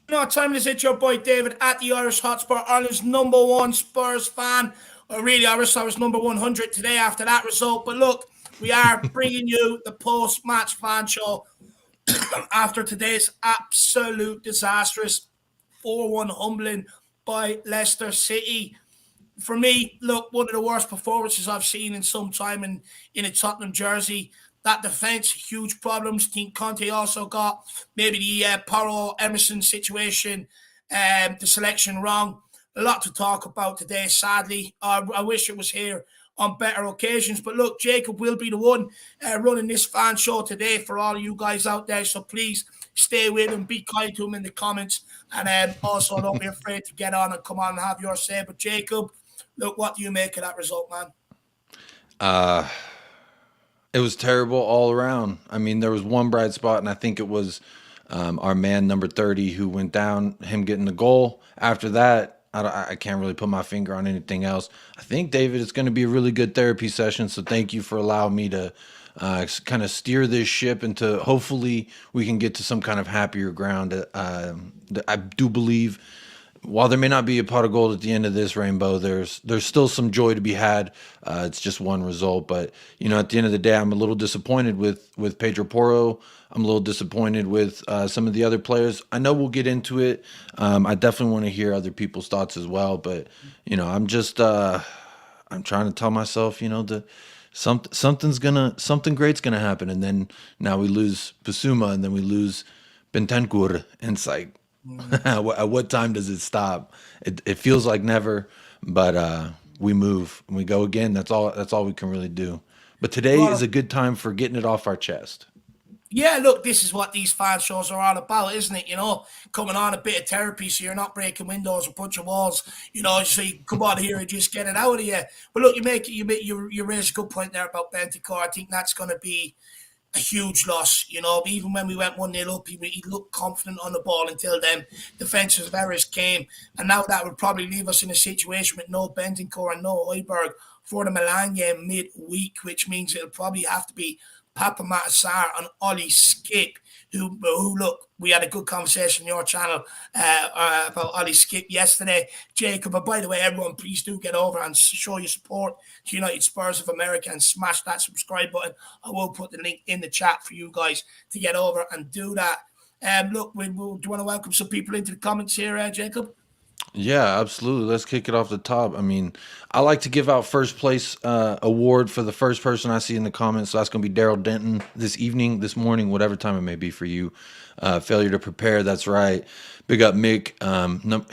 No, time is it, your boy David at the Irish Hotspur, Ireland's #1 Spurs fan. Or really, I wish I was number 100 today after that result. But look, we are bringing you the post-match fan show after today's absolute disastrous 4-1 humbling by Leicester City. For me, look, one of the worst performances I've seen in some time in a Tottenham jersey. That defence, huge problems. I think Conte also got maybe the Porro Emerson situation, the selection wrong. A lot to talk about today, sadly. I wish it was here on better occasions. But look, Jacob will be the one running this fan show today for all you guys out there. So please stay with him, be kind to him in the comments. And also don't be afraid to get on and come on and have your say. But Jacob, look, what do you make of that result, man? Uh, it was terrible all around. I mean, there was one bright spot, and I think it was our man number 30 who went down, him getting the goal. After that, I can't really put my finger on anything else. I think, David, it's going to be a really good therapy session, so thank you for allowing me to kind of steer this ship into hopefully we can get to some kind of happier ground. I do believe while there may not be a pot of gold at the end of this rainbow, there's still some joy to be had. It's just one result, but at the end of the day, I'm a little disappointed with Pedro Porro. I'm a little disappointed with some of the other players. I know we'll get into it. I definitely want to hear other people's thoughts as well, but I'm just I'm trying to tell myself, the something great's gonna happen, and then now we lose Basuma, and then we lose Bentancur, and it's like, at what time does it stop? It feels like never, but we move and we go again. That's all we can really do. But today is a good time for getting it off our chest. Yeah, look, this is what these fan shows are all about, isn't it? Coming on a bit of therapy so you're not breaking windows or punching walls, so you come on here and just get it out of you. But look, you raise a good point there about Bentancur. I think that's going to be a huge loss. Even when we went 1-0 up, he looked confident on the ball until then defensive errors came. And now that would probably leave us in a situation with no Bentancur and no Højbjerg for the Milan game midweek, which means it'll probably have to be Papa Matasar and Ollie Skip, who look, we had a good conversation on your channel about Ollie Skip yesterday, Jacob. And by the way, everyone, please do get over and show your support to United Spurs of America and smash that subscribe button. I will put the link in the chat for you guys to get over and do that. Look, do you want to welcome some people into the comments here, Jacob? Yeah, absolutely. Let's kick it off the top. I mean, I like to give out first place award for the first person I see in the comments. So that's going to be Daryl Denton this evening, this morning, whatever time it may be for you. Failure to prepare. That's right. Big up Mick.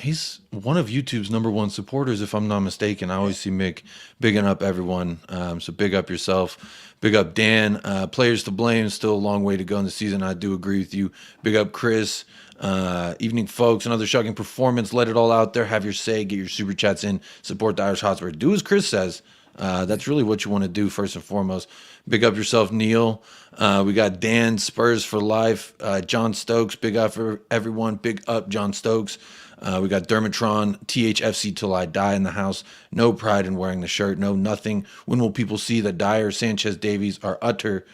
He's one of YouTube's #1 supporters, if I'm not mistaken. I always see Mick bigging up everyone. So big up yourself. Big up Dan. Players to blame. Still a long way to go in the season. I do agree with you. Big up Chris. Evening, folks. Another shocking performance. Let it all out there. Have your say. Get your super chats in. Support the Irish Hotspur. Do as Chris says. That's really what you want to do first and foremost. Big up yourself, Neil. We got Dan, Spurs for life. John Stokes. Big up for everyone. Big up John Stokes. We got Dermatron, THFC till I die in the house. No pride in wearing the shirt. No nothing. When will people see that Dyer, Sanchez, Davies are utter?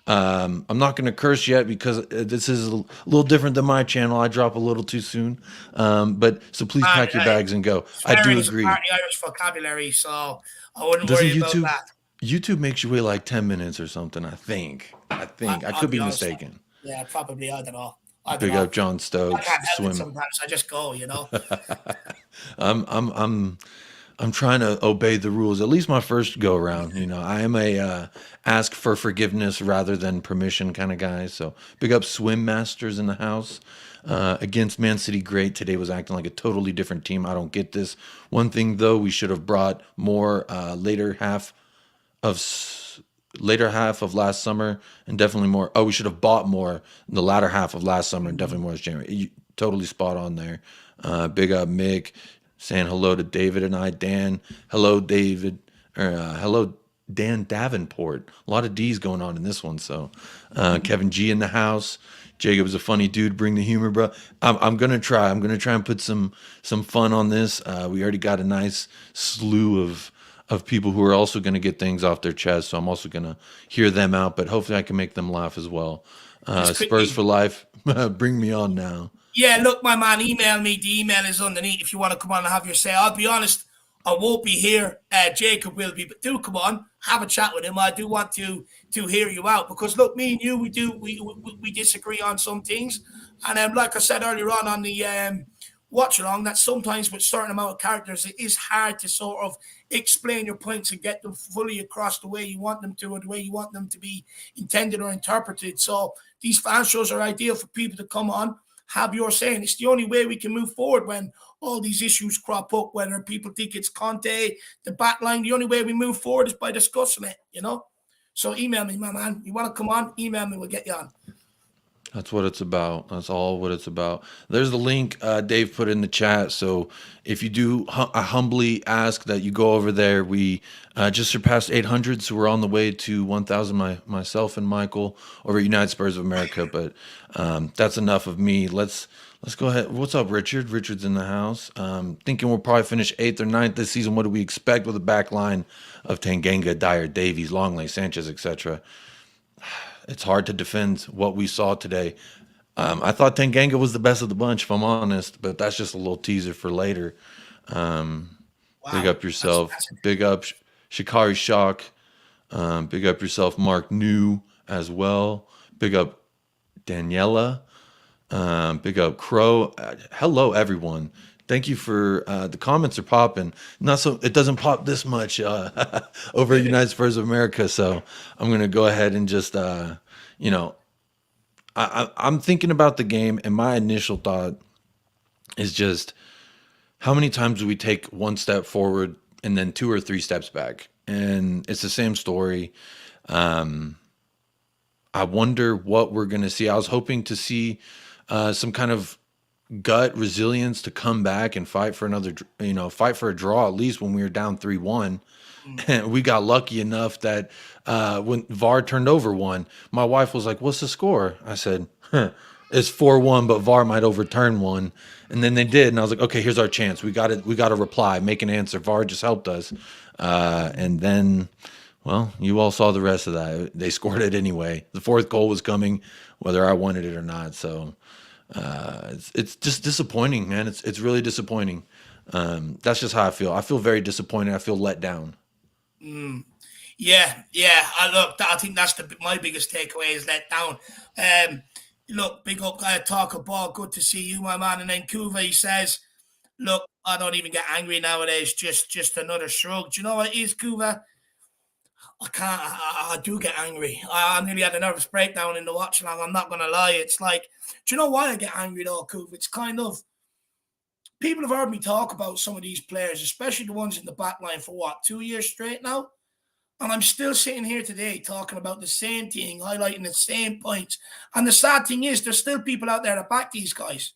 I'm not going to curse yet because this is a little different than my channel. I drop a little too soon. But so please pack your bags and go. I do agree. Part of the Irish vocabulary, so I wouldn't Doesn't worry about that. YouTube makes you wait like 10 minutes or something, I think. I I'll could be be honest. mistaken. Yeah, probably. I don't know. I don't Big know. up John I Stokes, can't help it swim. sometimes. I just go. I'm trying to obey the rules. At least my first go around. I am a ask for forgiveness rather than permission kind of guy. So big up Swim Masters in the house. Against Man City, great. Today was acting like a totally different team. I don't get this. One thing though, we should have brought more of later half of last summer, and definitely more. Oh, we should have bought more in the latter half of last summer and definitely more this January. Totally spot on there. Big up Mick, saying hello to David and I. Dan, hello David, hello Dan Davenport. A lot of D's going on in this one. So Kevin G in the house. Jacob's a funny dude. Bring the humor, bro. I'm gonna try. I'm gonna try and put some fun on this. We already got a nice slew of people who are also going to get things off their chest. So I'm also going to hear them out, but hopefully I can make them laugh as well. Spurs for life. Bring me on now. Yeah, look, my man, email me. The email is underneath if you want to come on and have your say. I'll be honest, I won't be here. Jacob will be, but do come on, have a chat with him. I do want to hear you out because look, me and you, we disagree on some things, and like I said earlier on the watch along, that sometimes with certain amount of characters, it is hard to sort of explain your points and get them fully across the way you want them to, or the way you want them to be intended or interpreted. So these fan shows are ideal for people to come on, have your say. And it's the only way we can move forward when all these issues crop up, whether people think it's Conte, the back line. The only way we move forward is by discussing it, you know? So email me, my man. You want to come on? Email me. We'll get you on. That's what it's about. That's all what it's about. There's the link Dave put in the chat. So if you do, I humbly ask that you go over there. We just surpassed 800, so we're on the way to 1,000. Myself and Michael over at United Spurs of America. But that's enough of me. Let's go ahead. What's up, Richard? Richard's in the house. Thinking we'll probably finish 8th or 9th this season. What do we expect with a back line of Tanganga, Dyer, Davies, Longley, Sanchez, etc.? It's hard to defend what we saw today. I thought Tanganga was the best of the bunch, if I'm honest, but that's just a little teaser for later. Big up yourself. Big up Shikari Shock. Big up yourself, Mark New as well. Big up Daniela. Big up Crow. Hello, everyone. Thank you for the comments are popping. Not so it doesn't pop this much over at United Spurs of America. So I'm gonna go ahead and just you know I'm thinking about the game, and my initial thought is just how many times do we take one step forward and then 2 or 3 steps back, and it's the same story. I wonder what we're gonna see. I was hoping to see some kind of gut resilience to come back and fight for another, fight for a draw at least when we were down 3-1. And we got lucky enough that when VAR turned over one, my wife was like, "What's the score?" I said, "It's 4-1, but VAR might overturn one." And then they did, and I was like, "Okay, here's our chance. We got it. We got to reply, make an answer." VAR just helped us, and then, well, you all saw the rest of that. They scored it anyway. The 4th goal was coming, whether I wanted it or not. So. It's just disappointing, man. It's really disappointing. That's just how I feel. I feel very disappointed. I feel let down. Yeah. I think that's my biggest takeaway is let down. Look, big up, talk of ball. Good to see you, my man. And then Kuva, he says, "Look, I don't even get angry nowadays. Just another shrug." Do you know what it is, Kuva? I can't. I do get angry. I nearly had a nervous breakdown in the watch along. I'm not gonna lie. It's like, do you know why I get angry though, Kuva? It's kind of, people have heard me talk about some of these players, especially the ones in the back line for what, 2 years straight now? And I'm still sitting here today talking about the same thing, highlighting the same points. And the sad thing is, there's still people out there that back these guys.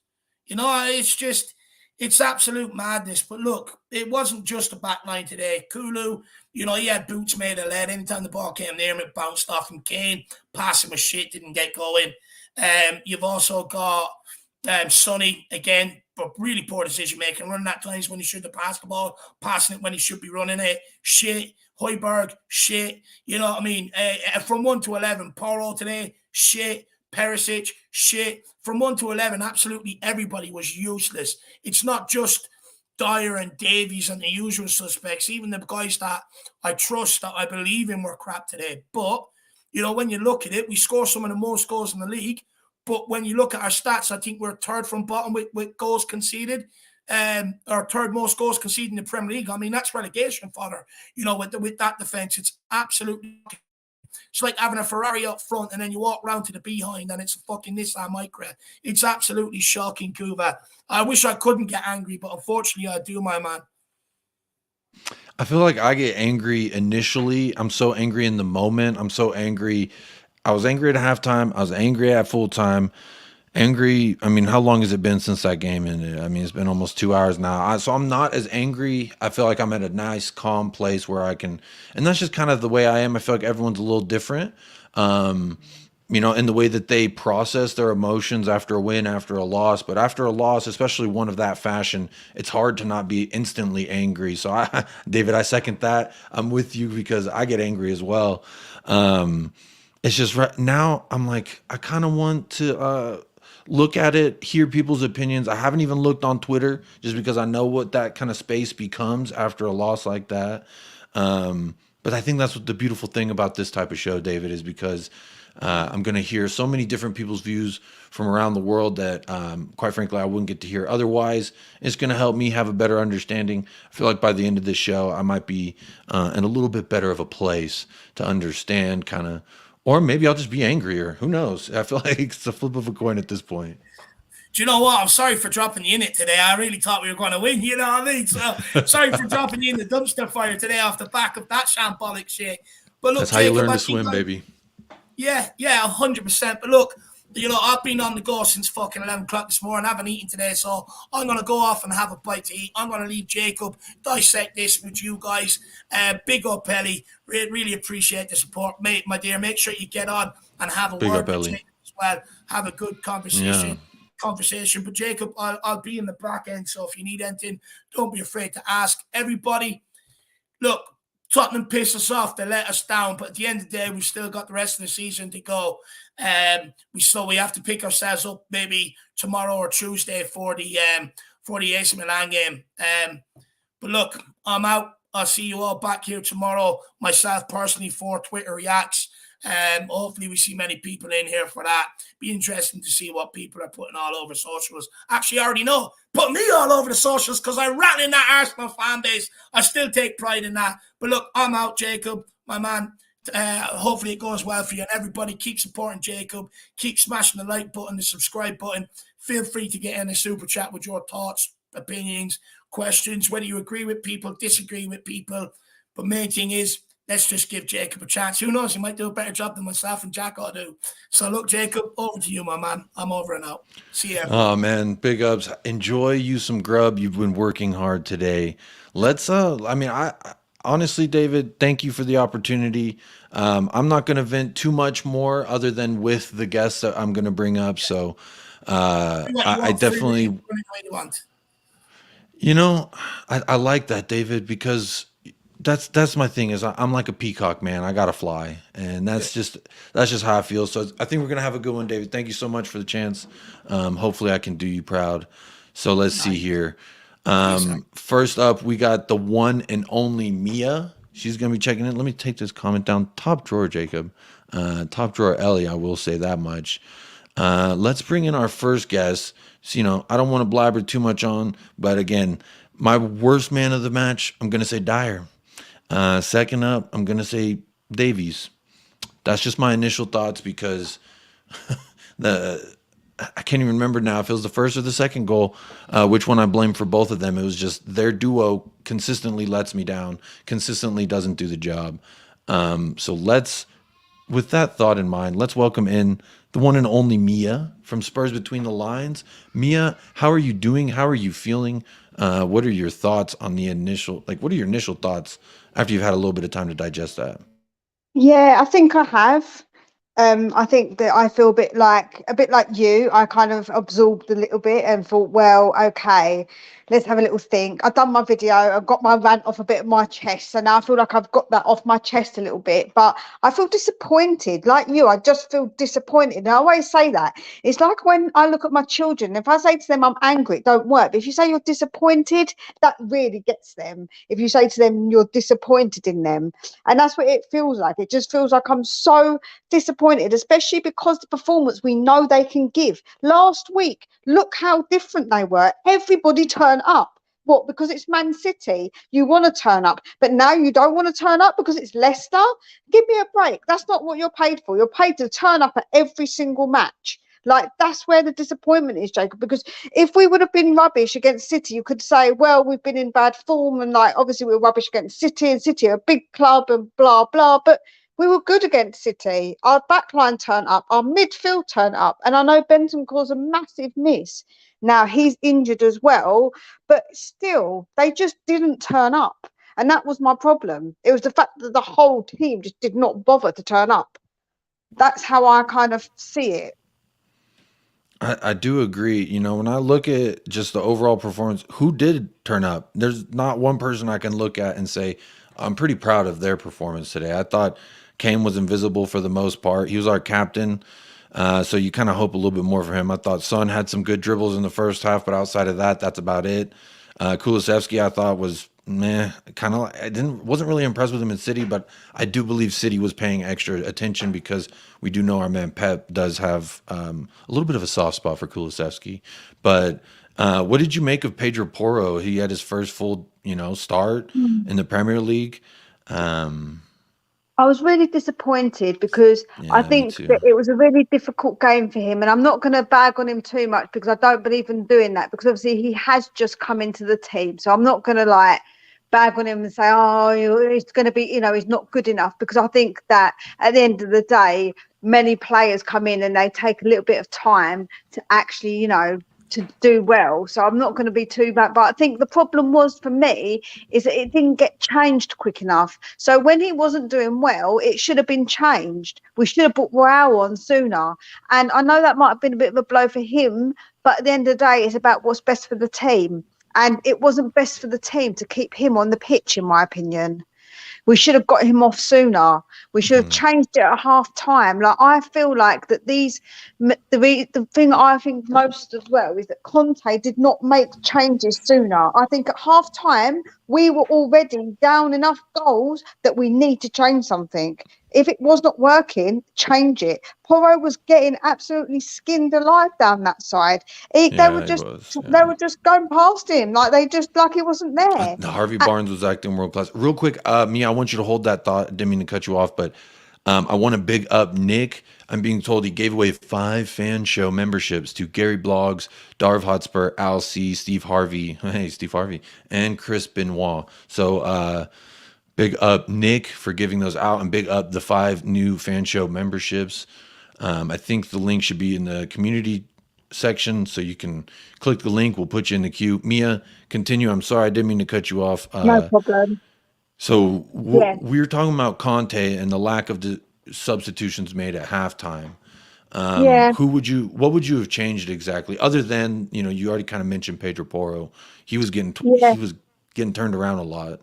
It's absolute madness. But look, it wasn't just the back line today. Kulu, he had boots made of lead. Anytime the ball came near him, it bounced off him. Kane, passing was shit, didn't get going. You've also got Sonny, again, but really poor decision making, running at times when he should have passed the ball, passing it when he should be running it. Shit. Højbjerg, shit. You know what I mean? From 1 to 11, Porro today, shit. Perisic, shit. From 1 to 11, absolutely everybody was useless. It's not just Dyer and Davies and the usual suspects. Even the guys that I trust, that I believe in, were crap today. But, when you look at it, we score some of the most goals in the league. But when you look at our stats, I think we're third from bottom with goals conceded. Our third most goals conceded in the Premier League. I mean, that's relegation fodder. With that defense, it's absolutely. It's like having a Ferrari up front and then you walk round to the behind and it's a fucking Nissan Micra. It's absolutely shocking, Kuva. I wish I couldn't get angry, but unfortunately I do, my man. I feel like I get angry initially. I'm so angry in the moment. I'm so angry. I was angry at halftime. I was angry at full time. Angry. I mean, how long has it been since that game ended? I mean, it's been almost 2 hours now. So I'm not as angry. I feel like I'm at a nice, calm place where I can, and that's just kind of the way I am. I feel like everyone's a little different, in the way that they process their emotions after a win, after a loss. But after a loss, especially one of that fashion, it's hard to not be instantly angry. So David, I second that. I'm with you because I get angry as well. It's just right now I'm like, I kind of want to, look at it, hear people's opinions. I haven't even looked on Twitter just because I know what that kind of space becomes after a loss like that. But I think that's what the beautiful thing about this type of show, David, is because I'm going to hear so many different people's views from around the world that, quite frankly, I wouldn't get to hear otherwise. It's going to help me have a better understanding. I feel like by the end of this show, I might be in a little bit better of a place to understand kind of, or maybe I'll just be angrier. Who knows? I feel like it's a flip of a coin at this point. Do you know what? I'm sorry for dropping you in it today. I really thought we were going to win. You know what I mean? So sorry for dropping you in the dumpster fire today off the back of that shambolic shit. But look, That's how Jacob, you learn to swim, baby. Yeah, 100%. But look, I've been on the go since fucking 11 o'clock this morning. I haven't eaten today, so I'm going to go off and have a bite to eat. I'm going to leave Jacob dissect this with you guys. Big up, Ellie. Really appreciate the support. Mate, my dear, make sure you get on and have a Big word up, with Ellie. Jacob as well. Have a good Yeah. conversation. But Jacob, I'll be in the back end, so if you need anything, don't be afraid to ask. Everybody, look, Tottenham pissed us off. They let us down. But at the end of the day, we've still got the rest of the season to go. We have to pick ourselves up maybe tomorrow or Tuesday for the AC Milan game. But look, I'm out. I'll see you all back here tomorrow. Myself personally for Twitter Reacts. Hopefully we see many people in here for that. Be interesting to see what people are putting all over socials. Actually, I already know. Put me all over the socials because I ran in that Arsenal fan base. I still take pride in that. But look, I'm out, Jacob, my man. Hopefully it goes well for you. And everybody keep supporting Jacob. Keep smashing the like button, the subscribe button. Feel free to get in a super chat with your thoughts, opinions, questions, whether you agree with people, disagree with people. But main thing is, let's just give Jacob a chance. Who knows? He might do a better job than myself and Jack ought to do. So look, Jacob, over to you, my man. I'm over and out. See you. Oh man, big ups. Enjoy you some grub. You've been working hard today. Let's I honestly, David, thank you for the opportunity. I'm not gonna vent too much more other than with the guests that I'm gonna bring up. So I definitely I like that, David, because that's my thing is I'm like a peacock, man. I gotta fly, and that's just how I feel. So I think we're gonna have a good one, David. Thank you so much for the chance. Hopefully I can do you proud. So let's see here. First up, we got the one and only Mia. She's gonna be checking in. Let me take this comment down. Top drawer, Jacob. Top drawer, Ellie. I will say that much. Let's bring in our first guest. So, I don't want to blabber too much on, but again, my worst man of the match, I'm gonna say Dyer. Second up, I'm going to say Davies. That's just my initial thoughts because I can't even remember now if it was the first or the second goal, which one I blame for both of them. It was just their duo consistently lets me down, consistently doesn't do the job. So with that thought in mind, let's welcome in the one and only Mia from Spurs Between the Lines. Mia, how are you doing? How are you feeling? What are your thoughts on what are your initial thoughts after you've had a little bit of time to digest that? Yeah, I think I have. I think that I feel a bit like you. I kind of absorbed a little bit and thought, well, okay, let's have a little think. I've done my video. I've got my rant off a bit of my chest. So now I feel like I've got that off my chest a little bit. But I feel disappointed. Like you, I just feel disappointed. And I always say that. It's like when I look at my children, if I say to them, I'm angry, it don't work. But if you say you're disappointed, that really gets them. If you say to them, you're disappointed in them. And that's what it feels like. It just feels like I'm so disappointed, especially because the performance we know they can give. Last week, look how different they were. Everybody turned up. What? Because it's Man City, you want to turn up, but now you don't want to turn up because it's Leicester? Give me a break. That's not what you're paid for. You're paid to turn up at every single match. Like, that's where the disappointment is, Jacob, because if we would have been rubbish against City, you could say, well, we've been in bad form and like obviously we're rubbish against City and City are a big club and blah blah, but we were good against City. Our backline turned up, our midfield turned up, and I know Benton caused a massive miss. Now he's injured as well, but still, they just didn't turn up. And that was my problem. It was the fact that the whole team just did not bother to turn up. That's how I kind of see it. I do agree. When I look at just the overall performance, who did turn up? There's not one person I can look at and say, I'm pretty proud of their performance today. I thought Kane was invisible for the most part. He was our captain. So you kind of hope a little bit more for him. I thought Son had some good dribbles in the first half, but outside of that, that's about it. Kulusevski, I thought was meh, kind of. I wasn't really impressed with him in City, but I do believe City was paying extra attention because we do know our man Pep does have a little bit of a soft spot for Kulusevski. But what did you make of Pedro Porro? He had his first full, start in the Premier League. Um, I was really disappointed because I yeah, me think too. that it was a really difficult game for him. And I'm not going to bag on him too much because I don't believe in doing that, because obviously he has just come into the team. So I'm not going to like bag on him and say, oh, he's going to be, he's not good enough, because I think that at the end of the day, many players come in and they take a little bit of time to actually, to do well. So I'm not going to be too bad. But I think the problem was for me is that it didn't get changed quick enough. So when he wasn't doing well, it should have been changed. We should have put Royale on sooner. And I know that might have been a bit of a blow for him, but at the end of the day, it's about what's best for the team. And it wasn't best for the team to keep him on the pitch, in my opinion. We should have got him off sooner. We should have Mhm. changed it at half time. Like, I feel like that the thing I think most as well is that Conte did not make changes sooner. I think at half time we were already down enough goals that we need to change something. If it was not working, change it. Porro was getting absolutely skinned alive down that side. They were Yeah, he just was. they Yeah. were just going past him like he wasn't there. Harvey Barnes was acting world class. Real quick, Mia, I want you to hold that thought. Didn't mean to cut you off, but I want to big up Nick. I'm being told he gave away 5 fan show memberships to Gary Blogs, Darv Hotspur, Al C, Steve Harvey, hey Steve Harvey, and Chris Benoit. So big up Nick for giving those out, and big up the 5 new fan show memberships. I think the link should be in the community section, so you can click the link. We'll put you in the queue. Mia, continue. I'm sorry, I didn't mean to cut you off. No problem. So Yeah. we were talking about Conte and the lack of the substitutions made at halftime. Yeah. What would you have changed exactly, other than you already kind of mentioned Pedro Porro. Yeah. He was getting turned around a lot.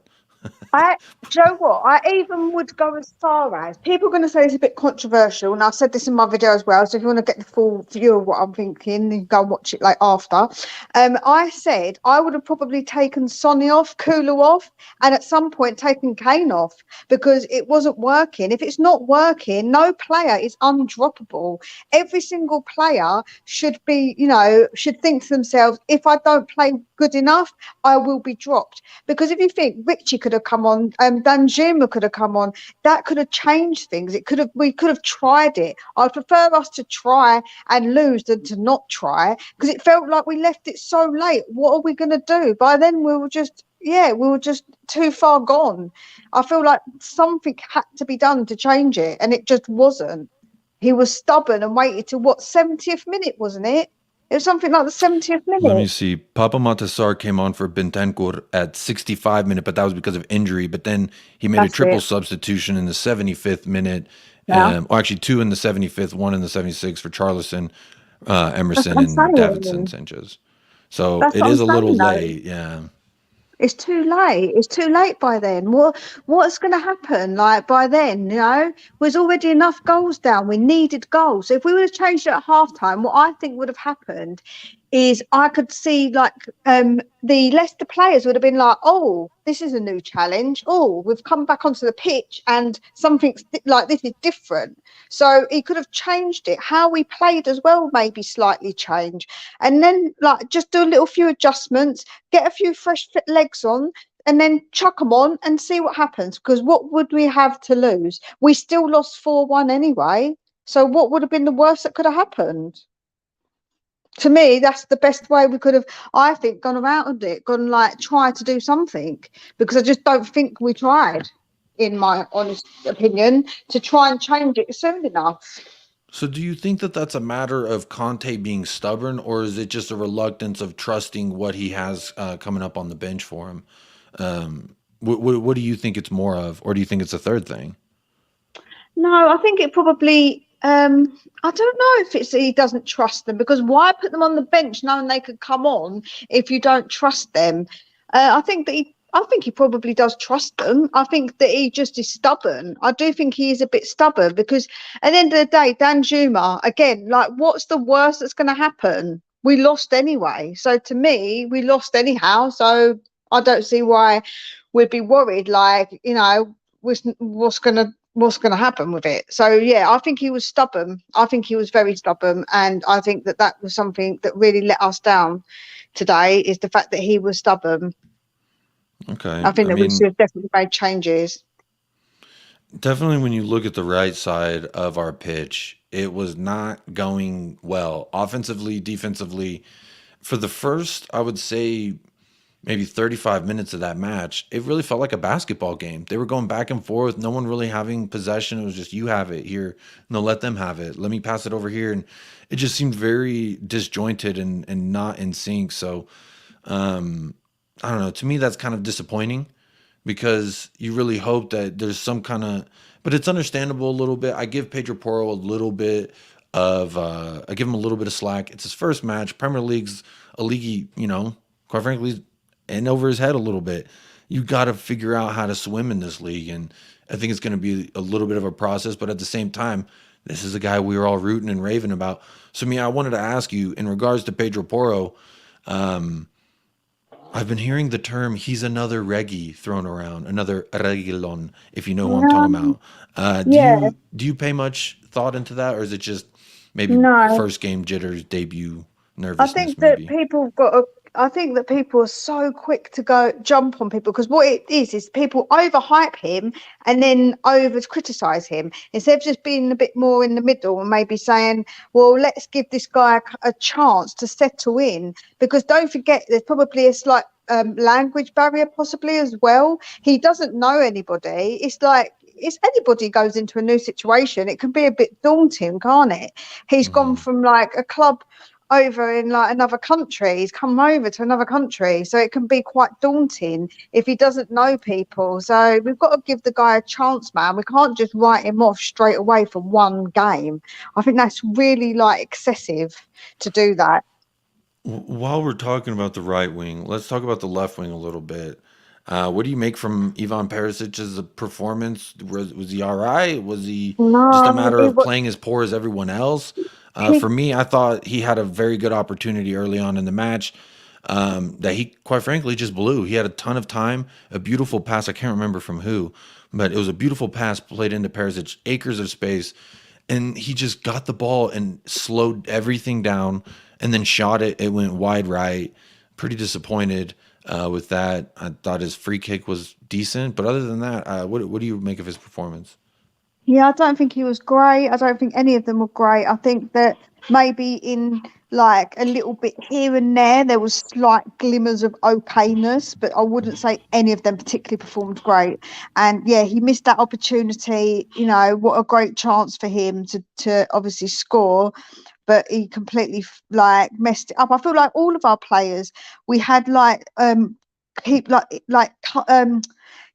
Do you know what? I even would go as far as, people are going to say it's a bit controversial, and I've said this in my video as well. So if you want to get the full view of what I'm thinking, you can go and watch it like after. I said I would have probably taken Sonny off, Kulu off, and at some point taken Kane off, because it wasn't working. If it's not working, no player is undroppable. Every single player should be, should think to themselves, if I don't play good enough, I will be dropped. Because if you think Richie could have come on, Danjuma could have come on, that could have changed things. We could have tried it. I prefer us to try and lose than to not try, because it felt like we left it so late. What are we going to do? By then we were just too far gone. I feel like something had to be done to change it, and it just wasn't. He was stubborn and waited till 70th minute, wasn't it? It was something like the 70th Let me minute. see. Papa Matasar came on for Bentancur at 65 minute, but that was because of injury. But then he made a That's triple it. substitution in the 75th minute. Yeah. Or actually 2 in the 75th, 1 in the 76th for Charlison, That's Emerson, what I'm and Davidson saying. Sanchez. So That's it what I'm is a little saying, though. late. Yeah. It's too late. It's too late by then. What's going to happen? Like, by then, was already enough goals down. We needed goals. So if we would have changed it at halftime, what I think would have happened is I could see like the Leicester players would have been like, oh, this is a new challenge. Oh, we've come back onto the pitch and something like this is different. So he could have changed it. How we played as well, maybe slightly change, and then like just do a little few adjustments, get a few fresh fit legs on, and then chuck them on and see what happens. Because what would we have to lose? We still lost 4-1 anyway. So what would have been the worst that could have happened? To me, that's the best way we could have, I think, gone around it, gone like try to do something, because I just don't think we tried, in my honest opinion, to try and change it soon enough. So do you think that that's a matter of Conte being stubborn, or is it just a reluctance of trusting what he has coming up on the bench for him? What do you think it's more of, or do you think it's a third thing? No, I think it probably. I don't know if it's he doesn't trust them, because why put them on the bench knowing they could come on if you don't trust them? I think that I think he probably does trust them. I think that he just is stubborn. I do think he is a bit stubborn because at the end of the day, Dan Juma, again, like, what's the worst that's going to happen? We lost anyway. So to me, we lost anyhow. So I don't see why we'd be worried. Like, you know, what's gonna happen with it. So yeah, I think he was stubborn. I think he was very stubborn, and I think that was something that really let us down today, is the fact that he was stubborn. Okay. I think I that we should mean, have definitely made changes. definitely when you look at the right side of our pitch, it was not going well. Offensively, defensively, for the first, I would say, maybe 35 minutes of that match, it really felt like a basketball game. They were going back and forth, no one really having possession. It was just, you have it here. No, let them have it. Let me pass it over here. And it just seemed very disjointed and not in sync. So, I don't know. To me, that's kind of disappointing because you really hope that there's some kind of, but it's understandable a little bit. I give Pedro Porro a little bit of, I give him a little bit of slack. It's his first match. Premier League's a league, you know, quite frankly, and over his head a little bit. You got to figure out how to swim in this league. And I think it's going to be a little bit of a process, but at the same time, this is a guy we were all rooting and raving about. So, Mia, I wanted to ask you in regards to Pedro Porro, I've been hearing the term "he's another reggae" thrown around, another reggaeton, if you know who I'm talking Um, about. yeah, Do you pay much thought into that, or is it just maybe no. first game jitters, debut I nervousness, think that maybe? people got. I think that people are so quick to go jump on people, because what it is people overhype him and then over criticize him instead of just being a bit more in the middle and maybe saying, "Well, let's give this guy a chance to settle in." Because don't forget, there's probably a slight language barrier possibly as well. He doesn't know anybody. It's like, it's anybody goes into a new situation, it can be a bit daunting, can't it? He's gone Hmm. from like a club over in like another country. He's come over to another country, so it can be quite daunting if he doesn't know people. So we've got to give the guy a chance, man. We can't just write him off straight away from one game. I think that's really like excessive to do that. While we're talking about the right wing, let's talk about the left wing a little bit. What do you make from Ivan Perisic's performance? Was he all right? Was he No, just a I mean, matter of playing as poor as everyone else? he For me, I thought he had a very good opportunity early on in the match that he, quite frankly, just blew. He had a ton of time, a beautiful pass. I can't remember from who, but it was a beautiful pass played into Perisic, acres of space, and he just got the ball and slowed everything down and then shot it. It went wide right. Pretty disappointed with that. I thought his free kick was decent, but other than that, what do you make of his performance? Yeah, I don't think he was great. I don't think any of them were great. I think that maybe in like a little bit here and there was slight glimmers of okayness, but I wouldn't say any of them particularly performed great. And yeah, he missed that opportunity. You know, what a great chance for him to obviously score, but he completely like messed it up. I feel like all of our players, we had like keep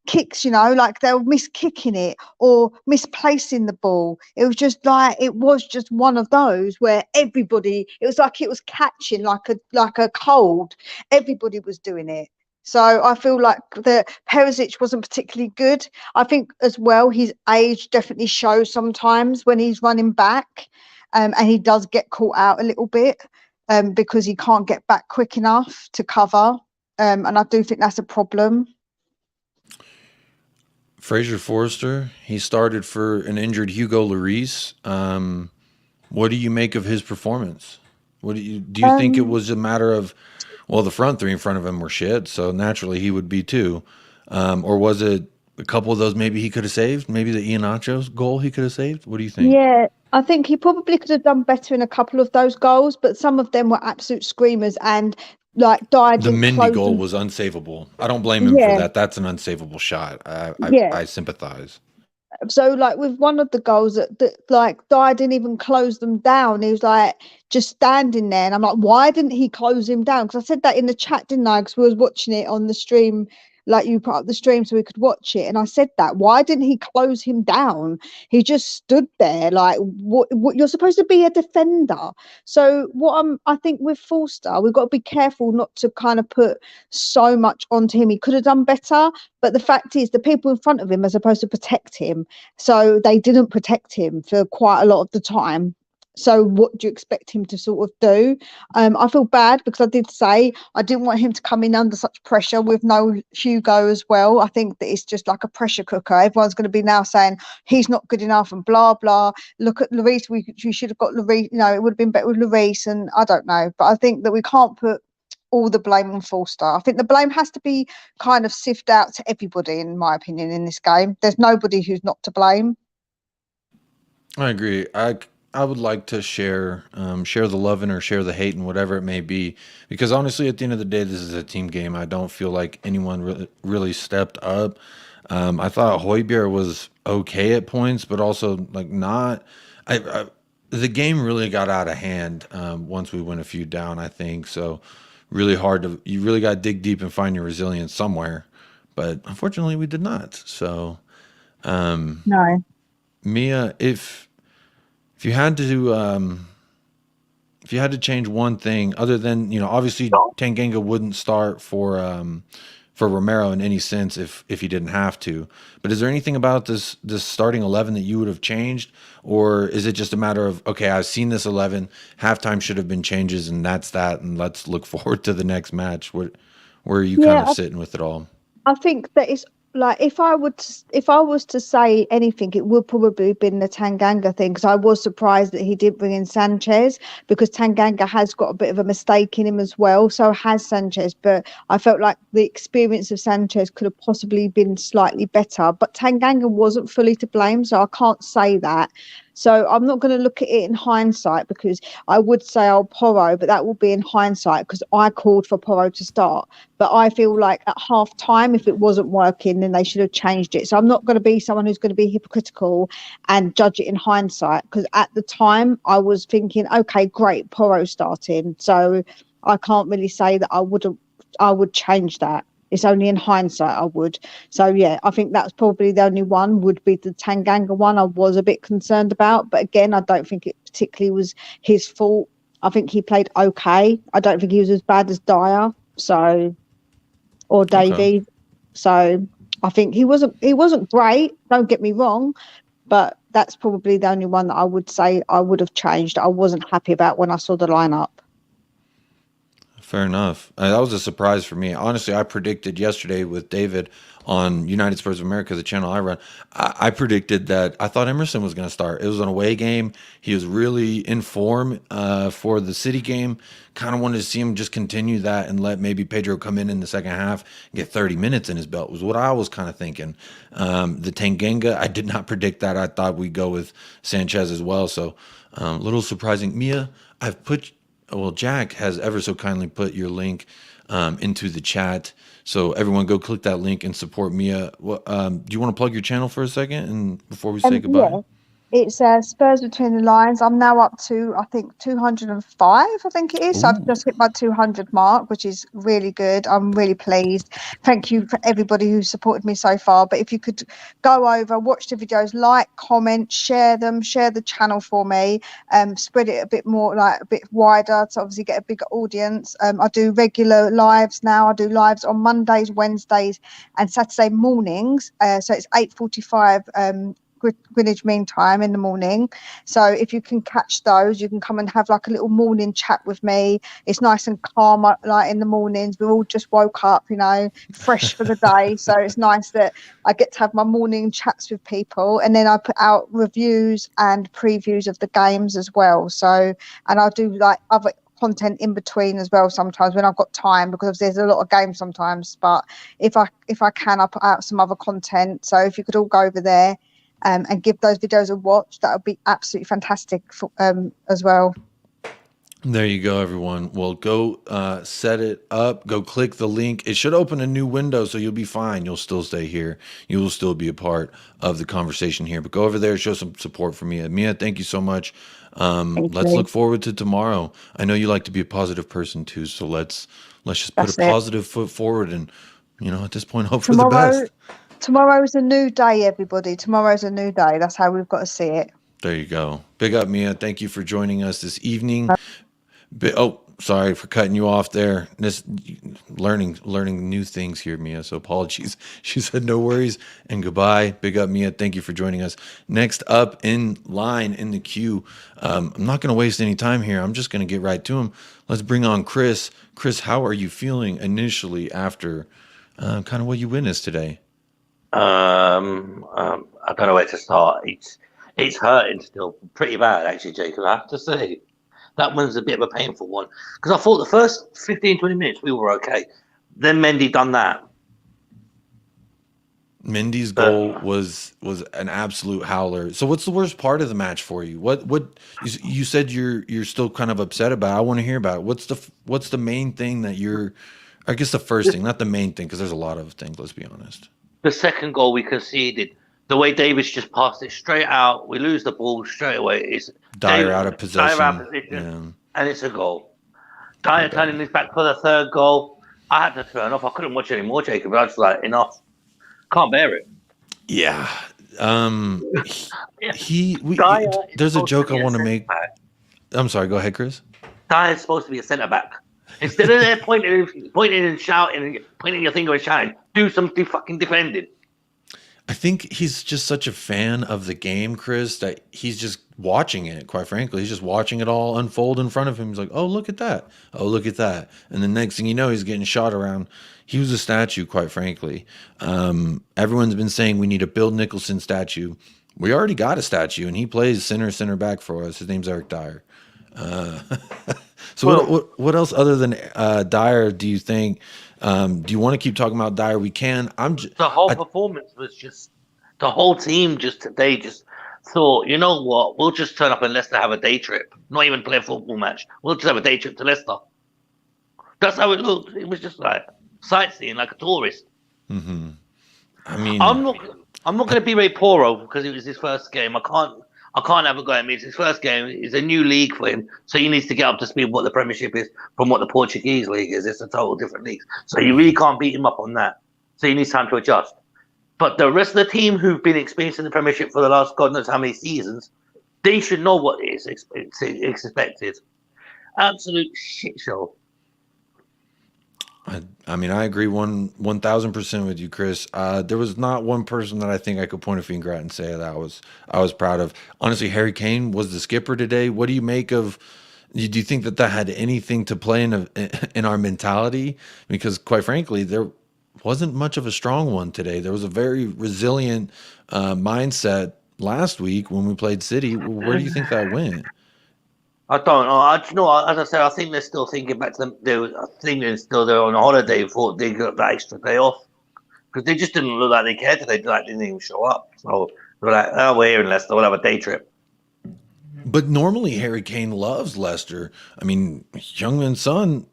kicks, you know, like they'll miss kicking it or misplacing the ball. It was just like, it was just one of those where everybody, it was like it was catching like a cold. Everybody was doing it. So I feel like the Perisic wasn't particularly good. I think as well his age definitely shows sometimes when he's running back, and he does get caught out a little bit, because he can't get back quick enough to cover, and I do think that's a problem. Fraser Forrester, he started for an injured Hugo Lloris. What do you make of his performance? What do you think it Um, was a matter of, well, the front three in front of him were shit, so naturally he would be too, or was it a couple of those maybe he could have saved? Maybe the Iheanacho's goal he could have saved. What do you think? Yeah, I think he probably could have done better in a couple of those goals, but some of them were absolute screamers, and like Dyer The didn't Mindy close goal them. was unsavable. I don't blame him for Yeah, that. That's an unsavable shot. yeah. I sympathize. So like with one of the goals that like Dyer didn't even close them down. He was like just standing there, and I'm like, why didn't he close him down? Because I said that in the chat, didn't I? Because we was watching it on the stream like you put up the stream so we could watch it. And I said that. Why didn't he close him down? He just stood there like, what you're supposed to be a defender. So I think with Forster, we've got to be careful not to kind of put so much onto him. He could have done better, but the fact is the people in front of him are supposed to protect him. So they didn't protect him for quite a lot of the time. So what do you expect him to sort of do? I feel bad because I did say I didn't want him to come in under such pressure with no Hugo as well. I think that it's just like a pressure cooker. Everyone's going to be now saying he's not good enough and blah, blah. Look at Lloris. We should have got Lloris. You know, it would have been better with Lloris, and I don't know. But I think that we can't put all the blame on Forster. I think the blame has to be kind of sifted out to everybody, in my opinion, in this game. There's nobody who's not to blame. I agree. I would like to share the loving or share the hate and whatever it may be, because honestly, at the end of the day, this is a team game. I don't feel like anyone really stepped up. I thought Højbjerg was okay at points, but also like not. The game really got out of hand once we went a few down, I think. So really hard to. You really got to dig deep and find your resilience somewhere. But unfortunately, we did not. So No. Mia, if you had to change one thing other than, obviously Tanganga wouldn't start for Romero in any sense if he didn't have to. But is there anything about this starting 11 that you would have changed, or is it just a matter of, okay, I've seen this 11, halftime should have been changes, and that's that, and let's look forward to the next match? Where are you kind of sitting with it all? I think that it's like if I was to say anything, it would probably have been the Tanganga thing, because I was surprised that he didn't bring in Sanchez, because Tanganga has got a bit of a mistake in him as well. So has Sanchez, but I felt like the experience of Sanchez could have possibly been slightly better. But Tanganga wasn't fully to blame, so I can't say that. So I'm not going to look at it in hindsight, because I would say, Porro, but that will be in hindsight because I called for Porro to start. But I feel like at half time, if it wasn't working, then they should have changed it. So I'm not going to be someone who's going to be hypocritical and judge it in hindsight, because at the time I was thinking, okay, great, Porro starting. So I can't really say that I would change that. It's only in hindsight I would. So, yeah, I think that's probably the only one, would be the Tanganga one I was a bit concerned about. But again, I don't think it particularly was his fault. I think he played okay. I don't think he was as bad as Dyer, or Davies. Okay. So I think he wasn't great, don't get me wrong, but that's probably the only one that I would say I would have changed. I wasn't happy about when I saw the lineup. Fair enough. That was a surprise for me. Honestly, I predicted yesterday with David on United Spurs of America, the channel I run, I predicted that I thought Emerson was going to start. It was an away game. He was really in form for the City game. Kind of wanted to see him just continue that and let maybe Pedro come in the second half and get 30 minutes in his belt, was what I was kind of thinking. The Tanganga, I did not predict that. I thought we'd go with Sanchez as well. So a little surprising. Mia, Jack has ever so kindly put your link into the chat. So everyone go click that link and support Mia. Do you want to plug your channel for a second and before we say goodbye? Yeah. It's Spurs Between the Lines. I'm now up to, I think, 205, I think it is. Ooh. So I've just hit my 200 mark, which is really good. I'm really pleased. Thank you for everybody who supported me so far. But if you could go over, watch the videos, like, comment, share them, share the channel for me, spread it a bit more, like a bit wider to obviously get a bigger audience. I do regular lives now. I do lives on Mondays, Wednesdays and Saturday mornings. So it's 8:45 Greenwich Mean Time in the morning. So if you can catch those, you can come and have like a little morning chat with me. It's nice and calm, like in the mornings. We're all just woke up, fresh for the day. So it's nice that I get to have my morning chats with people, and then I put out reviews and previews of the games as well. So, and I'll do like other content in between as well sometimes when I've got time, because there's a lot of games sometimes. But if I can, I'll put out some other content. So if you could all go over there and give those videos a watch, that would be absolutely fantastic as well. There you go, everyone. Well, go set it up. Go click the link. It should open a new window, so you'll be fine. You'll still stay here. You will still be a part of the conversation here. But go over there, show some support for Mia. Mia, thank you so much. Let's look forward to tomorrow. I know you like to be a positive person too, so let's just put a positive foot forward and At this point, hope for the best. Tomorrow's a new day, everybody. Tomorrow's a new day. That's how we've got to see it. There you go. Big up, Mia. Thank you for joining us this evening. Sorry for cutting you off there. This learning new things here, Mia. So apologies. She said no worries and goodbye. Big up, Mia. Thank you for joining us. Next up in line in the queue. I'm not going to waste any time here. I'm just going to get right to him. Let's bring on Chris. Chris, how are you feeling initially after kind of what you witnessed today? I don't know where to start. It's hurting still pretty bad, actually, Jacob. I have to say. That one's a bit of a painful one because I thought the first 15, 20 minutes we were okay. Then Mendy done that. Mendy's goal was an absolute howler. So what's the worst part of the match for you? What you said you're still kind of upset about? I want to hear about it. What's the main thing that you're? I guess the first thing, not the main thing, because there's a lot of things. Let's be honest. The second goal we conceded. The way Davis just passed it straight out, we lose the ball straight away. It's Dyer out of possession. Yeah. And it's a goal. Dyer turning his back for the third goal. I had to turn off. I couldn't watch anymore, Jacob. I was like, enough. Can't bear it. Yeah. There's a joke I want to make. I'm sorry. Go ahead, Chris. Dyer's supposed to be a centre back. Instead of there pointing and shouting, pointing your finger and shouting, do something fucking defending. I think he's just such a fan of the game, Chris, that he's just watching it, quite frankly. He's just watching it all unfold in front of him. He's like, oh, look at that. Oh, look at that. And the next thing you know, he's getting shot around. He was a statue, quite frankly. Everyone's been saying we need a Bill Nicholson statue. We already got a statue, and he plays center back for us. His name's Eric Dyer. What else other than Dyer do you think? Do you want to keep talking about Dyer? We can. The whole performance was just the whole team today thought, you know what? We'll just turn up and Leicester have a day trip. Not even play a football match. We'll just have a day trip to Leicester. That's how it looked. It was just like sightseeing, like a tourist. Mm-hmm. I mean, I'm not going to be Ray Poro because it was his first game. I can't have a go at me. It's his first game. It's a new league for him, so he needs to get up to speed with what the Premiership is from what the Portuguese league is. It's a total different league, so you really can't beat him up on that. So he needs time to adjust. But the rest of the team who've been experiencing the Premiership for the last God knows how many seasons, they should know what is expected. Absolute shit show. I mean, I agree 1,000% with you, Chris. There was not one person that I think I could point a finger at and say that I was proud of. Honestly, Harry Kane was the skipper today. What do you make of? Do you think that had anything to play in our mentality? Because quite frankly, there wasn't much of a strong one today. There was a very resilient mindset last week when we played City. Where do you think that went? I don't know. As I said, I think they're still thinking back to them. I think they're still there on a holiday and thought they got that extra day off because they just didn't look like they cared today. They didn't even show up. So they're like, oh, we're here in Leicester. We'll have a day trip. But normally Harry Kane loves Leicester. I mean, Youngman's son,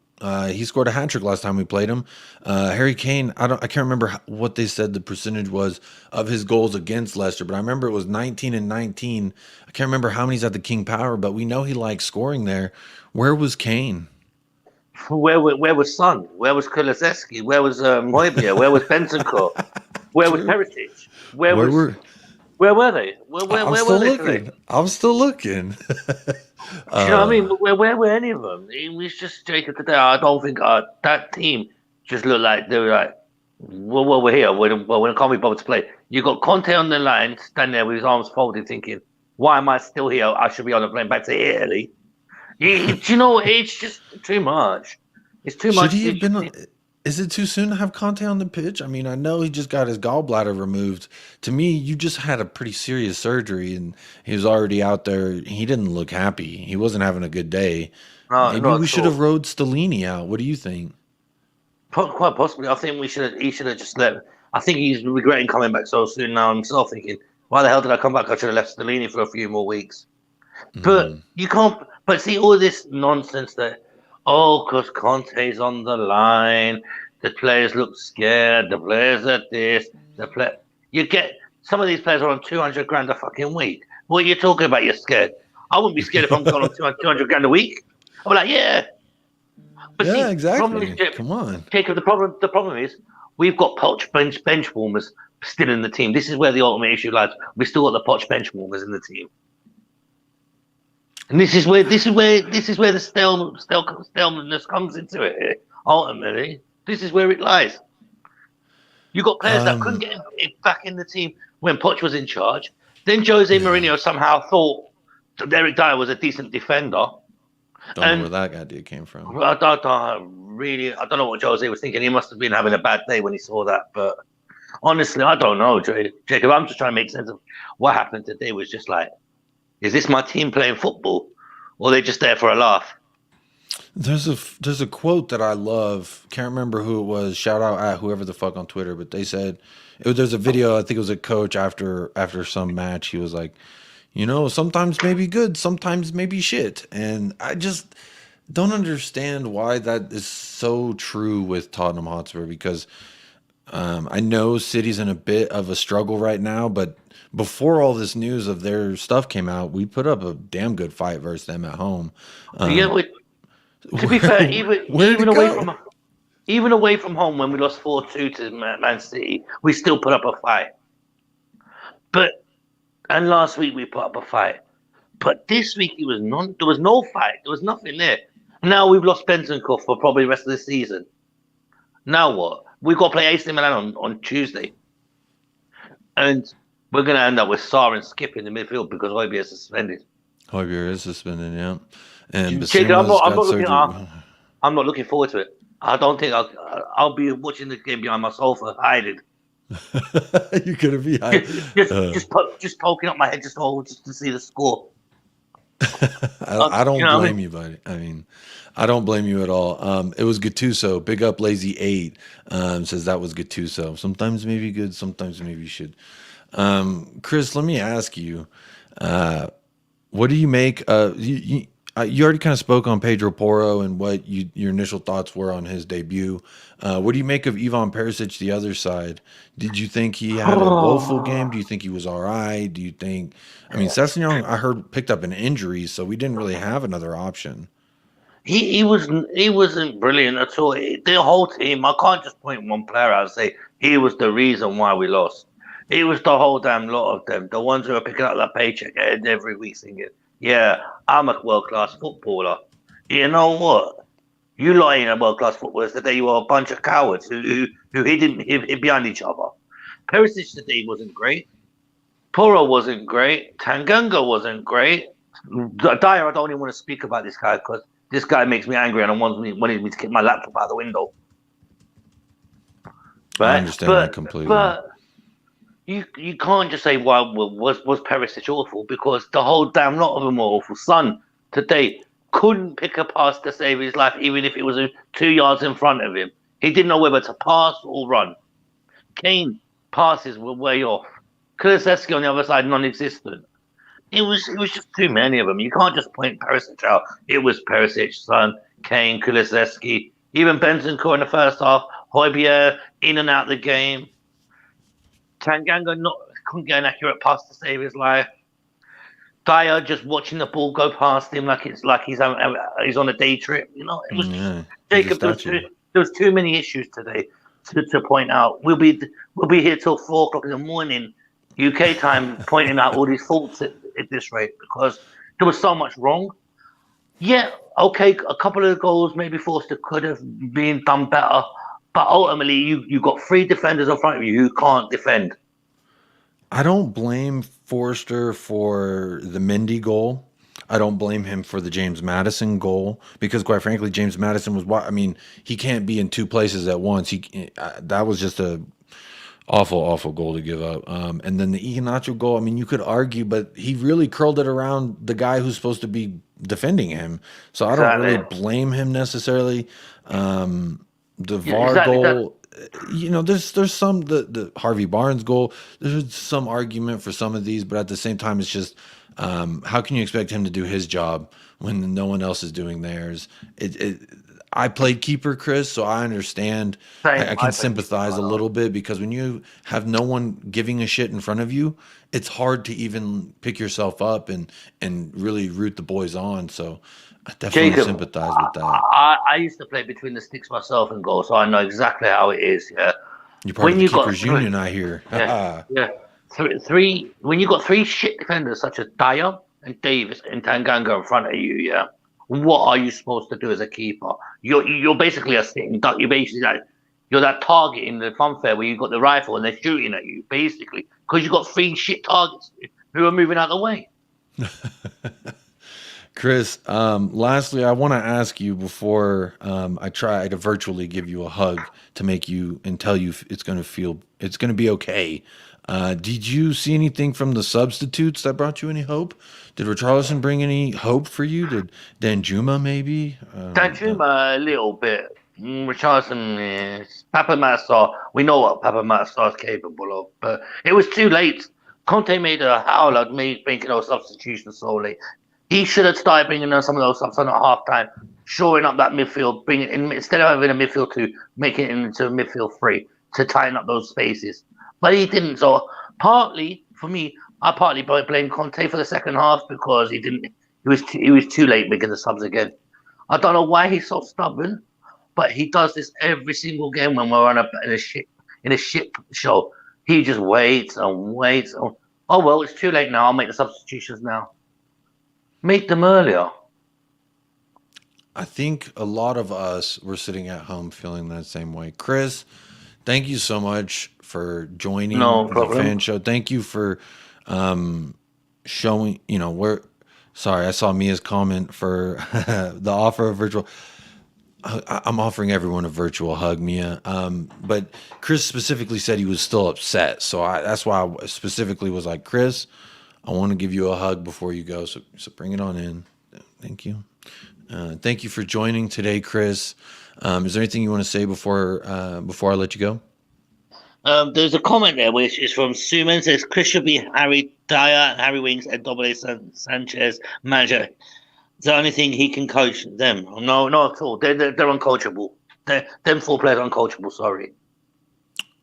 he scored a hat trick last time we played him. Harry Kane, I can't remember what they said the percentage was of his goals against Leicester, but I remember it was 19 and 19. I can't remember how many's at the King Power, but we know he likes scoring there. Where was Kane? Where was Son? Where was Kulusevski? Where was Moybier? Where was Bentancur? Where was Heritage? Where were they? Where were they today? I'm still looking. You know what I mean? Where were any of them? It was just Jacob today. I don't think that team just looked like they were like, well, we're here. When can't we bother to play? You got Conte on the line, standing there with his arms folded, thinking, why am I still here? I should be on a plane back to Italy. You know, it's just too much. It's too much. Is it too soon to have Conte on the pitch? I mean, I know he just got his gallbladder removed. To me, you just had a pretty serious surgery, and he was already out there. He didn't look happy. He wasn't having a good day. Maybe we should have rode Stellini out. What do you think? Quite possibly. I think he should have just let. I think he's regretting coming back so soon now himself, thinking, why the hell did I come back? I should have left Stellini for a few more weeks. But you can't. But see, all this nonsense that, because Conte's on the line, the players look scared, the players are this, you get, some of these players are on 200 grand a fucking week. What are you talking about? You're scared. I wouldn't be scared if I'm going on 200 grand a week. I'm like, yeah. But yeah, see, exactly. Come on. Jacob, the problem is, we've got Poch bench warmers still in the team. This is where the ultimate issue lies. We still got the Poch bench warmers in the team. And this is where the stalemateness comes into it. Ultimately, this is where it lies. You got players that couldn't get back in the team when Poch was in charge. Then Jose Mourinho somehow thought that Eric Dyer was a decent defender. Don't know where that idea came from. I don't know what Jose was thinking. He must have been having a bad day when he saw that. But honestly, I don't know, Jacob. I'm just trying to make sense of what happened today. Was just like, is this my team playing football, or are they just there for a laugh? There's a quote that I love. Can't remember who it was. Shout out at whoever the fuck on Twitter. But they said there's a video. I think it was a coach after some match. He was like, sometimes maybe good, sometimes maybe shit. And I just don't understand why that is so true with Tottenham Hotspur, because I know City's in a bit of a struggle right now, but before all this news of their stuff came out, we put up a damn good fight versus them at home. To be fair, even away from home, when we lost 4-2 to Man City, we still put up a fight. And last week we put up a fight. But this week there was no fight. There was nothing there. Now we've lost Bentancur for probably the rest of the season. Now what? We've got to play AC Milan on Tuesday. And we're going to end up with Sarr and Skip in the midfield because Højbjerg is suspended. Højbjerg is suspended, yeah. And I'm not looking forward to it. I don't think I'll be watching the game behind my sofa, hiding. You're gonna be hiding. just poking up my head just to see the score. I don't blame you, buddy. I mean, I don't blame you at all. It was Gattuso. Big up Lazy 8 says that was Gattuso. Sometimes maybe good, sometimes maybe should. Chris, let me ask you, what do you make? You already kind of spoke on Pedro Porro and what your initial thoughts were on his debut. What do you make of Ivan Perisic, the other side? Did you think he had a woeful game? Do you think he was all right? Do you think... I mean, Sessegnon, I heard, picked up an injury, so we didn't really have another option. He wasn't brilliant at all. The whole team, I can't just point one player out and say he was the reason why we lost. It was the whole damn lot of them. The ones who are picking up that paycheck every week singing, yeah, I'm a world-class footballer. You know what? You lot ain't a world-class footballer today. You are a bunch of cowards who hid behind each other. Perisic today wasn't great. Porro wasn't great. Tanganga wasn't great. Dyer, I don't even want to speak about this guy because this guy makes me angry and wanted me to kick my laptop out the window. I understand that completely. But you can't just say, well, was Perisic awful, because the whole damn lot of them were awful. Son today couldn't pick a pass to save his life, even if it was 2 yards in front of him. He didn't know whether to pass or run. Kane passes were way off. Kulusevski on the other side, non-existent. It was just too many of them. You can't just point Perisic out. It was Perisic, Son, Kane, Kulusevski, even Bentancur in the first half. Højbjerg in and out of the game. Tanganga couldn't get an accurate pass to save his life. Dyer just watching the ball go past him like he's on a day trip. You know, it was Jacob. There was too many issues today to point out. We'll be here till 4 o'clock in the morning UK time pointing out all these faults at this rate, because there was so much wrong. Yeah, okay, a couple of goals maybe Forster could have been done better. But ultimately, you got 3 defenders in front of you who can't defend. I don't blame Forster for the Mendy goal. I don't blame him for the James Maddison goal, because quite frankly, James Maddison he can't be in 2 places at once. That was just a awful goal to give up. And then the Iheanacho goal, I mean, you could argue, but he really curled it around the guy who's supposed to be defending him. So I don't really blame him necessarily. The VAR goal, there's some, the Harvey Barnes goal, there's some argument for some of these, but at the same time, it's just, how can you expect him to do his job when no one else is doing theirs? I played keeper, Chris, so I understand. I can sympathize a little bit, because when you have no one giving a shit in front of you, it's hard to even pick yourself up and really root the boys on. So I definitely sympathize with that. I used to play between the sticks myself and goal, so I know exactly how it is. Yeah, You're part of when the you got Keepers Union, I hear. yeah, yeah, three. When you got three shit defenders such as Dyer and Davis and Tanganga in front of you, yeah, what are you supposed to do as a keeper? You're basically a sitting duck. You're basically like you're that target in the funfair where you got the rifle and they're shooting at you, basically, because you got three shit targets who are moving out of the way. Chris, lastly, I want to ask you before I try to virtually give you a hug to make you and tell you it's going to be okay. Did you see anything from the substitutes that brought you any hope? Did Richarlison bring any hope for you? Did Danjuma maybe? Danjuma a little bit. Richardson is Papa Massar. We know what Papa Massar is capable of, but it was too late. Conte made a howler, making those substitutions so late. He should have started bringing in some of those subs on at half time, shoring up that midfield, bringing in instead of having a midfield two, making it into a midfield three to tighten up those spaces. But he didn't. So partly for me, I partly blame Conte for the second half because he didn't. He was too late making the subs again. I don't know why he's so stubborn, but he does this every single game when we're in a shit show. He just waits and waits. Oh well, it's too late now. I'll make the substitutions now. Make them earlier. I think a lot of us were sitting at home feeling that same way. Chris, thank you so much for joining No the problem. fan show. Thank you for showing, sorry, I saw Mia's comment for the offer of virtual. I'm offering everyone a virtual hug, Mia. But Chris specifically said he was still upset. So that's why I specifically was like, Chris, I want to give you a hug before you go. So bring it on in. Thank you. Thank you for joining today, Chris. Is there anything you want to say before I let you go? There's a comment there which is from Suman. Says Chris should be Harry Dyer, Harry Winks, and Double Sanchez manager. It's the only thing he can coach them. No, not at all. They're uncoachable. Them four players are uncoachable. Sorry.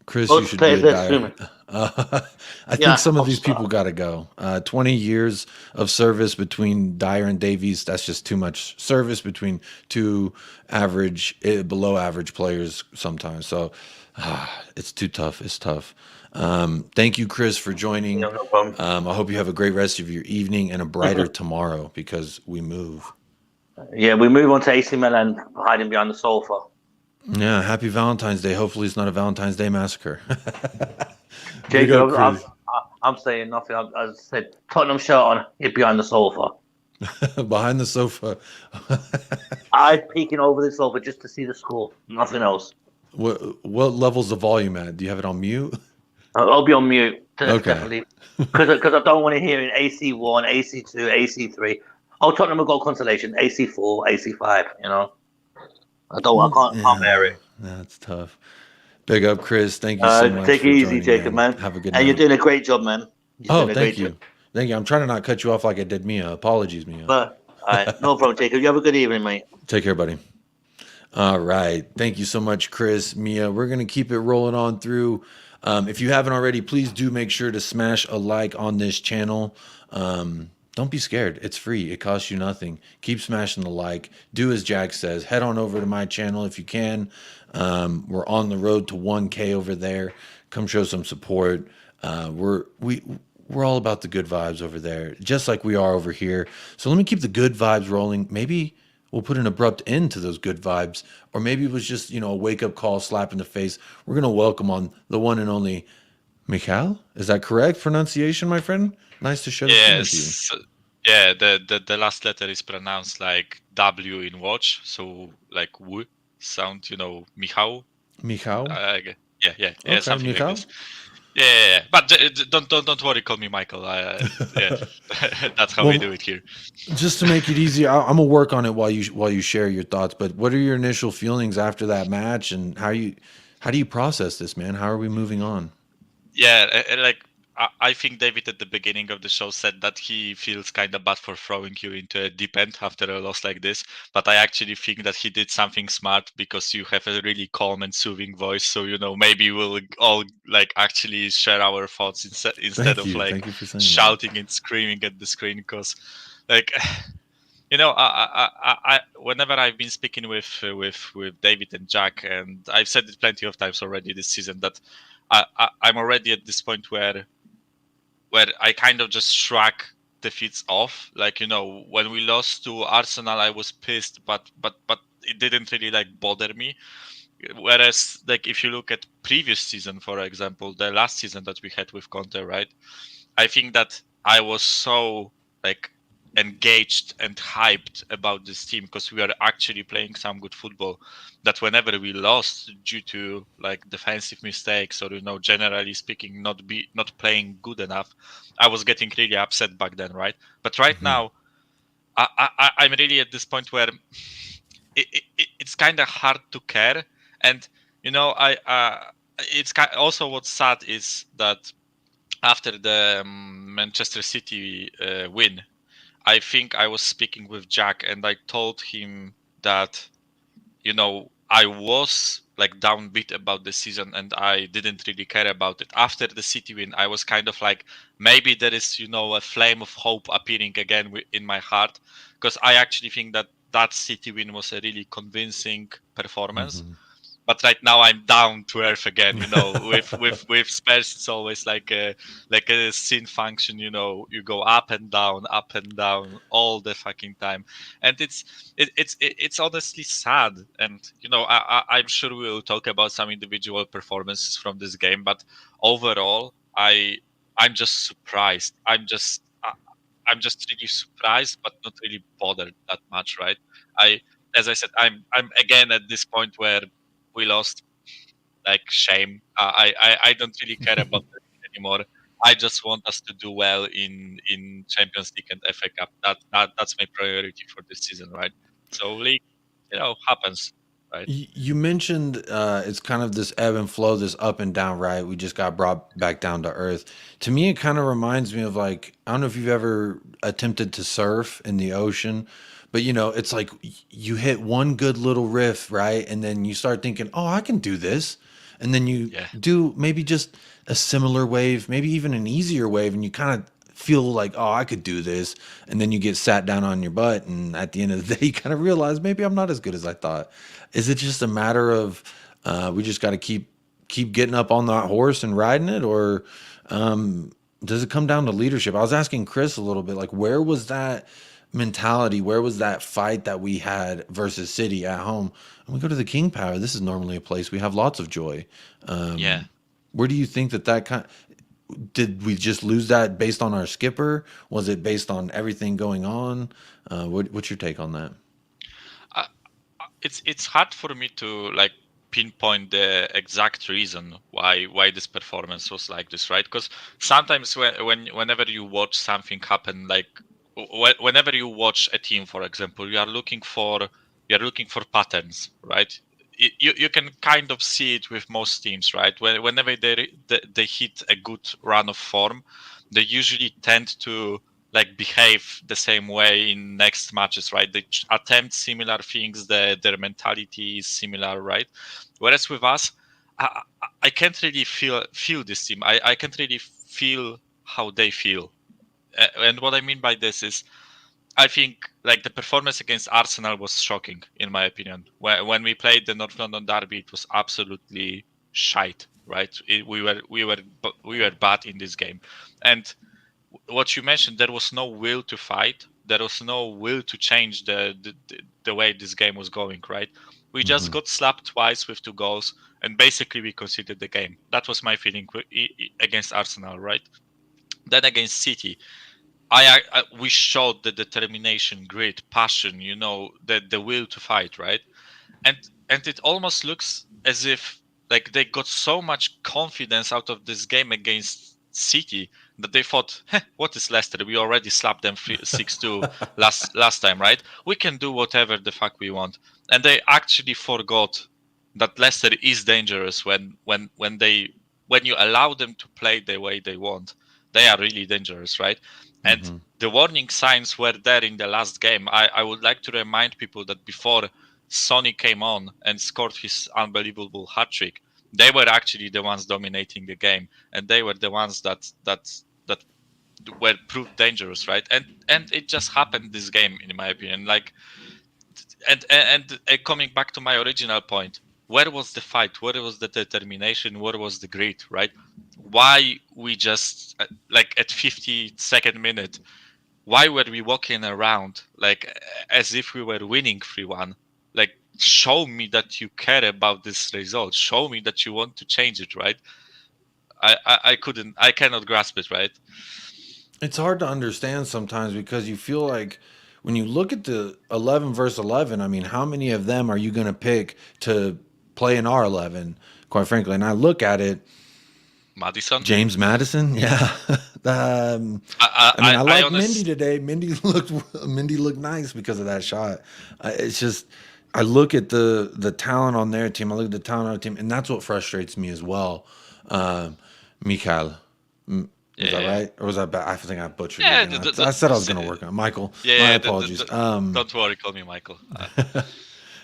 Chris, Both you should be a Dyer. I think some of these people got to go. 20 years of service between Dyer and Davies, that's just too much service between two below average players sometimes. So it's too tough. It's tough. Thank you, Chris, for joining. No problem. I hope you have a great rest of your evening and a brighter tomorrow because we move. Yeah, we move on to AC Milan hiding behind the sofa. Yeah, happy Valentine's Day. Hopefully it's not a Valentine's Day massacre. Jacob, I'm saying nothing. I said Tottenham shirt on, hid behind the sofa. Behind the sofa. I'm peeking over the sofa just to see the score. Nothing else. What level's the volume at? Do you have it on mute? I'll be on mute. Okay. Definitely. Because I don't want to hear it AC1, AC2, AC3. Oh, Tottenham have got consolation. AC4, AC5, I can't bear it. That's tough. Big up, Chris. Thank you so much. Take it easy, Jacob, man. Have a good night. And you're doing a great job, man. Thank you. Thank you. I'm trying to not cut you off like I did Mia. Apologies, Mia. All right, no problem, Jacob. You have a good evening, mate. Take care, buddy. All right. Thank you so much, Chris, Mia. We're going to keep it rolling on through. If you haven't already, please do make sure to smash a like on this channel. Don't be scared. It's free. It costs you nothing. Keep smashing the like. Do as Jack says. Head on over to my channel if you can. We're on the road to 1K over there. Come show some support. We're all about the good vibes over there, just like we are over here. So let me keep the good vibes rolling. Maybe we'll put an abrupt end to those good vibes, or maybe it was just a wake-up call, slap in the face. We're gonna welcome on the one and only Michael. Is that correct pronunciation, my friend? Nice to share this with you. Yeah, the last letter is pronounced like W in watch, so like W sound, Michał. Michał? Yeah, Okay, something Michał? like this. Yeah. But don't worry, call me Michael. Yeah, that's how we do it here. Just to make it easy, I'm gonna work on it while you share your thoughts. But what are your initial feelings after that match, and how do you process this, man? How are we moving on? Yeah, I think David at the beginning of the show said that he feels kind of bad for throwing you into a deep end after a loss like this. But I actually think that he did something smart because you have a really calm and soothing voice. So, maybe we'll all actually share our thoughts instead of Thank you for saying shouting and screaming at the screen. Because Whenever I've been speaking with David and Jack, and I've said it plenty of times already this season, that I'm already at this point where I kind of just shrug defeats off. Like, when we lost to Arsenal, I was pissed, but it didn't really like bother me. Whereas, like, if you look at previous season, for example, the last season that we had with Conte, right? I think that I was so like engaged and hyped about this team because we are actually playing some good football, that whenever we lost due to like defensive mistakes or generally speaking not playing good enough, I was getting really upset back then, right? But right now I'm really at this point where it's kind of hard to care. And I it's also what's sad is that after the Manchester City win, I think I was speaking with Jack and I told him that, I was like downbeat about the season and I didn't really care about it. After the City win, I was kind of like, maybe there is, a flame of hope appearing again in my heart, because I actually think that that City win was a really convincing performance. But right now I'm down to earth again. With Spurs, it's always like a sin function. You go up and down all the fucking time, and it's honestly sad. And I'm sure we will talk about some individual performances from this game, but overall, I'm just surprised. I'm just really surprised, but not really bothered that much, right? As I said, I'm again at this point where we lost, like, shame. I don't really care about that anymore. I just want us to do well in Champions League and FA Cup. That's my priority for this season, right? So league, happens, right? You mentioned it's kind of this ebb and flow, this up and down, right? We just got brought back down to earth. To me, it kind of reminds me of, like, I don't know if you've ever attempted to surf in the ocean, but it's like you hit one good little riff, right? And then you start thinking, oh, I can do this. And then you Yeah. do maybe just a similar wave, maybe even an easier wave, and you kind of feel like, oh, I could do this. And then you get sat down on your butt, and at the end of the day, you kind of realize maybe I'm not as good as I thought. Is it just a matter of we just got to keep getting up on that horse and riding it, or does it come down to leadership? I was asking Chris a little bit, like, where was that mentality? Where was that fight that we had versus City at home? And we go to the King Power. This is normally a place we have lots of joy. Yeah. Where do you think that did we just lose that based on our skipper? Was it based on everything going on? What's your take on that? It's hard for me to like pinpoint the exact reason why this performance was like this, right? Because sometimes whenever you watch something happen, like whenever you watch a team, for example, you're looking for patterns, right? You can kind of see it with most teams, right? Whenever they hit a good run of form, they usually tend to like behave the same way in next matches, right? They attempt similar things. Their mentality is similar, right? Whereas with us, I can't really feel this team. I can't really feel how they feel. And what I mean by this is, I think like the performance against Arsenal was shocking, in my opinion. When we played the North London derby, it was absolutely shite, right? We were bad in this game, and what you mentioned, there was no will to fight. There was no will to change the way this game was going, right? We just got slapped twice with 2 goals, and basically we conceded the game. That was my feeling against Arsenal, right? Then against City, we showed the determination, grit, passion, the will to fight, right? And it almost looks as if like they got so much confidence out of this game against City that they thought, what is Leicester? We already slapped them 6-2 last time, right? We can do whatever the fuck we want. And they actually forgot that Leicester is dangerous when you allow them to play the way they want. They are really dangerous, right? And the warning signs were there in the last game. I would like to remind people that before Sonny came on and scored his unbelievable hat trick, they were actually the ones dominating the game, and they were the ones that were proved dangerous, right? And it just happened this game, in my opinion. Like, and coming back to my original point, where was the fight? Where was the determination? Where was the grit, right? Why we just like at 52nd minute? Why were we walking around like as if we were winning 3-1? Like, show me that you care about this result. Show me that you want to change it, right? I cannot grasp it, right? It's hard to understand sometimes because you feel like when you look at the 11 versus 11, I mean, how many of them are you going to pick to play in our 11, quite frankly? And I look at it, Madison. James Madison, yeah. I mean, I like Mindy today. Mindy looked nice because of that shot. It's just I look at the talent on their team. I look at the talent on our team, and that's what frustrates me as well. Mikhail. Was that right? Or was that bad? I think I butchered it again. I said I was going to work on it. Michael. My apologies. Don't worry, call me Michael.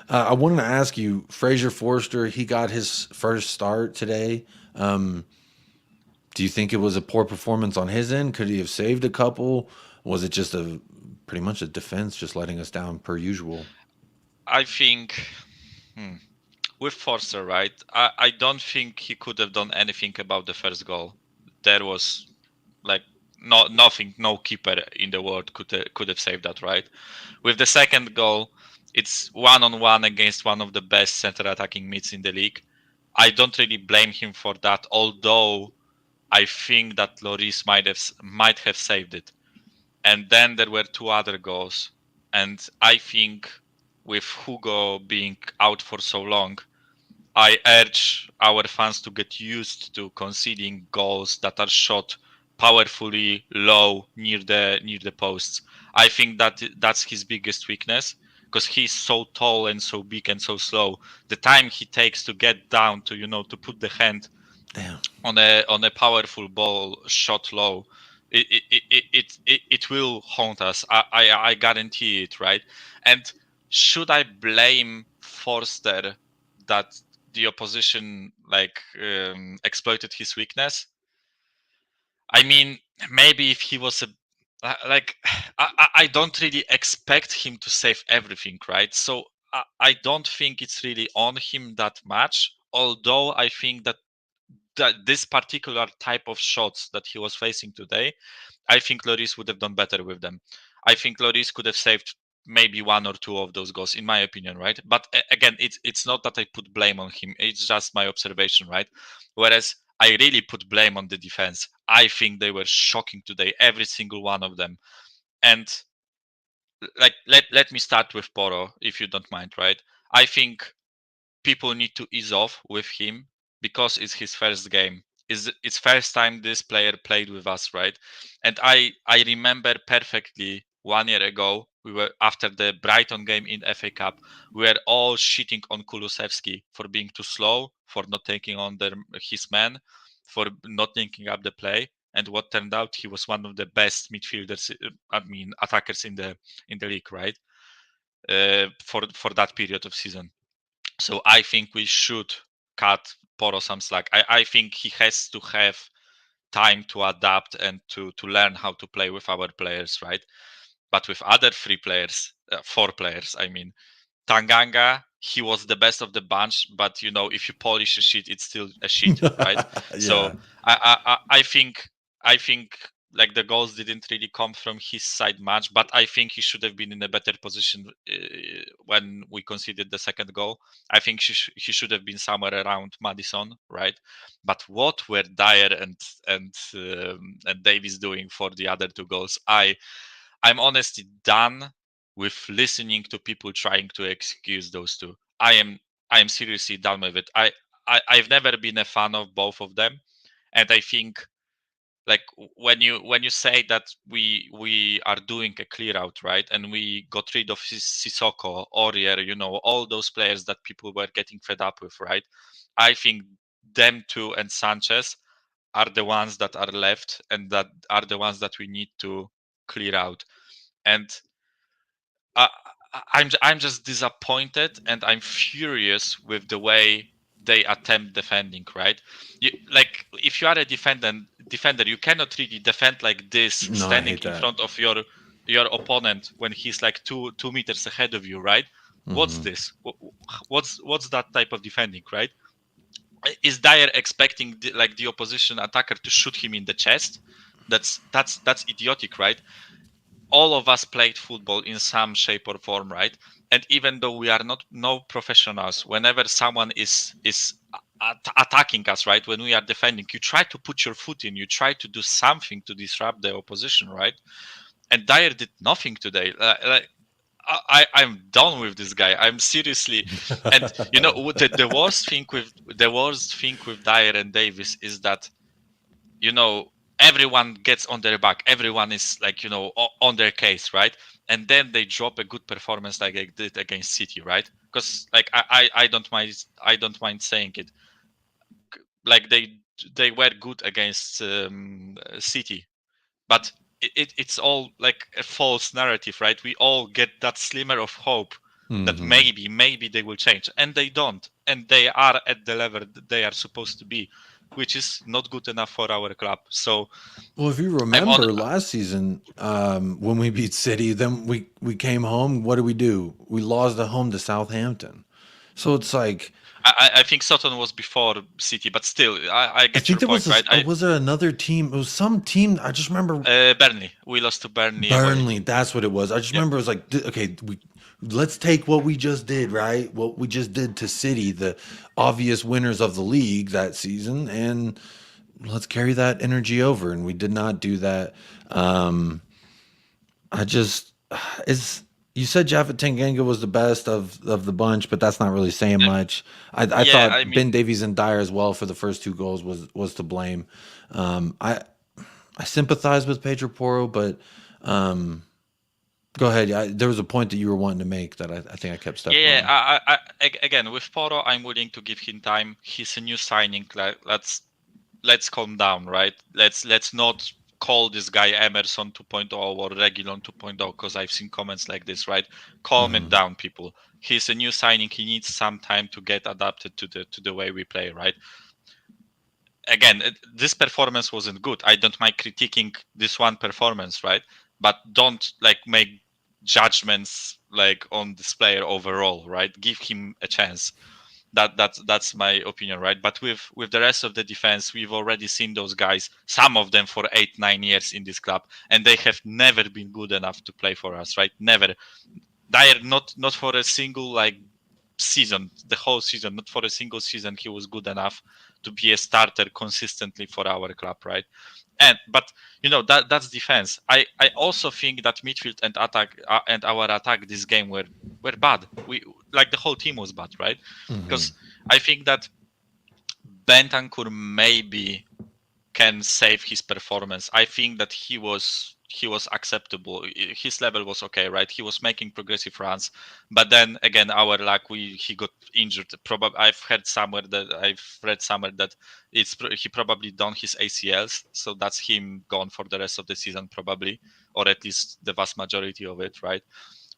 I wanted to ask you, Fraser Forster, he got his first start today. Do you think it was a poor performance on his end? Could he have saved a couple? Was it just pretty much a defense just letting us down per usual? I think with Forster, right? I don't think he could have done anything about the first goal. There was like nothing, no keeper in the world could have saved that, right? With the second goal, it's 1-on-1 against one of the best center attacking mids in the league. I don't really blame him for that, although I think that Lloris might have saved it. And then there were two other goals, and I think with Hugo being out for so long, I urge our fans to get used to conceding goals that are shot powerfully low near the posts. I think that's his biggest weakness, because he's so tall and so big and so slow. The time he takes to get down to to put the hand on a powerful ball shot low, it will haunt us. I guarantee it, right? And should I blame Forster that the opposition exploited his weakness? I mean, maybe if he was I don't really expect him to save everything, right? So I don't think it's really on him that much. Although I think that this particular type of shots that he was facing today, I think Lloris would have done better with them. I think Lloris could have saved maybe one or two of those goals, in my opinion, right? But again, it's not that I put blame on him. It's just my observation, right? Whereas I really put blame on the defense. I think they were shocking today, every single one of them. And let me start with Poro, if you don't mind, right? I think people need to ease off with him because it's his first game. It's first time this player played with us, right? And I remember perfectly 1 year ago, we were after the Brighton game in FA Cup, we were all shitting on Kulusevski for being too slow, for not taking on his man, for not linking up the play. And what turned out, he was one of the best midfielders, attackers in the league, right? For that period of season. So I think we should cut Poro some slack. I think he has to have time to adapt and to learn how to play with our players, right? But with other four players, I mean, Tanganga, he was the best of the bunch, but if you polish a sheet, it's still a sheet, right? Yeah. So I think like the goals didn't really come from his side much, but I think he should have been in a better position when we conceded the second goal. I think he should have been somewhere around Madison, right? But what were Dyer and Davies doing for the other two goals? I'm honestly done with listening to people trying to excuse those two. I am seriously done with it. I've never been a fan of both of them, and I think like when you say that we are doing a clear out, right, and we got rid of Sissoko, Aurier, all those players that people were getting fed up with, right? I think them two and Sanchez are the ones that are left and that are the ones that we need to clear out. And I'm just disappointed and I'm furious with the way they attempt defending, right? If you are a defender. You cannot really defend like this, No, I standing hate in that. front of your opponent when he's like two meters ahead of you, right? What's this? What's that type of defending, right? Is Dyer expecting the opposition attacker to shoot him in the chest? That's idiotic, right? All of us played football in some shape or form, right? And even though we are no professionals, whenever someone is attacking us, right, when we are defending, you try to put your foot in, you try to do something to disrupt the opposition, right? And Dyer did nothing today. I'm done with this guy. I'm seriously, and the worst thing with Dyer and Davis is that everyone gets on their back. Everyone is like on their case, right? And then they drop a good performance like they did against City, right? Because like I don't mind saying it. Like they were good against City, but it's all like a false narrative, right? We all get that slimmer of hope that maybe they will change, and they don't, and they are at the level that they are supposed to be, which is not good enough for our club. So Well, if you remember last season, when we beat City, then we came home. What did we do? We lost at home to Southampton. So it's like I think Sutton was before City, but still, I get think your there point, was right? was there another team? It was some team. I just remember Burnley. We lost to Burnley. Burnley. That's what it was. I just Yeah. remember it was like, okay, let's take what we just did, right? What we just did to City, the obvious winners of the league that season, and let's carry that energy over. And we did not do that. I just you said Japhet Tanganga was the best of the bunch, but that's not really saying much. I Yeah, thought I mean- Ben Davies and Dyer as well for the first two goals was to blame. I sympathize with Pedro Porro, but go ahead. There was a point that you were wanting to make that I think I kept stepping on. I again with Porro, I'm willing to give him time. He's a new signing. Let's calm down, right? Let's not call this guy Emerson 2.0 or Reguilon 2.0 because I've seen comments like this, right? Calm it down, people. He's a new signing. He needs some time to get adapted to the way we play, right? Again, this performance wasn't good. I don't mind critiquing this one performance, right? But don't make judgments on this player overall, right? Give him a chance. That's my opinion, right? But with the rest of the defense, we've already seen those guys, some of them for 8-9 years in this club, and they have never been good enough to play for us, right? Never. Dyer not for a single season, the whole season, not for a single season he was good enough to be a starter consistently for our club, right? But that's defense. I also think that midfield and attack and our attack this game were bad. We the whole team was bad, right? Because I think that Bentancur maybe can save his performance. I think that he was acceptable. His level was okay, right? He was making progressive runs, but then again, our luck, he got injured. Probably I've read somewhere that he probably done his ACLs, so that's him gone for the rest of the season probably, or at least the vast majority of it, right?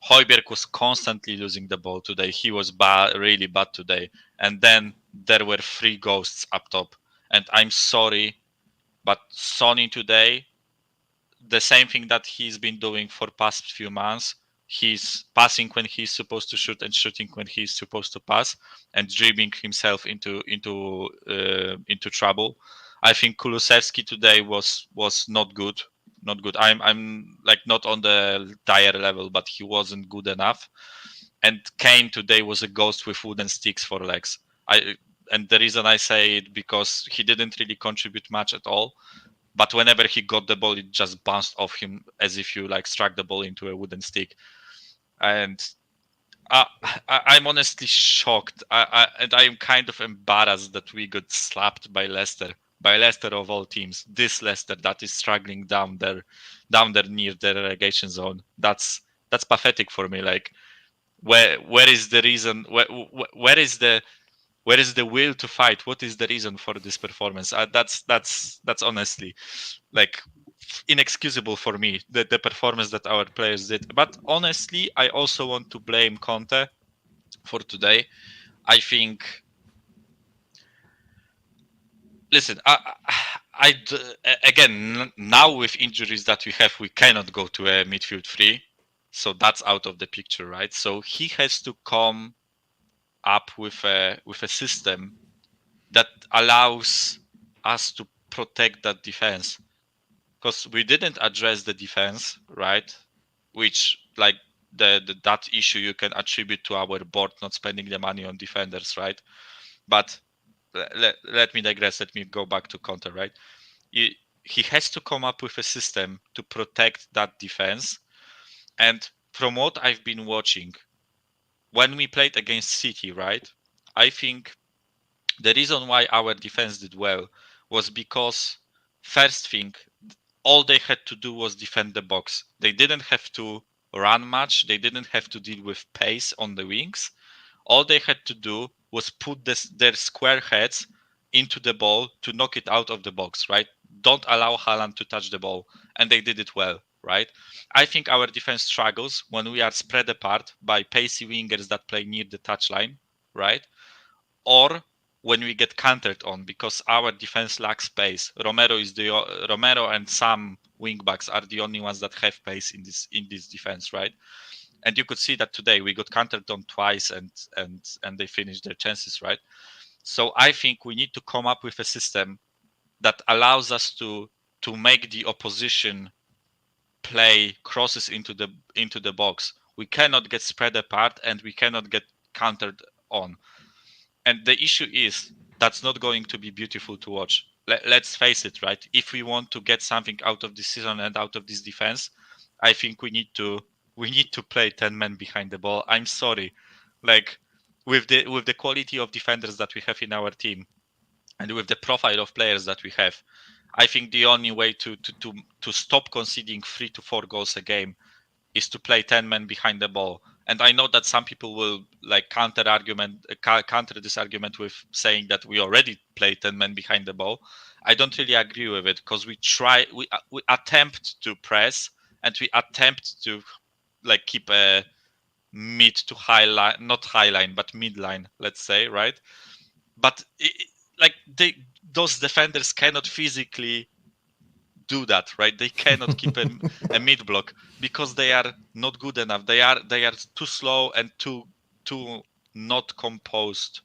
Højbjerg was constantly losing the ball today. He was bad, really bad today. And then there were 3 ghosts up top. And I'm sorry, but Sonny today, the same thing that he's been doing for past few months. He's passing when he's supposed to shoot and shooting when he's supposed to pass, and dribbling himself into trouble. I think Kulusevski today was not good. Not good. I'm not on the Dyer level, but he wasn't good enough. And Kane today was a ghost with wooden sticks for legs. And the reason I say it because he didn't really contribute much at all. But whenever he got the ball, it just bounced off him as if you struck the ball into a wooden stick. And I'm honestly shocked. And I'm kind of embarrassed that we got slapped by Leicester. By Leicester of all teams, this Leicester that is struggling down there near the relegation zone. That's pathetic for me. Where is the reason? Where is the will to fight? What is the reason for this performance? That's honestly inexcusable for me. The performance that our players did. But honestly, I also want to blame Conte for today. I think. Listen, again, now with injuries that we have, we cannot go to a midfield three, so that's out of the picture, right? So he has to come up with a system that allows us to protect that defense, because we didn't address the defense, right? Which, like, that issue you can attribute to our board not spending the money on defenders, right? But let me digress. Let me go back to Conte, right? He has to come up with a system to protect that defense. And from what I've been watching, when we played against City, right, I think the reason why our defense did well was because, first thing, all they had to do was defend the box. They didn't have to run much. They didn't have to deal with pace on the wings. All they had to do was put their square heads into the ball to knock it out of the box, right? Don't allow Haaland to touch the ball. And they did it well, right? I think our defense struggles when we are spread apart by pacey wingers that play near the touchline, right? Or when we get countered on, because our defense lacks pace. Romero and some wingbacks are the only ones that have pace in this defense, right? And you could see that today we got countered on twice, and they finished their chances, right? So I think we need to come up with a system that allows us to make the opposition play crosses into the box. We cannot get spread apart, and we cannot get countered on. And the issue is that's not going to be beautiful to watch. Let's face it, right? If we want to get something out of this season and out of this defense, I think we need to play 10 men behind the ball. I'm sorry, like, with the quality of defenders that we have in our team, and with the profile of players that we have, I think the only way to stop conceding 3 to 4 goals a game is to play 10 men behind the ball. And I know that some people will like counter this argument with saying that we already play 10 men behind the ball. I don't really agree with it, because we attempt to press, and we attempt to like keep a mid to high line, not high line, but mid line, let's say, right? But those defenders cannot physically do that, right? They cannot keep a mid block because they are not good enough. They are too slow and too not composed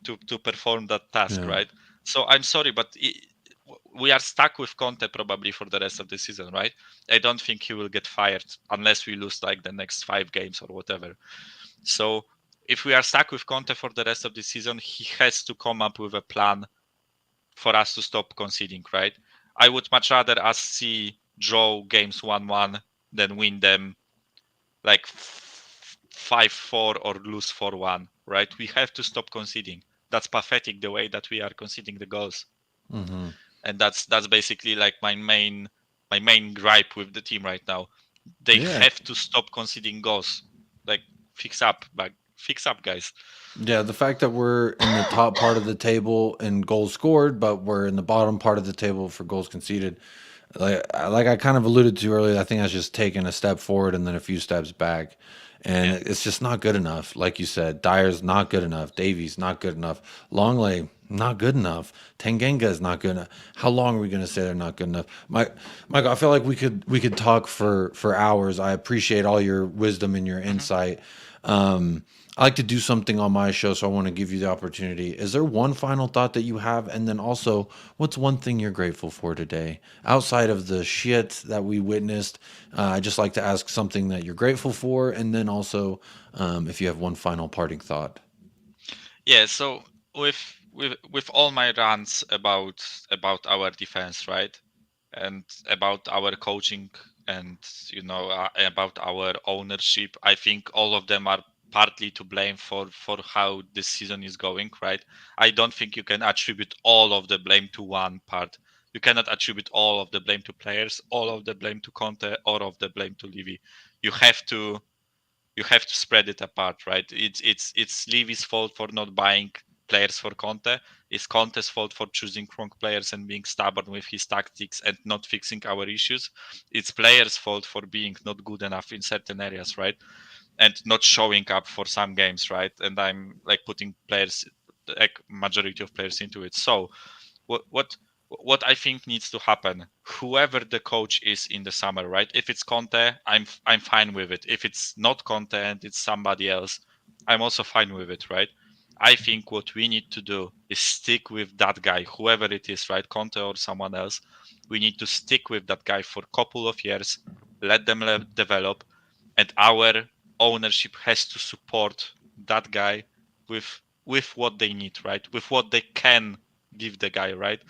to perform that task, right? So I'm sorry, but we are stuck with Conte probably for the rest of the season, right? I don't think he will get fired unless we lose like the next 5 games or whatever. So if we are stuck with Conte for the rest of the season, he has to come up with a plan for us to stop conceding, right? I would much rather us see draw games 1-1 than win them like 5-4 or lose 4-1, right? We have to stop conceding. That's pathetic, the way that we are conceding the goals. Mm-hmm. And that's basically like my main gripe with the team right now. They have to stop conceding goals. Like, fix up, guys. Yeah, the fact that we're in the top part of the table in goals scored, but we're in the bottom part of the table for goals conceded, like I kind of alluded to earlier, I think that's just taking a step forward and then a few steps back. And it's just not good enough. Like you said, Dyer's not good enough. Davies not good enough. Longley not good enough. Tanganga is not good enough. How long are we going to say they're not good enough? Michael, I feel like we could talk for hours. I appreciate all your wisdom and your insight. I like to do something on my show, so I want to give you the opportunity. Is there one final thought that you have? And then also, what's one thing you're grateful for today? Outside of the shit that we witnessed, I just like to ask something that you're grateful for. And then also, if you have one final parting thought. Yeah, so with all my rants about our defense, right? And about our coaching, and about our ownership, I think all of them are partly to blame for how this season is going, right? I don't think you can attribute all of the blame to one part. You cannot attribute all of the blame to players, all of the blame to Conte, all of the blame to Levy. You have to spread it apart, right? It's Levy's fault for not buying players for Conte. It's Conte's fault for choosing wrong players and being stubborn with his tactics and not fixing our issues. It's players' fault for being not good enough in certain areas, right? And not showing up for some games, right? And I'm like putting players, like majority of players, into it. So what what I think needs to happen, whoever the coach is in the summer, right? If it's Conte, I'm fine with it. If it's not Conte and it's somebody else, I'm also fine with it, right? I think what we need to do is stick with that guy, whoever it is, right? Conte or someone else. We need to stick with that guy for a couple of years, let them develop, and our ownership has to support that guy with what they need, right? With what they can give the guy, right?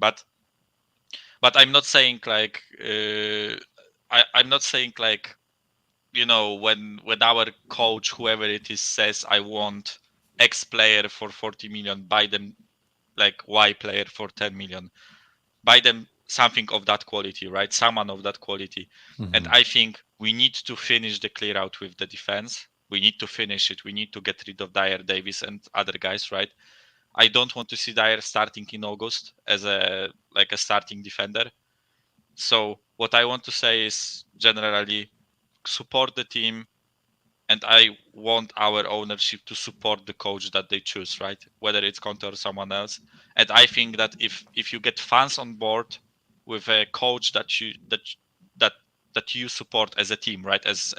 But I'm not saying like I'm not saying like, you know, when our coach, whoever it is, says I want X player for 40 million, buy them like Y player for 10 million, buy them something of that quality, right? Someone of that quality. And I think we need to finish the clear out with the defense. We need to finish it. We need to get rid of Dyer, Davis, and other guys, right? I don't want to see Dyer starting in August as a starting defender. So what I want to say is generally support the team, and I want our ownership to support the coach that they choose, right? Whether it's Conte or someone else. And I think that if you get fans on board with a coach that you support as a team, right? As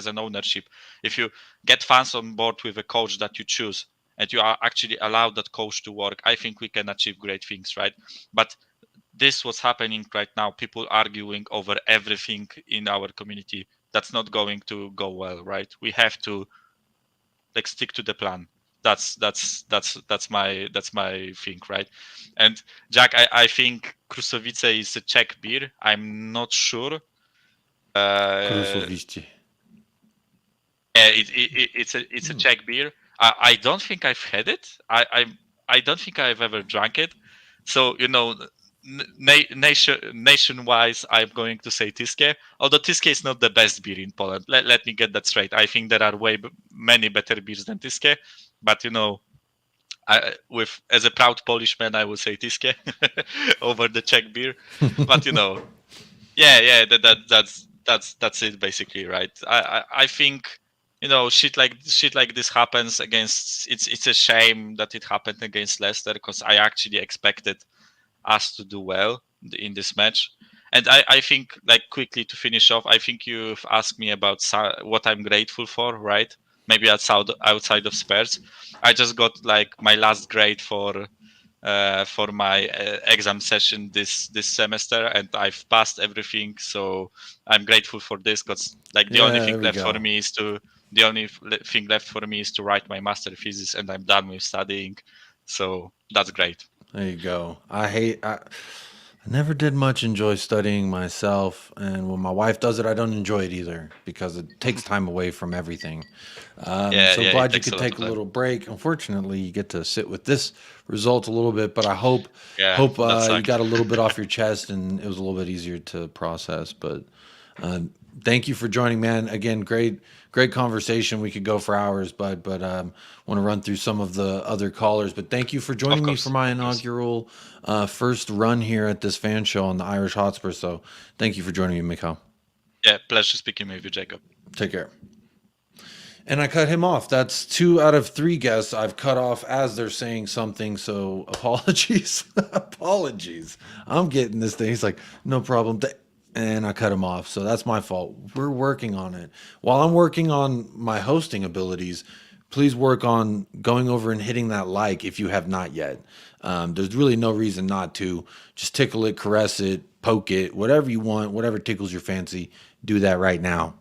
an ownership, if you get fans on board with a coach that you choose and you are actually allowed that coach to work, I think we can achieve great things, right? But this what's happening right now, people arguing over everything in our community, that's not going to go well, right? We have to like stick to the plan. That's my thing, right? And Jack, I think Krusovice is a Czech beer. I'm not sure. Krusovice. Yeah, it's a Czech beer. I don't think I've had it. I don't think I've ever drank it. So you know, nation-wise, I'm going to say Tiske. Although Tiske is not the best beer in Poland. Let me get that straight. I think there are many better beers than Tiske. But you know, as a proud Polish man, I would say Tiske over the Czech beer. But you know, yeah, that's it basically, right? I think, you know, shit like this happens against. It's a shame that it happened against Leicester, because I actually expected us to do well in this match. And I think, like, quickly to finish off, I think you've asked me about what I'm grateful for, right? Maybe outside of Spurs. I just got like my last grade for my exam session this semester, and I've passed everything. So I'm grateful for this, because like the only thing left for me is to write my master thesis, and I'm done with studying. So that's great. There you go. I never did much enjoy studying myself, and when my wife does it, I don't enjoy it either, because it takes time away from everything. So glad you could take a little break. Unfortunately, you get to sit with this result a little bit, but I hope you got a little bit off your chest and it was a little bit easier to process. But thank you for joining, man. Again, great conversation. We could go for hours, but want to run through some of the other callers. But thank you for joining me for my inaugural first run here at this fan show on the Irish Hotspur. So thank you for joining me, Mikhail. Yeah, pleasure speaking with you, Jacob. Take care. And I cut him off. That's 2 out of 3 guests I've cut off as they're saying something. So apologies. Apologies. I'm getting this thing. He's like, no problem. And I cut him off. So that's my fault. We're working on it. While I'm working on my hosting abilities, please work on going over and hitting that like if you have not yet. There's really no reason not to. Just tickle it, caress it, poke it, whatever you want, whatever tickles your fancy. Do that right now,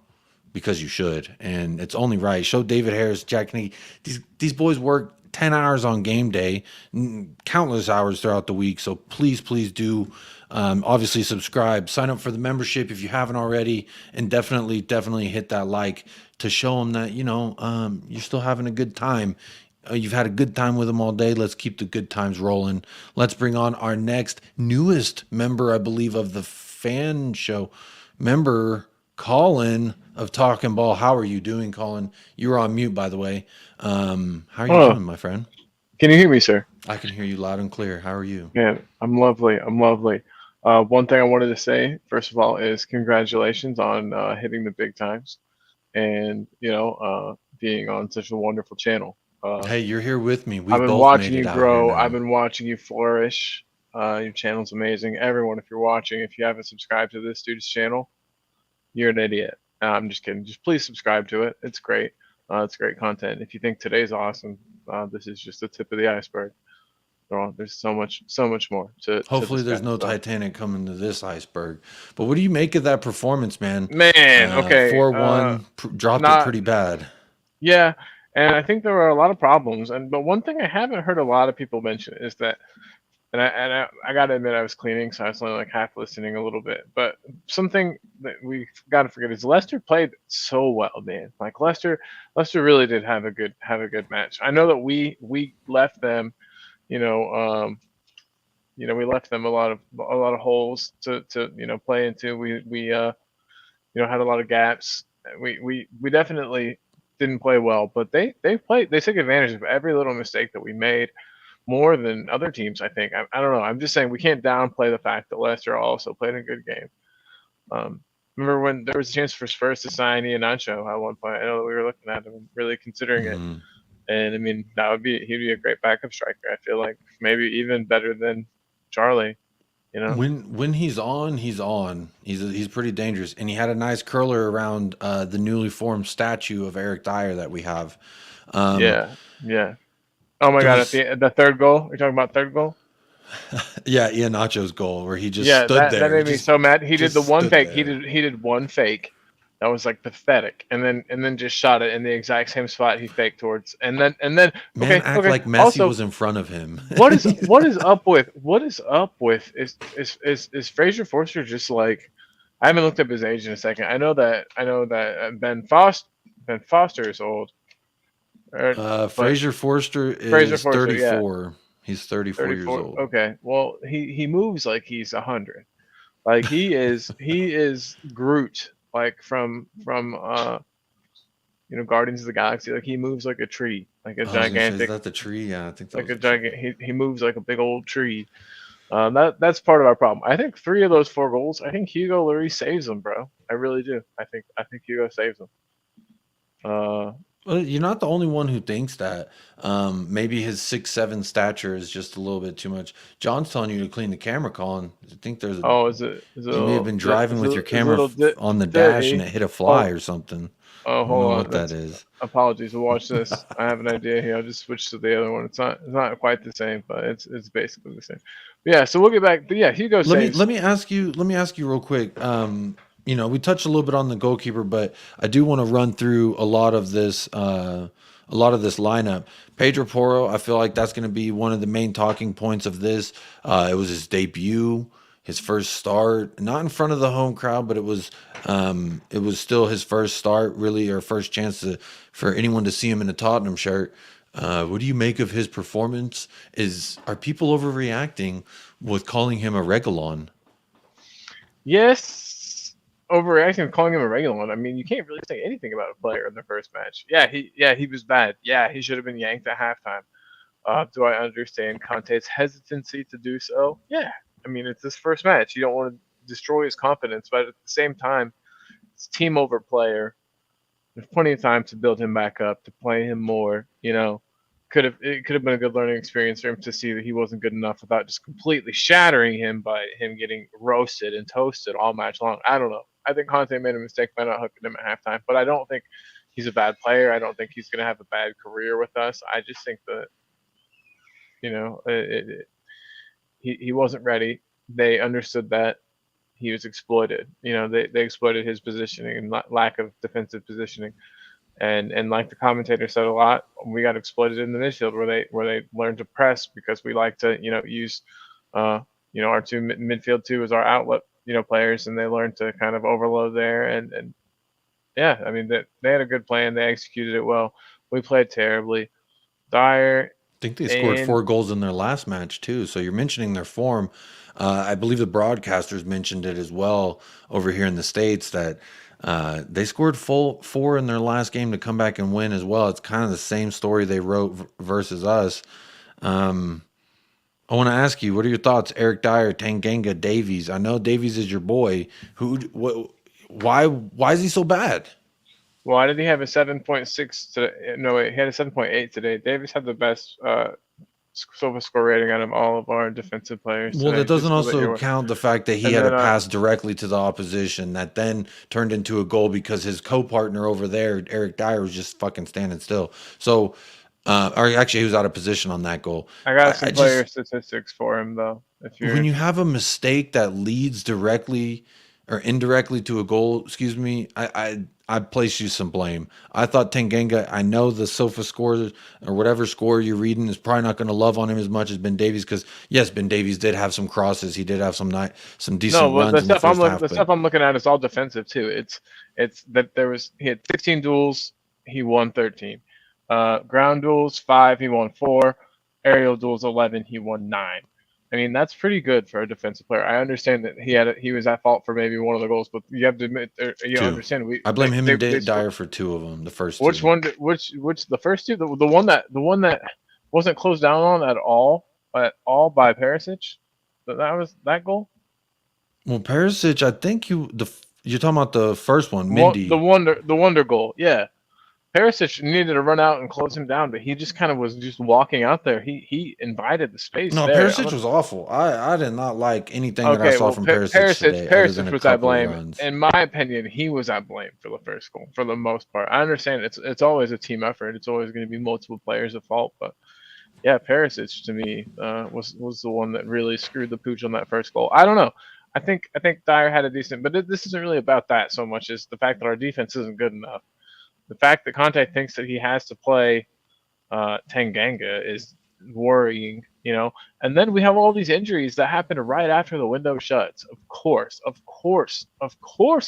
because you should. And it's only right. Show David Harris, Jack Knee. These boys work 10 hours on game day, countless hours throughout the week. So please do. Obviously subscribe, sign up for the membership if you haven't already, and definitely hit that like to show them that, you know, you're still having a good time. You've had a good time with them all day. Let's keep the good times rolling. Let's bring on our next newest member, I believe, of the fan show, member Colin of Talking Ball. How are you doing, Colin? You were on mute, by the way. How are you doing, my friend? Can you hear me, sir? I can hear you loud and clear. How are you? Yeah, I'm lovely. One thing I wanted to say, first of all, is congratulations on hitting the big times, and being on such a wonderful channel. Hey, you're here with me. I've been watching you grow. I've been watching you flourish. Your channel's amazing. Everyone, if you're watching, if you haven't subscribed to this dude's channel, you're an idiot. I'm just kidding. Just please subscribe to it. It's great. It's great content. If you think today's awesome, this is just the tip of the iceberg. There's so much more to. Hopefully, there's no Titanic coming to this iceberg. But what do you make of that performance, man? Man, okay. 4-1, dropped it pretty bad. Yeah, and I think there were a lot of problems. But one thing I haven't heard a lot of people mention is that, and I gotta admit I was cleaning, so I was only like half listening a little bit. But something that we gotta forget is Leicester played so well, man. Like Leicester really did have a good match. I know that we left them, we left them a lot of holes to play into. We had a lot of gaps. We definitely didn't play well, but they took advantage of every little mistake that we made more than other teams, I think. I don't know. I'm just saying we can't downplay the fact that Leicester also played a good game. Remember when there was a chance for Spurs to sign Iheanacho at one point? I know that we were looking at him, really considering it. And I mean, he'd be a great backup striker. I feel like maybe even better than Charlie. When he's on, he's pretty dangerous, and he had a nice curler around the newly formed statue of Eric Dyer that we have. Yeah. Oh my God! At the third goal, you're talking about third goal? Yeah, Iheanacho's goal where he just stood there. That made me so mad. He did the one fake. He did one fake. That was like pathetic, and then just shot it in the exact same spot he faked towards, and then like Messi also, was in front of him. what is up with is Fraser Forster just like, I haven't looked up his age in a second. I know that Ben Foster is old. Fraser Forster is 34. Yeah. He's 34 years old. Okay, well he moves like he's 100. Like he is Groot. Like from Guardians of the Galaxy, like he moves like a tree, like a gigantic. Is that the tree? Yeah, I think that like a giant. He moves like a big old tree. That's part of our problem. I think 3 of those 4 goals, I think Hugo Lloris saves them, bro. I really do. I think Hugo saves them. Well, you're not the only one who thinks that. Maybe his 6'7" stature is just a little bit too much. John's telling you to clean the camera, Colin. I think there's a. Oh, is it? You may have been driving with your camera on the dash and it hit a fly or something. Oh, hold on. What that is? Apologies. We'll watch this. I have an idea here. I'll just switch to the other one. It's not quite the same, but it's basically the same. But yeah. So we'll get back. But yeah, Hugo saves. Let me ask you real quick. We touched a little bit on the goalkeeper, but I do want to run through a lot of this lineup. Pedro Porro, I feel like that's going to be one of the main talking points of this. It was his debut, his first start, not in front of the home crowd, but it was still his first start, really, or first chance for anyone to see him in a Tottenham shirt. What do you make of his performance? Are people overreacting with calling him a Reguilon? Yes. Overreacting, calling him a Reguilon. I mean, you can't really say anything about a player in the first match. He was bad. Yeah, he should have been yanked at halftime. Do I understand Conte's hesitancy to do so? Yeah. I mean, it's his first match. You don't want to destroy his confidence, but at the same time, it's team over player. There's plenty of time to build him back up, to play him more. It could have been a good learning experience for him to see that he wasn't good enough without just completely shattering him by him getting roasted and toasted all match long. I don't know. I think Conte made a mistake by not hooking him at halftime, but I don't think he's a bad player. I don't think he's going to have a bad career with us. I just think that, he wasn't ready. They understood that he was exploited. They exploited his positioning and lack of defensive positioning. And like the commentator said a lot, we got exploited in the midfield where they learned to press because we like to use our 2 midfield 2 as our outlet players, and they learned to kind of overload there and yeah, I mean they had a good plan, they executed it well. We played terribly. Dyer, I think they scored 4 goals in their last match too. So you're mentioning their form. I believe the broadcasters mentioned it as well over here in the States that they scored 4 in their last game to come back and win as well. It's kind of the same story they wrote versus us. I want to ask you, what are your thoughts? Eric Dyer, Tanganga, Davies. I know Davies is your boy. Why is he so bad? Why did he have a 7.6 today? No, wait, he had a 7.8 today. Davies had the best sofa score rating out of all of our defensive players. Well, today, that doesn't just so that also you're- count the fact that he And had to then, pass directly to the opposition that then turned into a goal because his co-partner over there, Eric Dyer, was just fucking standing still. So, or actually, he was out of position on that goal. I got some I player just statistics for him though. If you're when you have a mistake that leads directly or indirectly to a goal, excuse me, I place you some blame. I thought Tanganga, I know the sofa score or whatever score you're reading is probably not going to love on him as much as Ben Davies because yes, Ben Davies did have some crosses, he did have some decent no, but runs in the first half. the stuff I'm looking at is all defensive too. It's that he had 16 duels, he won 13. Ground duels 5, he won 4. Aerial duels 11, he won 9. I mean, that's pretty good for a defensive player. I understand that he was at fault for maybe one of the goals, but you have to admit, you Two. understand. I blame him and they Dyer for 2 of them. The first Which two. one? Which the first two? The one that wasn't closed down on at all by Perisic. That was that goal. Well, Perisic, I think you're talking about the first one, One, Mindy. the wonder goal. Yeah, Perisic needed to run out and close him down, but he just kind of was just walking out there. He invited the space. No, there. Perisic was awful. I did not like anything that I Okay, saw well, from Perisic today. other than Perisic a was at couple of blame. runs. In my opinion, he was at blame for the first goal for the most part. I understand it's always a team effort. It's always going to be multiple players at fault, but yeah, Perisic to me was the one that really screwed the pooch on that first goal. I don't know. I think Dyer had a decent, but this isn't really about that so much as the fact that our defense isn't good enough. The fact that Conte thinks that he has to play Tanganga is worrying, you know. And then we have all these injuries that happen right after the window shuts. Of course,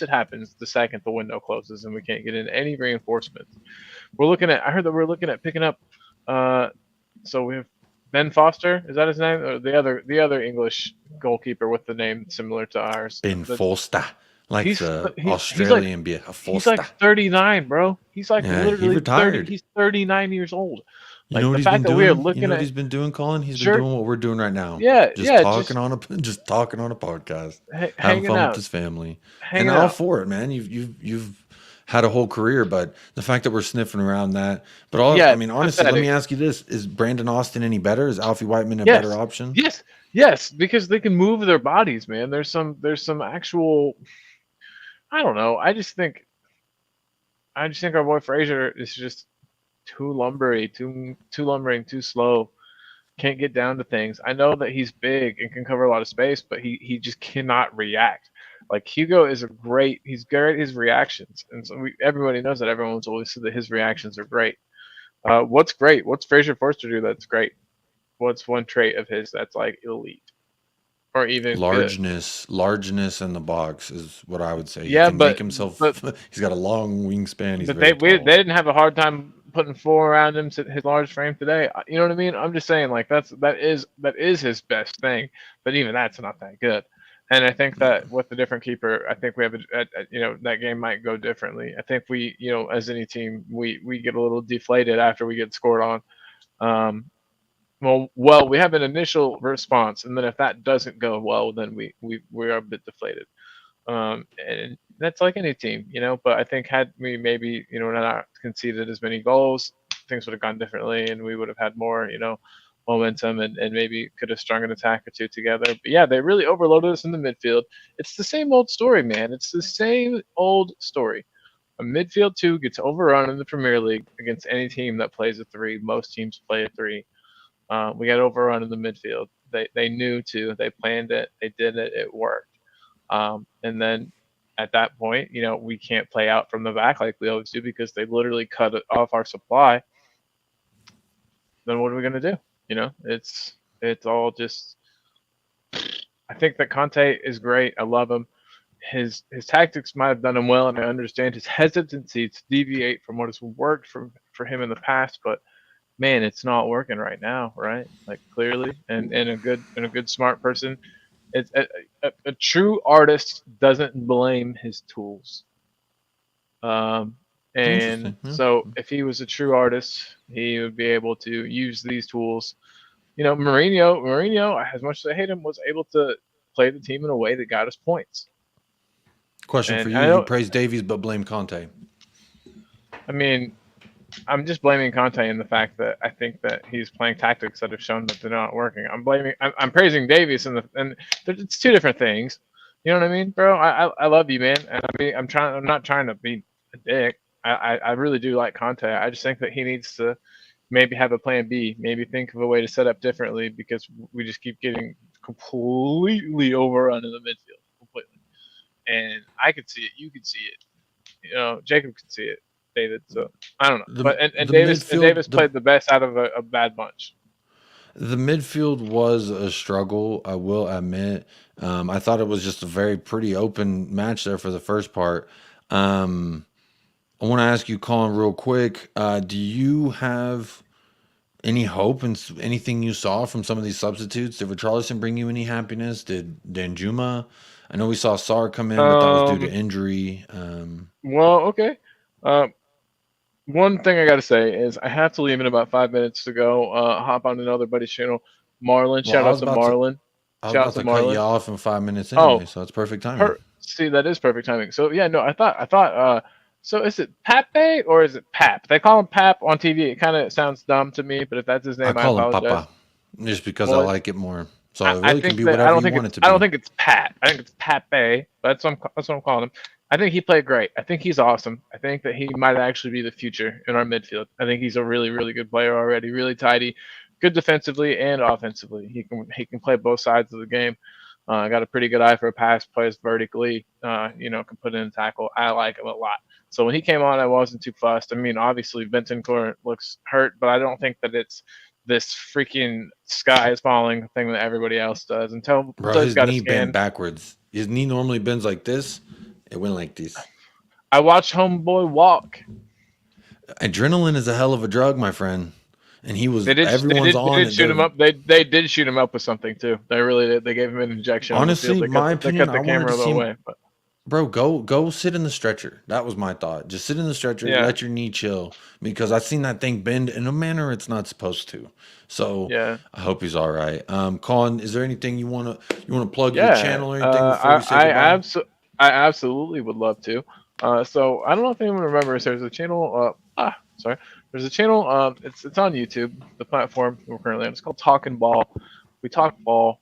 it happens the second the window closes and we can't get in any reinforcements. I heard that we're looking at picking up. So we have Ben Foster. Is that his name? Or the other English goalkeeper with the name similar to ours. Ben Foster, like he's- the he- he's Australian beer. He's like 39, bro. He's like Yeah, he literally retired. 30. He's 39 years old. You Like know what the he's fact been that doing? we are You know looking what at he's been doing, Colin? He's Sure. been doing what we're doing right now. Yeah, just yeah, talking on a podcast, having hanging fun out, with his family, hanging and all out. for it, man. You've had a whole career, but the fact that we're sniffing around that, but all Yeah, I mean, honestly, let me pathetic. ask you this: is Brandon Austin any better? Is Alfie Whiteman a better option? Yes, because they can move their bodies, man. There's some actual. I don't know. I just think our boy Fraser is just too lumbering, too slow. Can't get down to things. I know that he's big and can cover a lot of space, but he just cannot react. Like Hugo is he's great at his reactions, and so everybody knows that. Everyone's always said that his reactions are great. What's great? What's Fraser Forster do that's great? What's one trait of his that's like elite, or even good? Largeness in the box is what I would say. Yeah, he can but- make himself. but- He's got a long wingspan. He's But very they tall. didn't have a hard time putting 4 around him to his large frame today. You know what I mean? I'm just saying, like that is his best thing. But even that's not that good. And I think that with the different keeper, I think we have that game might go differently. I think we, as any team, we get a little deflated after we get scored on. Well, we have an initial response, and then if that doesn't go well, then we are a bit deflated. And that's like any team, but I think had we maybe, not conceded as many goals, things would have gone differently and we would have had more, momentum and maybe could have strung an attack or two together. But yeah, they really overloaded us in the midfield. It's the same old story, man. It's the same old story. A midfield 2 gets overrun in the Premier League against any team that plays a 3. Most teams play a 3. We got overrun in the midfield. They knew to. They planned it. They did it. It worked. And then at that point, we can't play out from the back like we always do because they literally cut off our supply. Then what are we going to do? It's all just. I think that Conte is great. I love him. His tactics might have done him well, and I understand his hesitancy to deviate from what has worked for him in the past. But man, it's not working right now, right? Like clearly, and a good smart person. It's a true artist doesn't blame his tools. And so if he was a true artist, he would be able to use these tools. Mourinho, as much as I hate him, was able to play the team in a way that got us points. Question And for you: you praise Davies but blame Conte. I mean, I'm just blaming Conte in the fact that I think that he's playing tactics that have shown that they're not working. I'm praising Davies and it's two different things. You know what I mean, bro? I love you, man. And I'm not trying to be a dick. I really do like Conte. I just think that he needs to maybe have a plan B, maybe think of a way to set up differently because we just keep getting completely overrun in the midfield, completely. And I could see it, you could see it, you know, Jacob could see it, David. So I don't know, but Davis played the best out of a bad bunch. The midfield was a struggle, I will admit. I thought it was just a very pretty open match there for the first part. I want to ask you, Colin, real quick. Do you have any hope and anything you saw from some of these substitutes? Did Richarlison bring you any happiness? Did Danjuma? I know we saw Sarr come in, but that was due to injury. Well, okay. One thing I got to say is I have to leave in about 5 minutes to go hop on another buddy's channel. Marlon, shout out to Marlon. I was about to cut you off in 5 minutes anyway, so it's perfect timing. See, that is perfect timing. So yeah, no, I thought. So is it Pape or is it Pap? They call him Pap on TV. It kind of sounds dumb to me, but if that's his name, I call apologize. him Papa, just because I like it more. So it really can be whatever you want it to be. I don't think it's Pat. I think it's Pape. But that's what I'm calling him. I think he played great. I think he's awesome. I think that he might actually be the future in our midfield. I think he's a really, really good player already. Really tidy, good defensively and offensively. He can play both sides of the game. Got a pretty good eye for a pass, plays vertically. Can put in a tackle. I like him a lot. So when he came on, I wasn't too fussed. I mean, obviously Bentancur looks hurt, but I don't think that it's this freaking sky is falling thing that everybody else does. Until his knee bent backwards. His knee normally bends like this. It went like this. I watched homeboy walk. Adrenaline is a hell of a drug, my friend. And he was. They did shoot him up. They did shoot him up with something too. They really did. They gave him an injection. Honestly, my opinion, they cut the camera away. But. Bro, go sit in the stretcher. That was my thought. Just sit in the stretcher, let your knee chill. Because I've seen that thing bend in a manner it's not supposed to. So I hope he's all right. Colin, is there anything you wanna plug your channel or anything before we say goodbye? I absolutely would love to. So I don't know if anyone remembers. There's a channel. There's a channel. It's on YouTube. The platform we're currently on. It's called Talking Ball. We talk ball.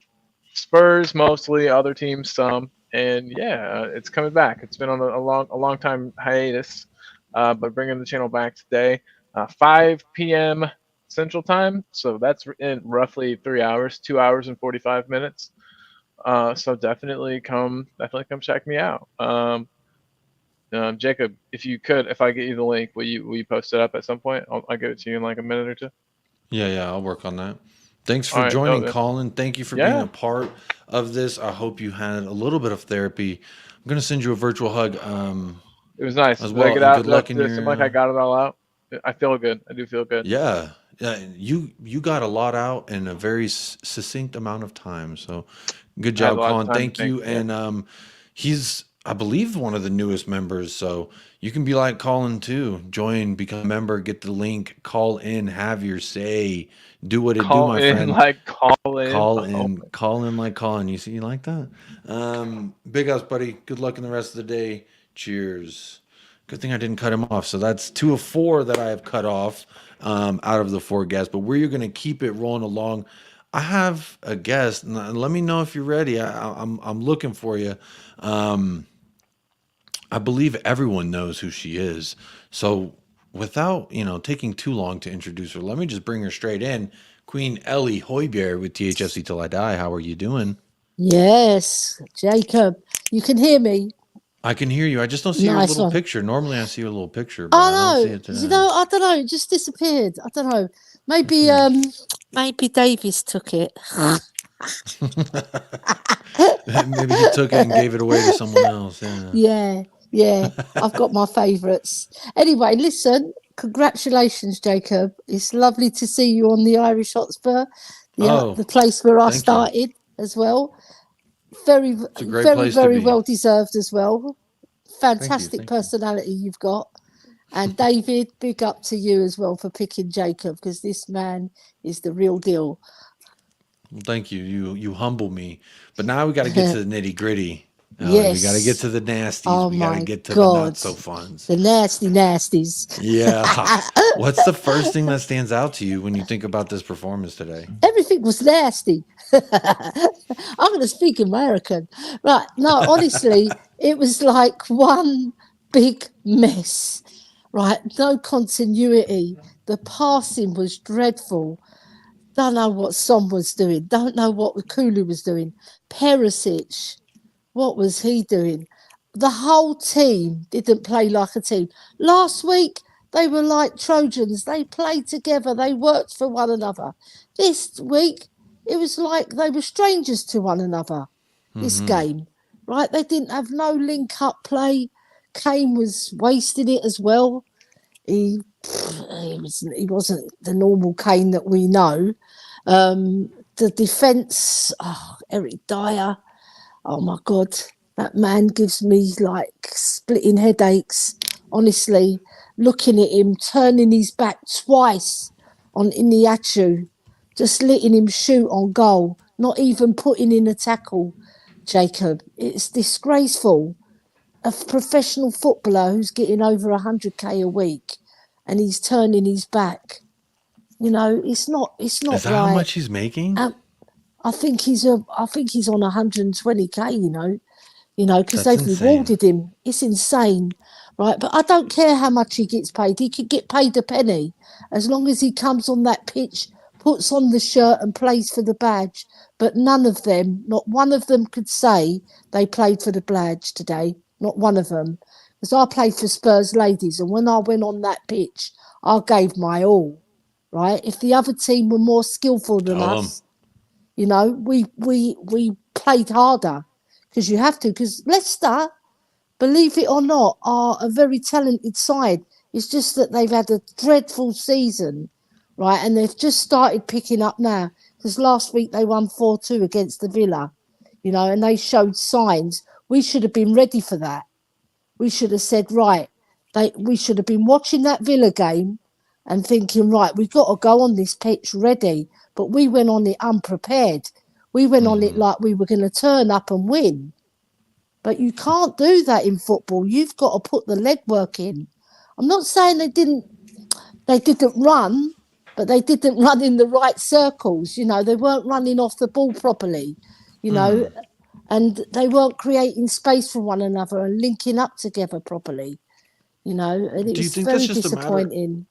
Spurs mostly. Other teams some. And it's coming back. It's been on a long time hiatus, but bringing the channel back today, 5 p.m. Central Time. So that's in roughly 3 hours, 2 hours and 45 minutes. So definitely come check me out. Jacob, if I get you the link, will you post it up at some point? I'll give it to you in like a minute or two. Yeah, I'll work on that. Thanks for joining, Colin. Thank you for being a part of this. I hope you had a little bit of therapy. I'm gonna send you a virtual hug. It was nice. As well. Good luck in your... like I got it all out. I feel good. I do feel good. Yeah. You got a lot out in a very succinct amount of time. So good job, Colin. Thank you. And he's, I believe, one of the newest members. So you can be like Colin too. Join, become a member, get the link, call in, have your say. Do what it do, my friend. Call in like Colin. You see, you like that? Big house, buddy. Good luck in the rest of the day. Cheers. Good thing I didn't cut him off. So that's 2 of 4 that I have cut off out of the 4 guests. But we're going to keep it rolling along. I have a guest. Let me know if you're ready. I'm looking for you. I believe everyone knows who she is. So without taking too long to introduce her, let me just bring her straight in. Queen Ellie Hoiberg with THFC Till I Die. How are you doing? Yes, Jacob. You can hear me. I can hear you. I just don't see your little picture. Normally I see your little picture, but I don't see it today. I don't know. It just disappeared. I don't know. Maybe maybe Davies took it. Maybe he took it and gave it away to someone else. Yeah. I've got my favourites. Anyway, listen. Congratulations, Jacob. It's lovely to see you on the Irish Hotspur, the place where I started as well. Very well deserved as well. Fantastic personality you've got. And David, big up to you as well for picking Jacob, because this man is the real deal. Well, thank you. You humble me. But now we got to get to the nitty gritty. Oh, we got to get Yes. to the nasties. Oh We got to my get to the God. not so funs. The nasty nasties. Yeah. What's the first thing that stands out to you when you think about this performance today? Everything was nasty. I'm going to speak American. Right. No, honestly, it was like one big mess. Right. No continuity. The passing was dreadful. Don't know what Son was doing. Don't know what Kulu was doing. Perisic, what was he doing? The whole team didn't play like a team. Last week, they were like Trojans. They played together. They worked for one another. This week, it was like they were strangers to one another, this game, right? They didn't have no link-up play. Kane was wasting it as well. He wasn't the normal Kane that we know. The defence, Eric Dyer, oh my God, that man gives me like splitting headaches. Honestly, looking at him, turning his back twice on Iniachu, just letting him shoot on goal, not even putting in a tackle, Jacob. It's disgraceful. A professional footballer who's getting over 100k a week and he's turning his back. You know, it's not Is that right. how much he's making? I think he's on 120k, because That's they've insane. rewarded him. It's insane, right? But I don't care how much he gets paid. He could get paid a penny as long as he comes on that pitch, puts on the shirt and plays for the badge. But none of them, not one of them could say they played for the badge today. Not one of them. Because I played for Spurs ladies, and when I went on that pitch, I gave my all, right? If the other team were more skillful than Tell 'em. us, we played harder. Because you have to. Because Leicester, believe it or not, are a very talented side. It's just that they've had a dreadful season, right? And they've just started picking up now. Because last week they won 4-2 against the Villa, and they showed signs. We should have been ready for that. We should have said, right, we should have been watching that Villa game and thinking, right, we've got to go on this pitch ready. But we went on it unprepared. We went on it like we were going to turn up and win. But you can't do that in football. You've got to put the legwork in. I'm not saying they didn't run, but they didn't run in the right circles. They weren't running off the ball properly, and they weren't creating space for one another and linking up together properly, and it Do you was think that's very just a matter? disappointing.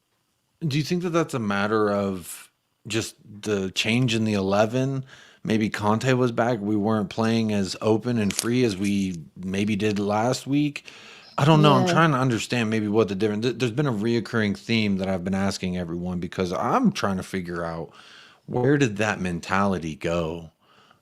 Do you think that that's a matter of just the change in the 11? Maybe Conte was back. We weren't playing as open and free as we maybe did last week. I don't know. I'm Yeah. trying to understand maybe what the difference. There's been a reoccurring theme that I've been asking everyone because I'm trying to figure out where did that mentality go.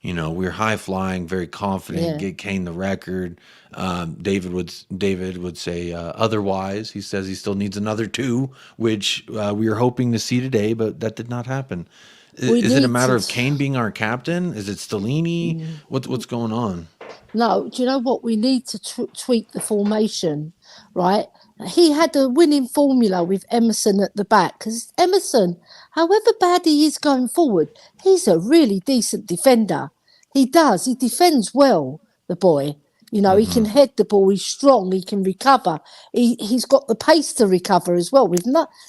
We're high flying, very confident, Yeah. get Kane the record. David would say otherwise. He says he still needs another 2, which we were hoping to see today, but that did not happen. Is it a matter of Kane being our captain? Is it Stellini? What's going on? No, do you know what? We need to tweak the formation, right? He had a winning formula with Emerson at the back because Emerson, however bad he is going forward, he's a really decent defender. He defends well, the boy. He can head the ball. He's strong. He can recover. He's got the pace to recover as well.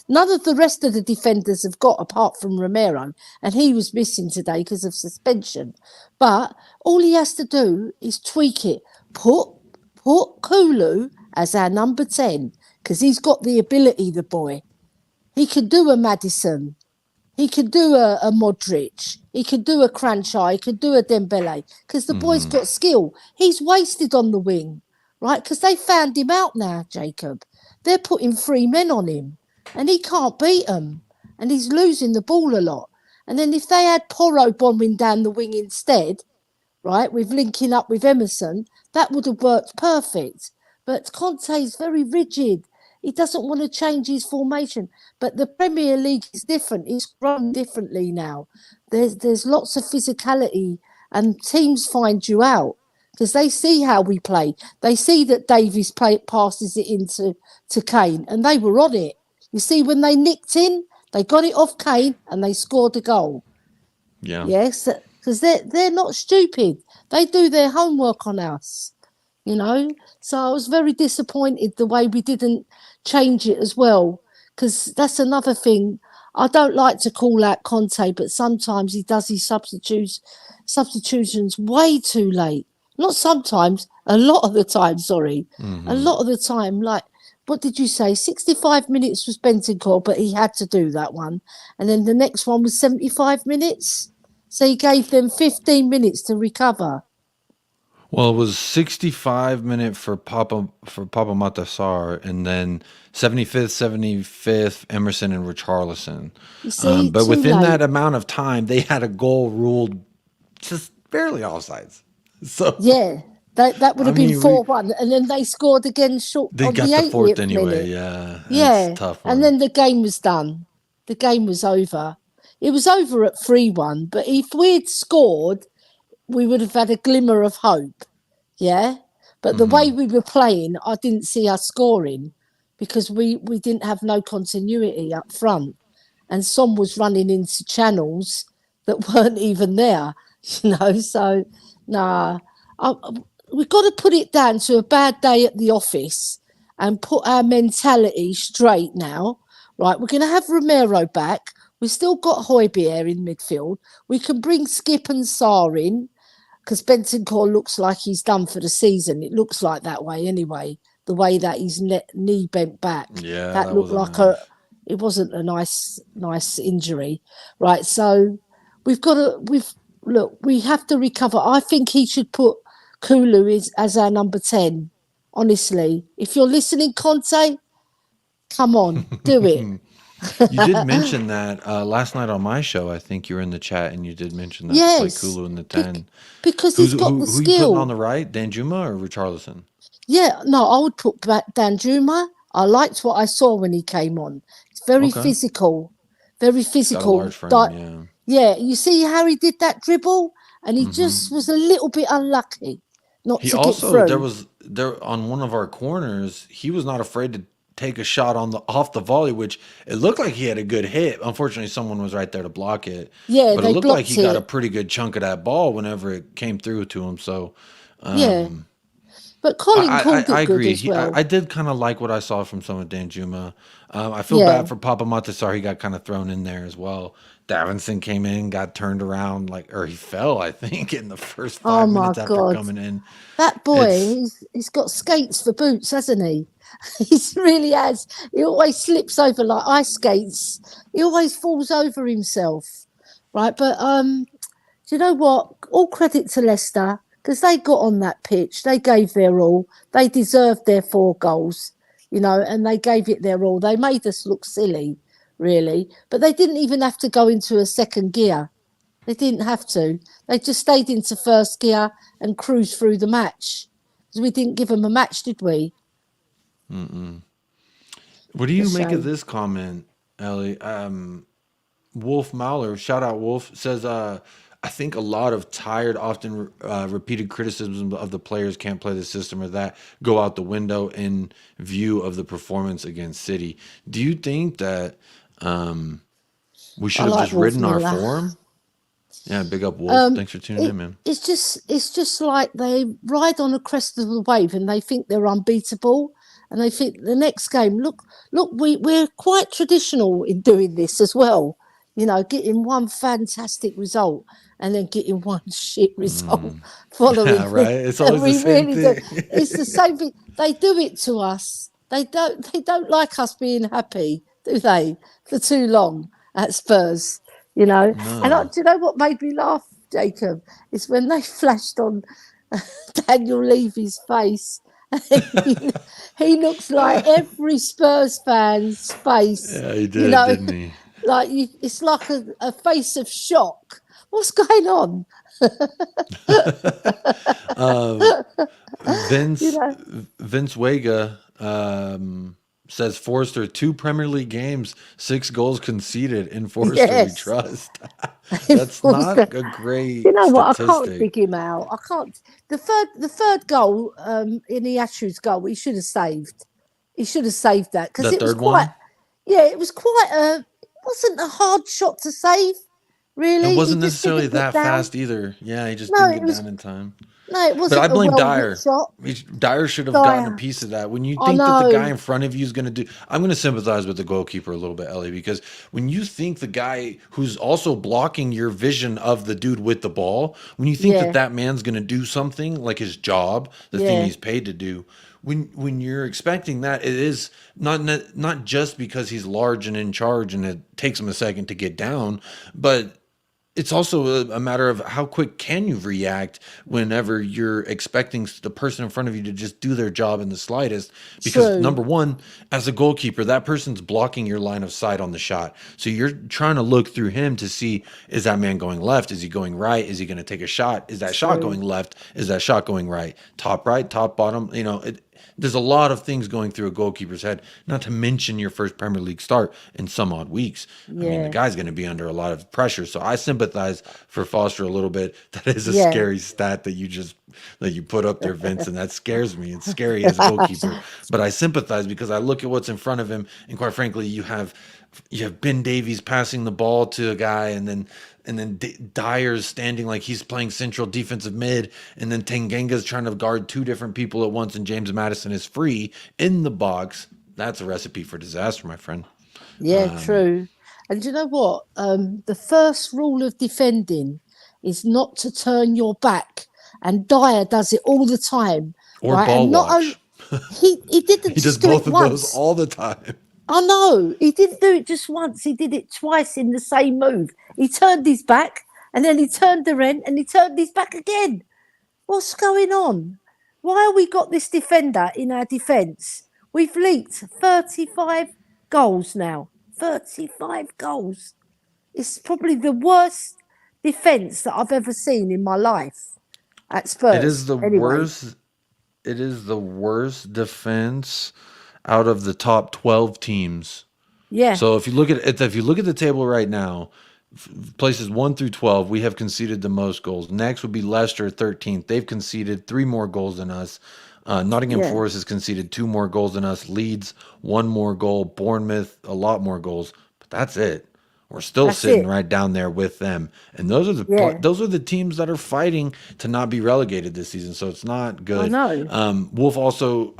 None of the rest of the defenders have got apart from Romero, and he was missing today because of suspension. But all he has to do is tweak it. Put Kulu as our number 10 because he's got the ability, the boy. He could do a Maddison. He could do a Modric. He could do a Cranchar. He could do a Dembele because the boy's got skill. He's wasted on the wing, right? Because they found him out now, Jacob. They're putting 3 men on him and he can't beat them. And he's losing the ball a lot. And then if they had Porro bombing down the wing instead, right, with linking up with Emerson, that would have worked perfect. But Conte's very rigid. He doesn't want to change his formation. But the Premier League is different. It's grown differently now. There's lots of physicality and teams find you out because they see how we play. They see that Davies passes it into Kane and they were on it. You see, when they nicked in, they got it off Kane and they scored a goal. Yeah. Yes, because they're not stupid. They do their homework on us. you know. So I was very disappointed the way we didn't change it as well, because that's another thing. I don't like to call out Conte, but sometimes he does his substitutions way too late. Not sometimes, a lot of the time, sorry. A lot of the time, like, what did you say? 65 minutes was Bentancur, but he had to do that one. And then the next one was 75 minutes. So he gave them 15 minutes to recover. Well, it was 65 minute for Papa Matassar, and then 75th, Emerson and Richarlison. You see, But too within late. that amount of time, they had a goal ruled just barely offsides. So Yeah, that would I have been mean, 4-1. And then they scored again short they on the got the fourth 80th anyway. minute. Yeah, it's a Yeah, tough and one. then the game was done. The game was over. It was over at 3-1, but if we'd scored, we would have had a glimmer of hope. Yeah, but the way we were playing, I didn't see us scoring because we didn't have no continuity up front, and Son was running into channels that weren't even there, you know. So, nah, we've got to put it down to a bad day at the office and put our mentality straight now. Right, we're going to have Romero back. We've still got Højbjerg in midfield. We can bring Skip and Sarr in, because Bentancur looks like he's done for the season. It looks like that way anyway, the way that his knee bent back. Yeah, that looked wasn't like nice. it wasn't a nice injury. Right, so we have to recover. I think he should put Kulu as our number 10, honestly. If you're listening, Conte, come on, do it. You did mention that last night on my show. I think you were in the chat and you did mention that Yes, to play Kulu in the 10. Because he's got the who you putting on skill. the right? Danjuma or Richarlison? Yeah, no, I would put back Danjuma. I liked what I saw when he came on. It's very Okay. physical, very Got a physical. large frame, Yeah, you see how he did that dribble, and he just was a little bit unlucky not He to get also through. there on one of our corners. He was not afraid to take a shot off the volley, which it looked like he had a good hit. Unfortunately, someone was right there to block it. Yeah, But it they looked like blocked he got a it. pretty good chunk of that ball whenever it came through to him. So Yeah, but Colin called I it good agree. as well. I did kind of like what I saw from some of Danjuma. I feel Yeah. bad for Papa Matassar. He got kind of thrown in there as well. Davinson came in, got turned around, or he fell, I think, in the first Oh 5 my minutes after God. coming in. That boy, It's he's got skates for boots, hasn't he? He really has. He always slips over like ice skates. He always falls over himself, right? But do you know what? All credit to Leicester, because they got on that pitch. They gave their all. They deserved their 4 goals, you know, and they gave it their all. They made us look silly, really, but they didn't even have to go into a second gear. They didn't have to. They just stayed into first gear and cruised through the match. Because we didn't give them a match, did we? What do you It's a make of shame. this comment, Ellie? Wolf Mauler, shout out Wolf, says, I think a lot of tired, often repeated criticisms of the players can't play the system or that go out the window in view of the performance against City. Do you think that we should I have like just Wolf ridden our Miller. form? Yeah, big up Wolf. Thanks for tuning in, man. It's just like they ride on a crest of the wave and they think they're unbeatable, and they think the next game. Look, we're quite traditional in doing this as well. You know, getting one fantastic result and then getting one shit result following. Yeah, right. It's And always the we same really do. thing. It's the same thing. They do it to us. They don't like us being happy, do they? For too long at Spurs. You know, and No. do you know what made me laugh, Jacob? It's when they flashed on Daniel Levy's face. He looks like every Spurs fan's face. Yeah, he You did, know, didn't he? like it's like a face of shock. What's going on? Vince You know? Vince Vega says Forrester 2 Premier League games, 6 goals conceded in Forrester Yes. we trust. That's not Forrester. a great You know what? I can't statistic. dig him out. I can't. The third goal, in Iashu's goal, he should have saved. He should have saved that because The it was third quite. one? Yeah, it was quite a. It wasn't a hard shot to save. Really, It wasn't he just necessarily didn't get that down. fast either. Yeah, he just No, didn't it get was. down in time. No, it But wasn't I a blame well hit Dyer. shot. Dyer should have gotten a Dyer. piece of that. When you I think that the guy know. in front of you is going to do, I'm going to sympathize with the goalkeeper a little bit, Ellie, because when you think the guy who's also blocking your vision of the dude with the ball, when you think that Yeah. that man's going to do something like his job, the thing Yeah. he's paid to do, when you're expecting that, it is not just because he's large and in charge and it takes him a second to get down, but it's also a matter of how quick can you react whenever you're expecting the person in front of you to just do their job in the slightest. Because True. number one, as a goalkeeper, that person's blocking your line of sight on the shot. So you're trying to look through him to see, is that man going left? Is he going right? Is he going to take a shot? Is that shot True. going left? Is that shot going right? Top right, top bottom? There's a lot of things going through a goalkeeper's head, not to mention your first Premier League start in some odd weeks. I mean, the Yeah. guy's going to be under a lot of pressure. So I sympathize for Foster a little bit. That is a Yeah. scary stat that you put up there, Vince, and that scares me. It's scary as a goalkeeper. But I sympathize because I look at what's in front of him, and quite frankly, you have Ben Davies passing the ball to a guy, and then Dyer's standing like he's playing central defensive mid, and then Tanganga's trying to guard two different people at once, and James Madison is free in the box. That's a recipe for disaster, my friend. Yeah, true. And you know what? The first rule of defending is not to turn your back. And Dyer does it all the time. Or right? ball And not watch. he didn't He does just do both it of once. those all the time. I know. He didn't do it just once. He did it twice in the same move. He turned his back, and then he turned around, and he turned his back again. What's going on? Why have we got this defender in our defence? We've leaked 35 goals now. 35 goals. It's probably the worst defence that I've ever seen in my life at Spurs. It is the Anyway. worst. It is the worst defense out of the top 12 teams. Yeah. So if you look at the table right now, places 1 through 12, we have conceded the most goals. Next would be Leicester, 13th. They've conceded 3 more goals than us. Nottingham Forest has conceded 2 more goals than us. Leeds, 1 more goal. Bournemouth, a lot more goals. But that's it. We're still sitting right down there with them, and those are the teams that are fighting to not be relegated this season. So it's not good. I know. Wolf also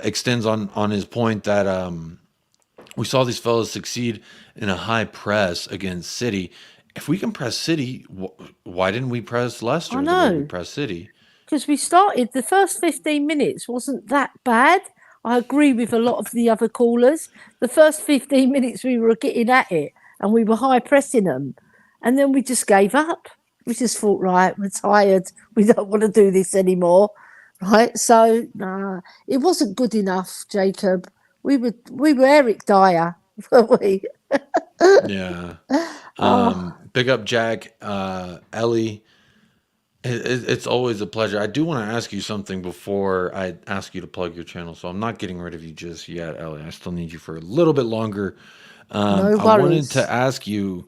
extends on his point that we saw these fellas succeed in a high press against City. If we can press City, why didn't we press Leicester the way we press City? Because we started, the first 15 minutes wasn't that bad. I agree with a lot of the other callers. The first 15 minutes we were getting at it and we were high pressing them. And then we just gave up. We just thought, right, we're tired. We don't want to do this anymore. Right? So, it wasn't good enough, Jacob. We were Eric Dyer, weren't we? Yeah. Big up Jack, Ellie. It's always a pleasure. I do want to ask you something before I ask you to plug your channel, so I'm not getting rid of you just yet, Ellie. I still need you for a little bit longer. No worries. I wanted to ask you,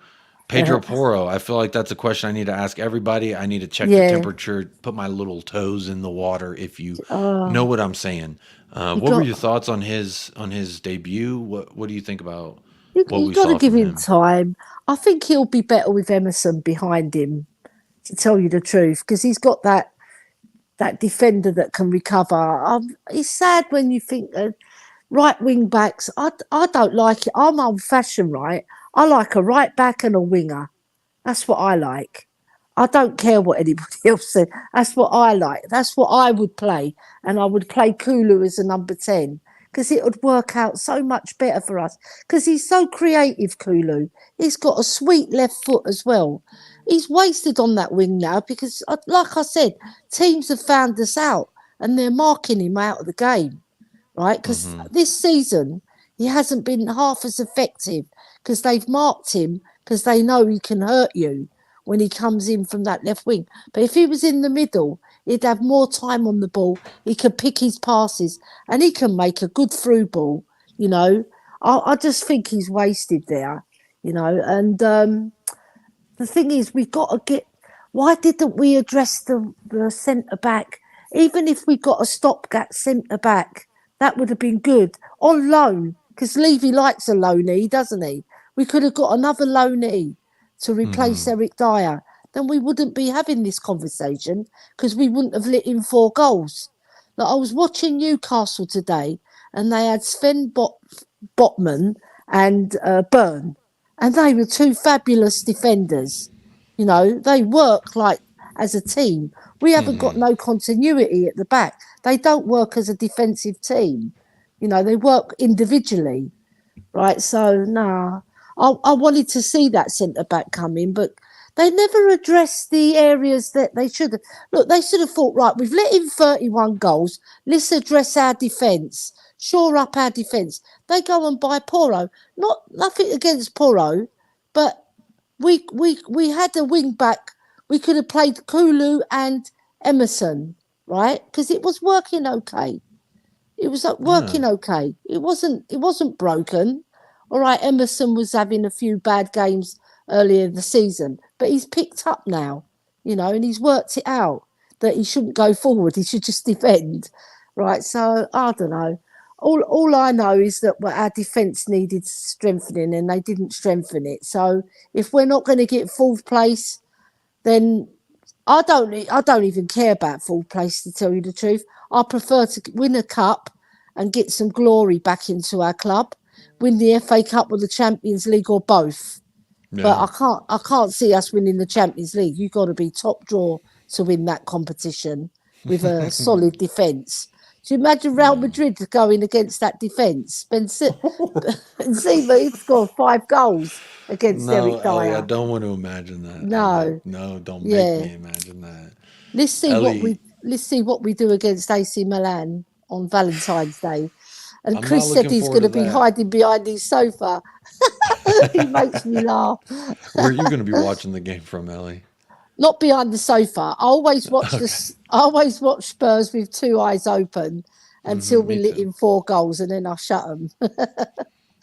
Pedro Porro. I feel like that's a question I need to ask everybody. I need to check the temperature, put my little toes in the water, if you know what I'm saying. What were your thoughts on his debut? What do you think about what we saw from him? You've got to give him time. I think he'll be better with Emerson behind him, to tell you the truth, because he's got that defender that can recover. It's sad when you think right wing backs. I don't like it. I'm old fashioned, right? I like a right back and a winger. That's what I like. I don't care what anybody else said. That's what I like. That's what I would play, and I would play Kulu as a number 10 because it would work out so much better for us. Because he's so creative, Kulu. He's got a sweet left foot as well. He's wasted on that wing now because, like I said, teams have found us out and they're marking him out of the game, right? Because this season, he hasn't been half as effective because they've marked him because they know he can hurt you when he comes in from that left wing. But if he was in the middle, he'd have more time on the ball. He could pick his passes and he can make a good through ball, you know. I just think he's wasted there, you know, and... the thing is, we've got to get... Why didn't we address the centre-back? Even if we got a stopgap centre-back, that would have been good. On loan, because Levy likes a loanee, doesn't he? We could have got another loanee to replace Eric Dyer. then we wouldn't be having this conversation because we wouldn't have let in 4 goals. Like, I was watching Newcastle today and they had Sven Botman and Byrne, and they were 2 fabulous defenders. You know, they work like as a team. We haven't got no continuity at the back. They don't work as a defensive team. You know, they work individually, right? So, I wanted to see that centre-back come in, but they never addressed the areas that they should have. Look, they should have thought, right, we've let in 31 goals. Let's address our defence, shore up our defence. They go and buy Porro. Nothing against Porro, but we had a wing back. We could have played Kulu and Emerson, right? Because it was working okay. It was working okay. It wasn't broken. All right, Emerson was having a few bad games earlier in the season, but he's picked up now, you know, and he's worked it out that he shouldn't go forward. He should just defend, right? So I don't know. All I know is that our defence needed strengthening and they didn't strengthen it. So if we're not going to get 4th place, then I don't even care about 4th place, to tell you the truth. I prefer to win a cup and get some glory back into our club, win the FA Cup or the Champions League or both. Yeah. But I can't see us winning the Champions League. You've got to be top draw to win that competition with a solid defence. Do you imagine Real Madrid going against that defence? Benzema scored 5 goals against Eric Dyer. Ellie, I don't want to imagine that. No, don't make me imagine that. Let's see what we do against AC Milan on Valentine's Day. And Chris said he's going to be hiding behind his sofa. He makes me laugh. Where are you going to be watching the game from, Ellie? Not behind the sofa. I always watch Spurs with 2 eyes open until we let in 4 goals, and then I shut them.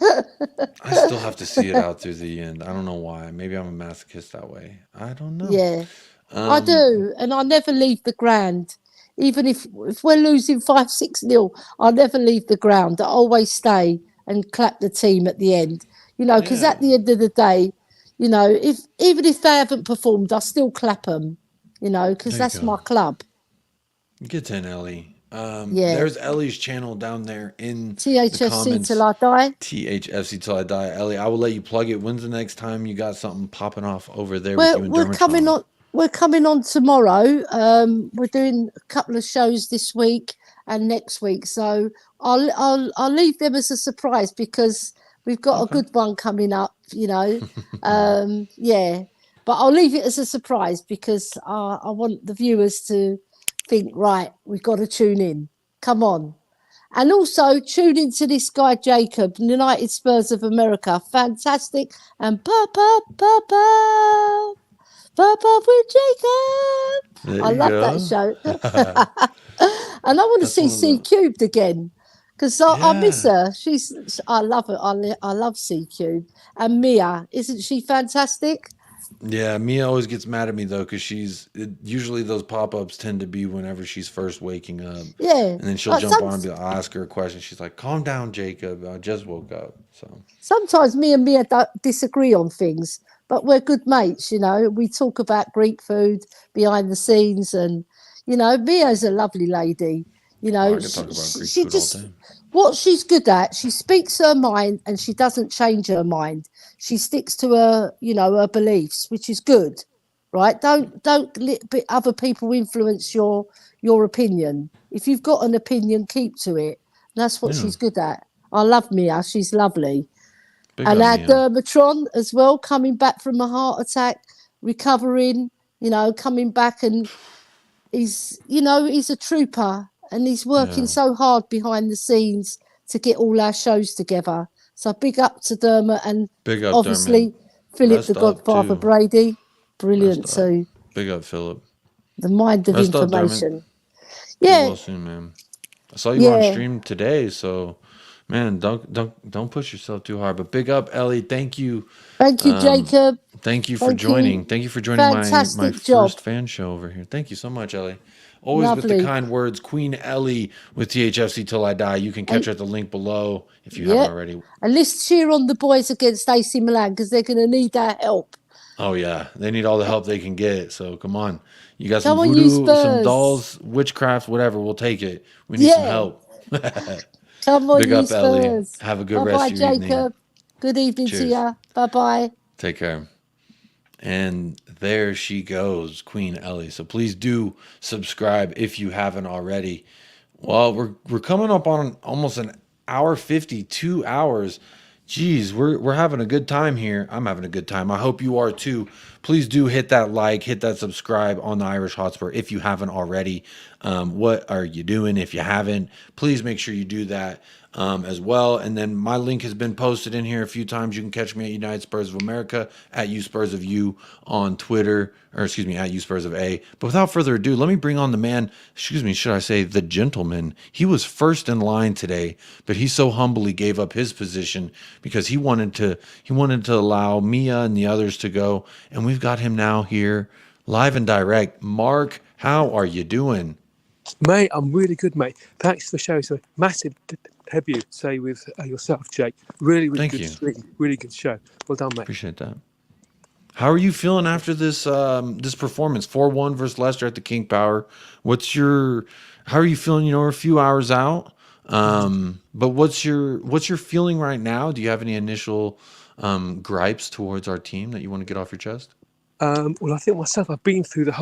I still have to see it out through the end. I don't know why. Maybe I'm a masochist that way. I don't know. Yeah, I do, and I never leave the ground. Even if we're losing 5-6-0, I never leave the ground. I always stay and clap the team at the end. You know, because at the end of the day, you know, even if they haven't performed, I still clap them. You know, because that's my club. Get in, Ellie. There's Ellie's channel down there in THFC the comments. Till I Die. THFC Till I Die. Ellie, I will let you plug it. When's the next time you got something popping off over there with you and Dermot? We're coming on tomorrow. We're doing a couple of shows this week and next week, so I'll leave them as a surprise because we've got a good one coming up. You know, but I'll leave it as a surprise because I want the viewers to think, right, we've got to tune in. Come on. And also tune into this guy, Jacob, United Spurs of America. Fantastic. And Papa with Jacob. I love that show. And I want to see C Cubed again because I miss her. I love her. I love C Cubed. And Mia, isn't she fantastic? Yeah, Mia always gets mad at me though because usually those pop-ups tend to be whenever she's first waking up. Yeah, and then she'll jump on and I'll ask her a question. She's like, "Calm down, Jacob. I just woke up." So sometimes me and Mia don't disagree on things, but we're good mates. You know, we talk about Greek food behind the scenes, and you know, Mia's a lovely lady. You know, I can talk about Greek food all day. What she's good at, she speaks her mind and she doesn't change her mind. She sticks to her beliefs, which is good, right? Don't let other people influence your opinion. If you've got an opinion, keep to it. That's what she's good at. I love Mia. She's lovely. And our Dermatron as well, coming back from a heart attack, recovering, coming back, and he's a trooper. And he's working so hard behind the scenes to get all our shows together. So big up to Dermot and obviously Philip the Godfather Brady. Brilliant too. Big up Philip. The mind of information. Yeah. Well soon, man. I saw you on stream today, so man, don't push yourself too hard. But big up, Ellie. Thank you. Thank you, Jacob. Thank you for joining. Thank you for joining my first fan show over here. Thank you so much, Ellie. Always with the kind words, Queen Ellie with THFC Till I Die. You can catch her at the link below if you haven't already. And let's cheer on the boys against AC Milan because they're going to need our help. Oh yeah, they need all the help they can get. So come on, you got some Come on, you voodoo, some Spurs. dolls, witchcraft, whatever. We'll take it. We need some Yeah. help. Come on, Big you up, Ellie. Spurs. Have a good Bye rest bye, of your evening. Jacob. Good evening to Cheers. you. Bye bye. Take care. And there she goes, Queen Ellie. So please do subscribe if you haven't already. Well, we're coming up on almost an hour 50, 2 hours. Geez, we're having a good time here. I'm having a good time. I hope you are too. Please do hit that like, hit that subscribe on the Irish Hotspur if you haven't already. What are you doing? If you haven't, please make sure you do that as well. And then my link has been posted in here a few times. You can catch me at United Spurs of America, at U Spurs of U on Twitter, or excuse me, at U Spurs of A. But without further ado, let me bring on the man, excuse me, should I say the gentleman. He was first in line today, but he so humbly gave up his position because he wanted to allow Mia and the others to go. And we've got him now here live and direct. Mark, how are you doing? Mate, I'm really good, mate. Thanks for the show. So massive debut, say, with yourself, Jake. Really Thank good you. stream. Really good show. Well done, mate. Appreciate that. How are you feeling after this this performance? 4-1 versus Leicester at the King Power. How are you feeling? You know, we're a few hours out. But what's your feeling right now? Do you have any initial gripes towards our team that you want to get off your chest? Well, I think myself, I've been through the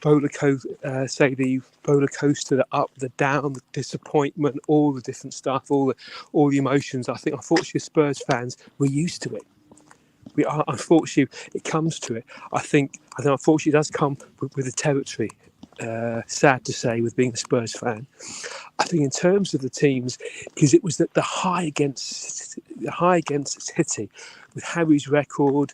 roller coaster, the roller coaster, the up, the down, the disappointment, all the different stuff, all the emotions. I think, unfortunately, Spurs fans, we're used to it. We are, unfortunately, it comes to it. I think unfortunately, it does come with the territory. Sad to say, with being a Spurs fan, I think in terms of the teams, because it was the high against City, with Harry's record.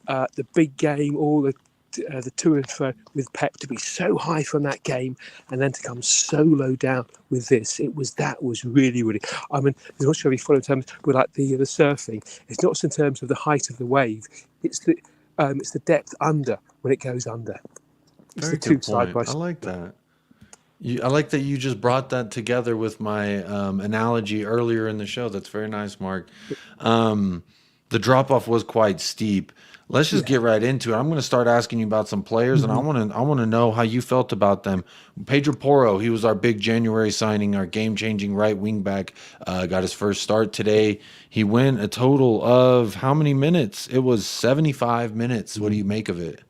The big game, all the to and fro with Pep, to be so high from that game and then to come so low down with this, that was really, really. I mean, there's much to be followed in terms with like the surfing. It's not just in terms of the height of the wave; it's the depth under when it goes under. It's Very the two good side point. by I like that. I like that you just brought that together with my analogy earlier in the show. That's very nice, Mark. The drop off was quite steep. Let's just get right into it. I'm going to start asking you about some players, and I want to know how you felt about them. Pedro Porro, he was our big January signing, our game changing right wing back. Got his first start today. He went a total of how many minutes? It was 75 minutes. What do you make of it?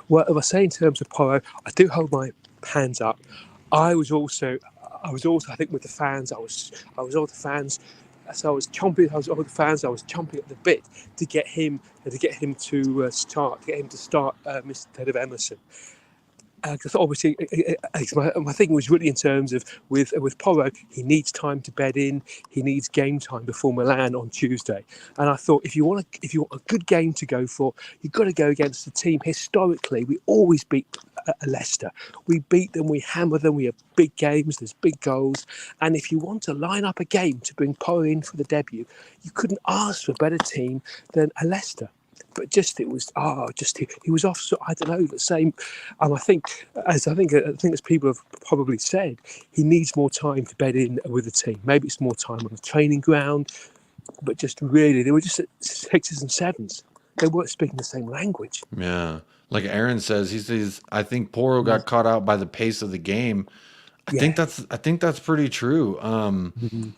Well, if I say in terms of Porro, I do hold my hands up. I was also, I think, with the fans. I was all the fans. So I was chomping at the bit to get him to start instead of Emerson. Because obviously, my thinking was really in terms of with Porro, he needs time to bed in. He needs game time before Milan on Tuesday. And I thought, if you want a good game to go for, you've got to go against the team. Historically, we always beat Leicester. We beat them, we hammer them. We have big games. There's big goals. And if you want to line up a game to bring Porro in for the debut, you couldn't ask for a better team than a Leicester. But he was off. So I don't know, the same. I think as people have probably said, he needs more time to bed in with the team. Maybe it's more time on the training ground, but just really, they were just at 6s and 7s. They weren't speaking the same language. Yeah. Like Aaron says, he says, I think Porro got caught out by the pace of the game. I think that's pretty true.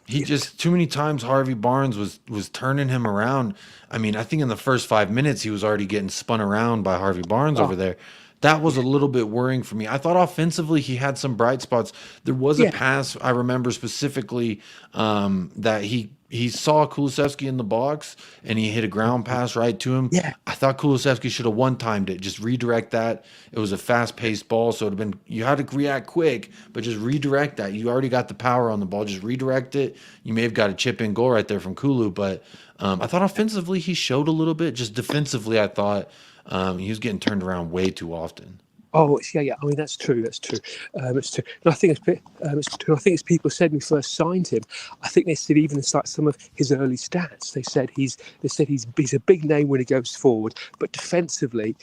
He just too many times Harvey Barnes was turning him around. I mean, I think in the first 5 minutes he was already getting spun around by Harvey Barnes over there. That was a little bit worrying for me. I thought offensively he had some bright spots. There was a pass I remember specifically that he saw Kulusevski in the box and he hit a ground pass right to him. Yeah. I thought Kulusevski should have one-timed it, just redirect that. It was a fast-paced ball, so it'd have been, you had to react quick, but just redirect that. You already got the power on the ball, just redirect it. You may have got a chip-in goal right there from Kulu, but I thought offensively he showed a little bit. Just defensively, I thought he was getting turned around way too often. Oh, yeah. I mean, that's true. It's true. And I think as people said when we first signed him, I think they said even like some of his early stats. They said he's a big name when he goes forward, but defensively,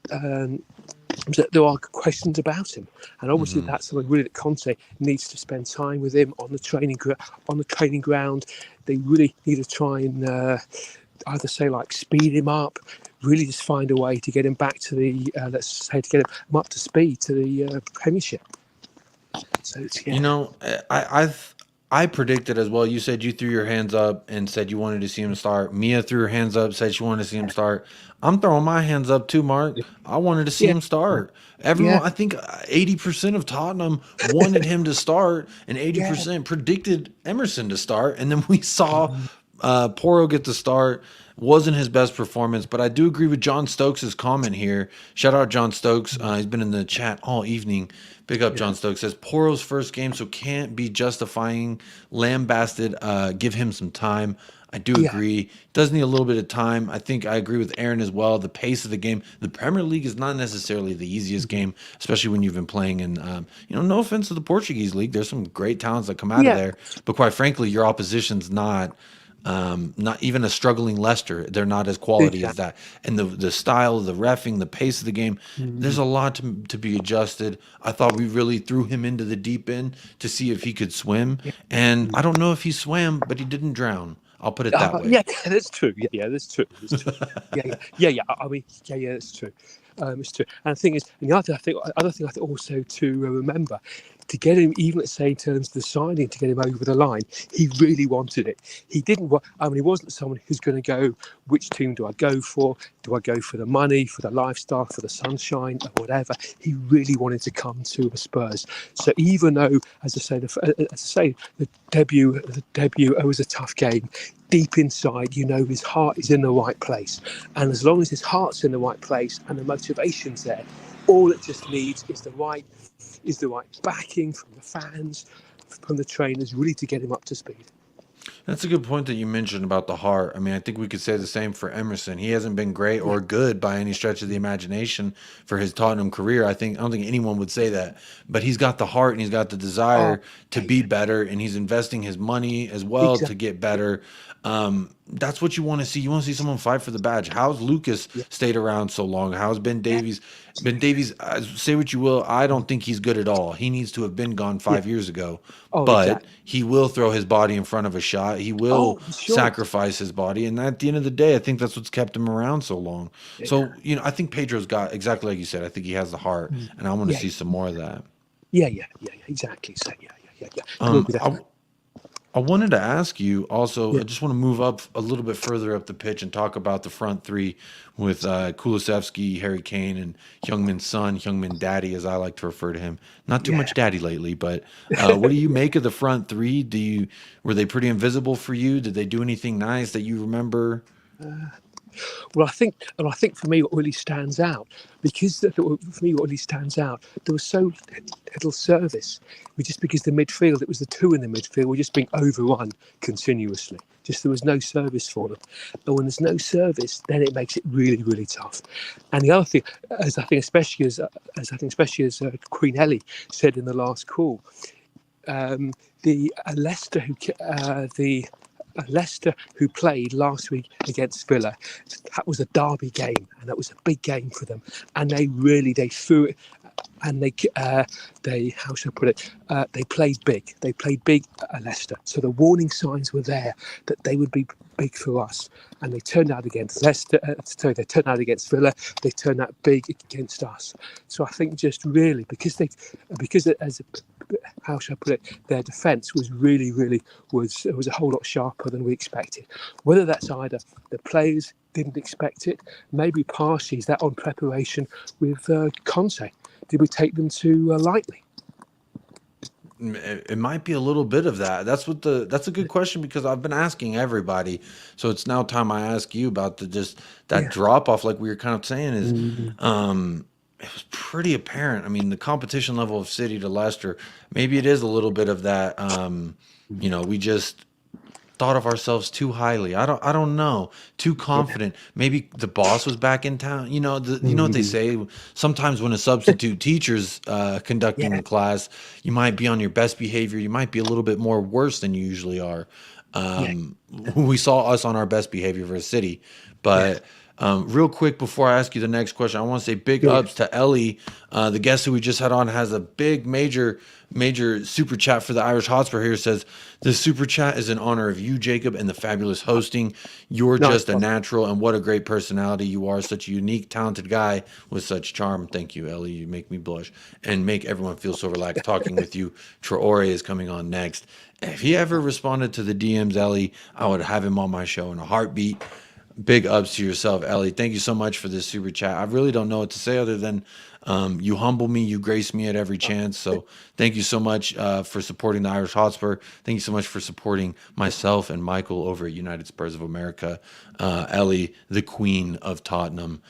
there are questions about him, and obviously that's something really that Conte needs to spend time with him on the training ground. They really need to try and either say like speed him up, really just find a way to get him back to the let's say to get him up to speed to the Premiership. So You know, I predicted as well. You said you threw your hands up and said you wanted to see him start. Mia threw her hands up, said she wanted to see him start. I'm throwing my hands up too, Mark. I wanted to see him start. Everyone, I think 80% of Tottenham wanted him to start, and 80% predicted Emerson to start. And then we saw Porro get the start. Wasn't his best performance, but I do agree with John Stokes' comment here. Shout out John Stokes. He's been in the chat all evening. Big up John Stokes. Says Porro's first game, so can't be justifying lambasted. Give him some time. I do agree. Does need a little bit of time. I think I agree with Aaron as well. The pace of the game. The Premier League is not necessarily the easiest game, especially when you've been playing in, no offense to the Portuguese league. There's some great talents that come out of there. But quite frankly, your opposition's not even a struggling Leicester. They're not as quality as that. And the style, the reffing, the pace of the game, there's a lot to be adjusted. I thought we really threw him into the deep end to see if he could swim. And I don't know if he swam, but he didn't drown. I'll put it that way. Yeah, that's true. Yeah, that's true. That's true. Yeah. I mean, that's true. It's true. And the thing is, and the other thing I think also to remember, to get him, even let's say in terms of the signing, to get him over the line, he really wanted it. He didn't want. I mean, he wasn't someone who's going to go, which team do I go for? Do I go for the money, for the lifestyle, for the sunshine, or whatever? He really wanted to come to the Spurs. So even though, as I say, the debut was a tough game. Deep inside, his heart is in the right place, and as long as his heart's in the right place and the motivation's there, all it just needs is the right backing from the fans, from the trainers, really to get him up to speed. That's a good point that you mentioned about the heart. I mean, I think we could say the same for Emerson. He hasn't been great or good by any stretch of the imagination for his Tottenham career. I don't think anyone would say that, but he's got the heart and he's got the desire to be better, and he's investing his money as well to get better. That's what you want to see. You want to see someone fight for the badge. How's Lucas stayed around so long? How's Ben Davies? Ben Davies, say what you will, I don't think he's good at all. He needs to have been gone 5 years ago. But he will throw his body in front of a shot. He will sacrifice his body. And at the end of the day, I think that's what's kept him around so long. So, I think Pedro's got, exactly like you said, I think he has the heart. And I want to see some more of that. Yeah, exactly. So, yeah. I wanted to ask you also, I just want to move up a little bit further up the pitch and talk about the front three with Kulusevski, Harry Kane, and Heung-min Son, Heung-min Daddy, as I like to refer to him. Not too much daddy lately, but what do you make of the front three? Were they pretty invisible for you? Did they do anything nice that you remember? Well, I think for me, what really stands out, there was so little service. Just because the midfield, it was the two in the midfield, were just being overrun continuously. There was no service for them. But when there's no service, then it makes it really, really tough. And the other thing, especially as Queen Ellie said in the last call, Leicester, who played last week against Villa, that was a derby game, and that was a big game for them. And they threw it, and they how shall I put it? They played big. They played big at Leicester. So the warning signs were there that they would be big for us, and they turned out against Leicester. They turned out against Villa. They turned out big against us. So I think just really because how shall I put it? Their defence was really was a whole lot sharper than we expected. Whether that's either the players didn't expect it, maybe partially is that on preparation with Conte. Did we take them too lightly? It might be a little bit of that. That's a good question, because I've been asking everybody. So it's now time I ask you about that drop off, like we were kind of saying, is it was pretty apparent. I mean, the competition level of City to Leicester, maybe it is a little bit of that. We just thought of ourselves too highly. I don't know. Too confident. Maybe the boss was back in town. You know what they say? Sometimes when a substitute teacher's conducting a class, you might be on your best behavior. You might be a little bit more worse than you usually are. We saw us on our best behavior for City, but Real quick before I ask you the next question, I want to say big ups to Ellie. The guest who we just had on has a big, major super chat for the Irish Hotspur here. Says, this super chat is in honor of you, Jacob, and the fabulous hosting. You're just a natural, and what a great personality you are. Such a unique, talented guy with such charm. Thank you, Ellie. You make me blush and make everyone feel so relaxed talking with you. Traore is coming on next. If he ever responded to the DMs, Ellie, I would have him on my show in a heartbeat. Big ups to yourself, Ellie. Thank you so much for this super chat. I really don't know what to say other than you humble me, you grace me at every chance. So thank you so much for supporting the Irish Hotspur. Thank you so much for supporting myself and Michael over at United Spurs of America. Ellie, the Queen of Tottenham,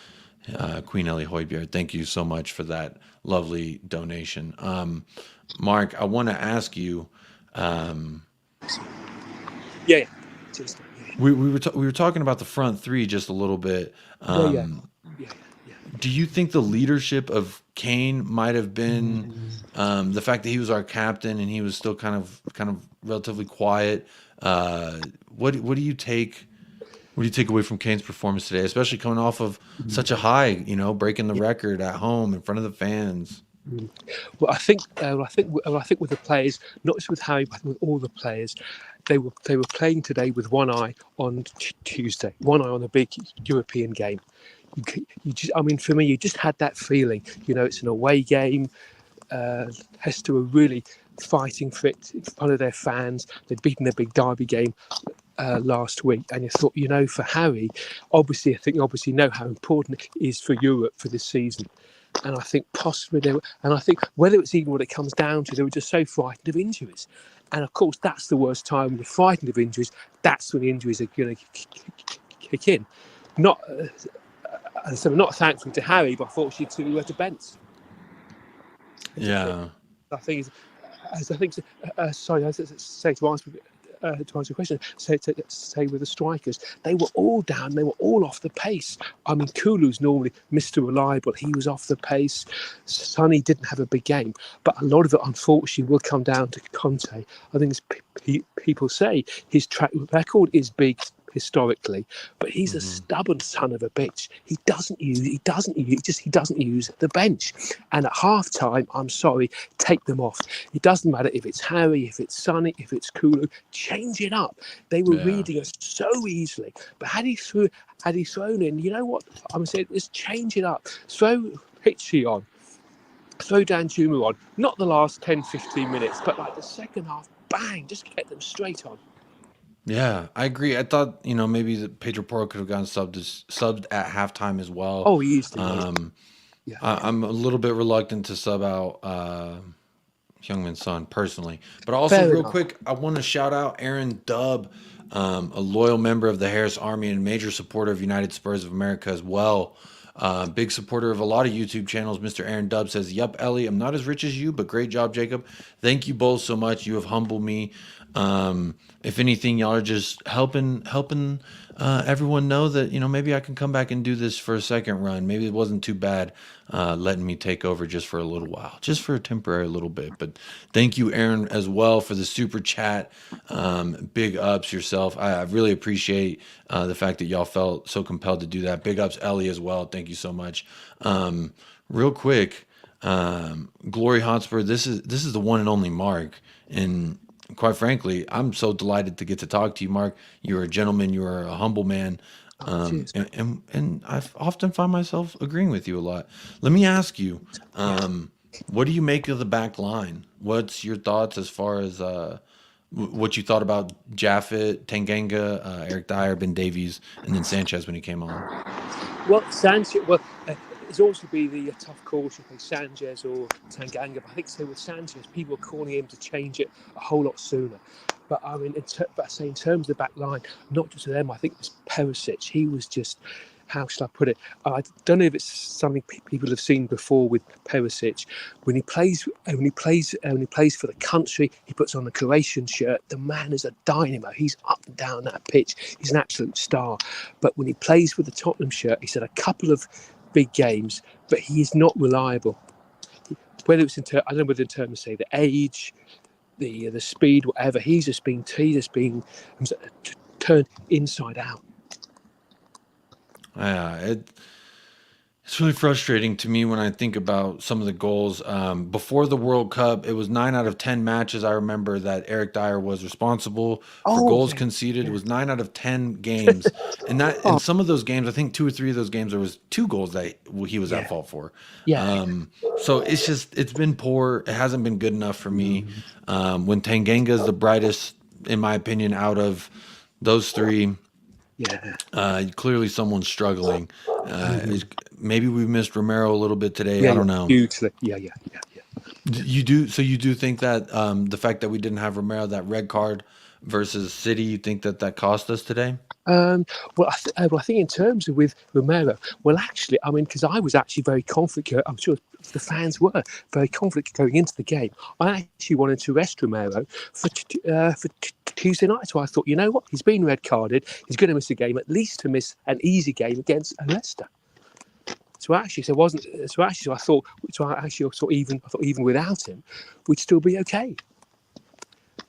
Queen Ellie Højbjerg. Thank you so much for that lovely donation. Mark, I want to ask you. We were talking about the front three just a little bit. Do you think the leadership of Kane might have been the fact that he was our captain and he was still kind of relatively quiet? What do you take? What do you take away from Kane's performance today, especially coming off of such a high, breaking the record at home in front of the fans? Well, I think with the players, not just with Harry, but with all the players, they were playing today with one eye on Tuesday, one eye on the big European game. For me, you just had that feeling. It's an away game. Leicester were really fighting for it in front of their fans. They'd beaten their big derby game last week, and you thought, for Harry, obviously know how important it is for Europe for this season. And I think possibly I think whether it's even what it comes down to, they were just so frightened of injuries. And of course, that's the worst time when you're frightened of injuries. That's when the injuries are going to kick in. Not thankfully to Harry, but fortunately to Bentz. Yeah. I think sorry, I say to answer your question, say with the strikers, they were all down, they were all off the pace. I mean, Kulu's normally Mr. Reliable, he was off the pace. Sonny didn't have a big game, but a lot of it, unfortunately, will come down to Conte. I think, as people say, his track record is big historically, but he's a stubborn son of a bitch. He doesn't use the bench. And at half time, I'm sorry, take them off. It doesn't matter if it's Harry, if it's Sonny, if it's Kulu, change it up. They were reading us so easily. But had he thrown in, you know what? I'm saying, let's change it up. Throw Hitchy on. Throw Danjuma on. Not the last 10, 15 minutes, but like the second half, bang, just get them straight on. Yeah, I agree. I thought, maybe that Pedro Porro could have gotten subbed at halftime as well. Oh, he used to. I'm a little bit reluctant to sub out Heung-min Son personally. But also, real quick, I want to shout out Aaron Dubb, a loyal member of the Harris Army and major supporter of United Spurs of America as well. Big supporter of a lot of YouTube channels. Mr. Aaron Dubb says, "Yup, Ellie, I'm not as rich as you, but great job, Jacob. Thank you both so much. You have humbled me. If anything, y'all are just helping everyone know that, maybe I can come back and do this for a second run. Maybe it wasn't too bad letting me take over just for a little while, just for a temporary little bit. But thank you, Aaron, as well, for the super chat. Big ups yourself. I really appreciate the fact that y'all felt so compelled to do that. Big ups, Ellie, as well. Thank you so much. Real quick, Glory Hotspur, this is the one and only Mark. And quite frankly, I'm so delighted to get to talk to you, Mark. You're a gentleman. You are a humble man. And I often find myself agreeing with you a lot. Let me ask you, what do you make of the back line? What's your thoughts as far as what you thought about Jaffet, Tanganga, Eric Dyer, Ben Davies, and then Sanchez when he came on? Well, Sanchez, it's also be the tough call to play Sanchez or Tanganga. But I think so with Sanchez, people are calling him to change it a whole lot sooner. But I mean, in terms of the back line, not just them, I think it was Perisic. He was just, how should I put it? I don't know if it's something people have seen before with Perisic. When he plays for the country, he puts on the Croatian shirt. The man is a dynamo. He's up and down that pitch. He's an absolute star. But when he plays with the Tottenham shirt, he's had a couple of big games, but he is not reliable. Whether it's I don't know whether in terms of say the age, the speed, whatever, he's just been turned inside out. Yeah, it's really frustrating to me when I think about some of the goals. Before the World Cup, it was 9 out of 10 matches I remember that Eric Dyer was responsible for Oh, goals yeah, conceded. It yeah. was 9 out of 10 games. And that in Oh, some of those games, I think 2 or 3 of those games, there was 2 goals that he was at yeah, fault for. yeah. So it's been poor. It hasn't been good enough for me. When Tanganga is the brightest, in my opinion, out of those three, Yeah. clearly someone's struggling. Maybe we missed Romero a little bit today. Yeah, I yeah. don't know. Hugely. Yeah, yeah, yeah, yeah. You do so you do think that the fact that we didn't have Romero, that red card versus City, you think that cost us today? Um, well, I think in terms of with Romero, well, actually, I mean, because I was actually very confident. I'm sure the fans were very confident going into the game. I actually wanted to rest Romero for Tuesday night. So I thought, you know what, he's been red carded. He's going to miss a game, at least to miss an easy game against Leicester. So actually, so it wasn't. So actually, so I thought. So I actually thought even without him, we'd still be okay.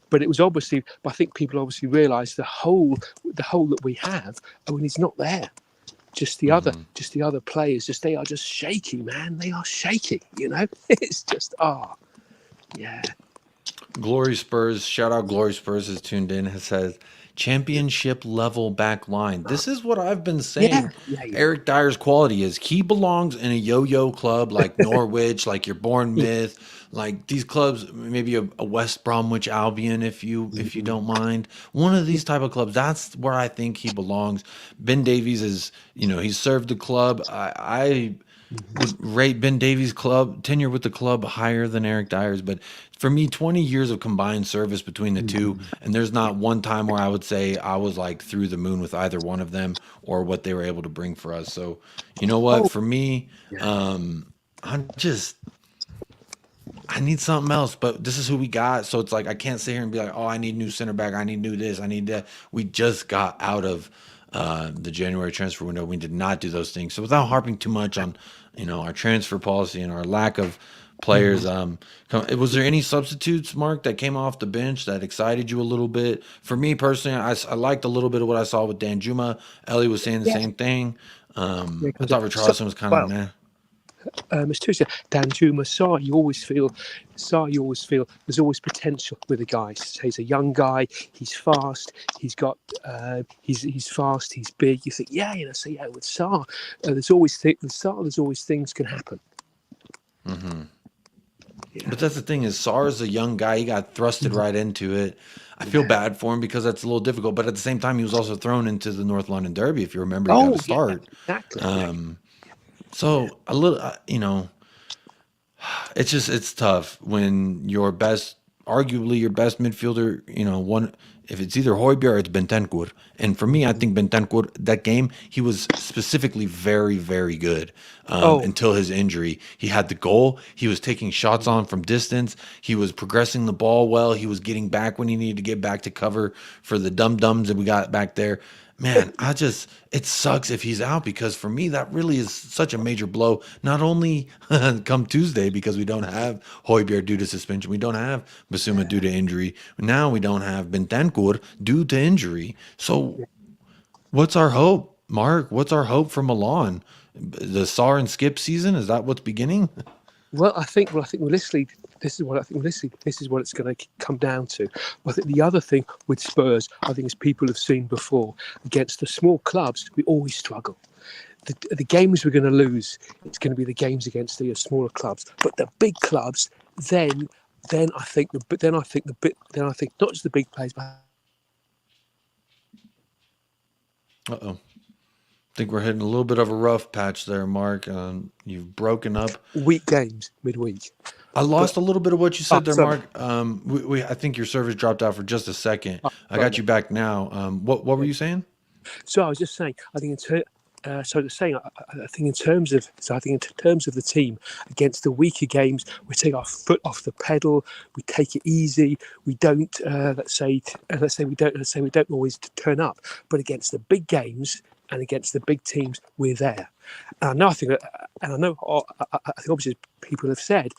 But it was obviously. But I think people obviously realised the hole that we have, and when he's not there, just the other players, they are just shaky, man. They are shaky. You know, it's just yeah. Glory Spurs, shout out Glory Spurs has tuned in, has said championship level back line. This is what I've been saying. Yeah. Eric Dyer's quality is he belongs in a yo-yo club like Norwich, like your Bournemouth, like these clubs, maybe a West Bromwich Albion, if you don't mind. One of these type of clubs. That's where I think he belongs. Ben Davies is, he's served the club. I would rate Ben Davies' club tenure with the club higher than Eric Dyer's, but for me, 20 years of combined service between the two, and there's not one time where I would say I was like through the moon with either one of them or what they were able to bring for us. So, you know what? For me, I need something else, but this is who we got. So it's like I can't sit here and be like, oh, I need new center back, I need new this, I need that. We just got out of the January transfer window. We did not do those things. So without harping too much on, our transfer policy and our lack of players, was there any substitutes, Mark, that came off the bench that excited you a little bit? For me personally, I liked a little bit of what I saw with Dan Juma. Ellie was saying the same thing. I thought Richarlison was kind of meh. It's Tuesday. Dan Juma, Sarr, you always feel there's always potential with a guy. So he's a young guy, he's fast, he's fast, he's big. You think, with Sarr, there's always things can happen. But that's the thing is Sarr is a young guy. He got thrusted right into it. I feel bad for him because that's a little difficult. But at the same time, he was also thrown into the North London Derby. If you remember, he got a start. Exactly. So a little, it's tough when arguably your best midfielder, if it's either Højbjerg or it's Bentancur. And for me, I think Bentancur, that game, he was specifically very, very good until his injury. He had the goal. He was taking shots on from distance. He was progressing the ball well. He was getting back when he needed to get back to cover for the dum-dums that we got back there. Man, it sucks if he's out because for me, that really is such a major blow. Not only come Tuesday because we don't have Højbjerg due to suspension. We don't have Basuma due to injury. Now we don't have Bentancur due to injury. So what's our hope, Mark? What's our hope for Milan? The Sarr and Skip season? Is that what's beginning? Well, I think realistically, this is what it's going to come down to. I think the other thing with Spurs, I think as people have seen before, against the small clubs, we always struggle. The games we're going to lose, it's going to be the games against the smaller clubs. But the big clubs, then I think not just the big players, but Uh-oh. I think we're hitting a little bit of a rough patch there, Mark. You've broken up. Weak games midweek. I lost a little bit of what you said there, Mark. I think your service dropped out for just a second. I got you back now. What were you saying? So I was just saying, I think in terms of the team against the weaker games, we take our foot off the pedal. We take it easy. We don't let's say we don't always turn up. But against the big games and against the big teams, we're there. And I think obviously people have said,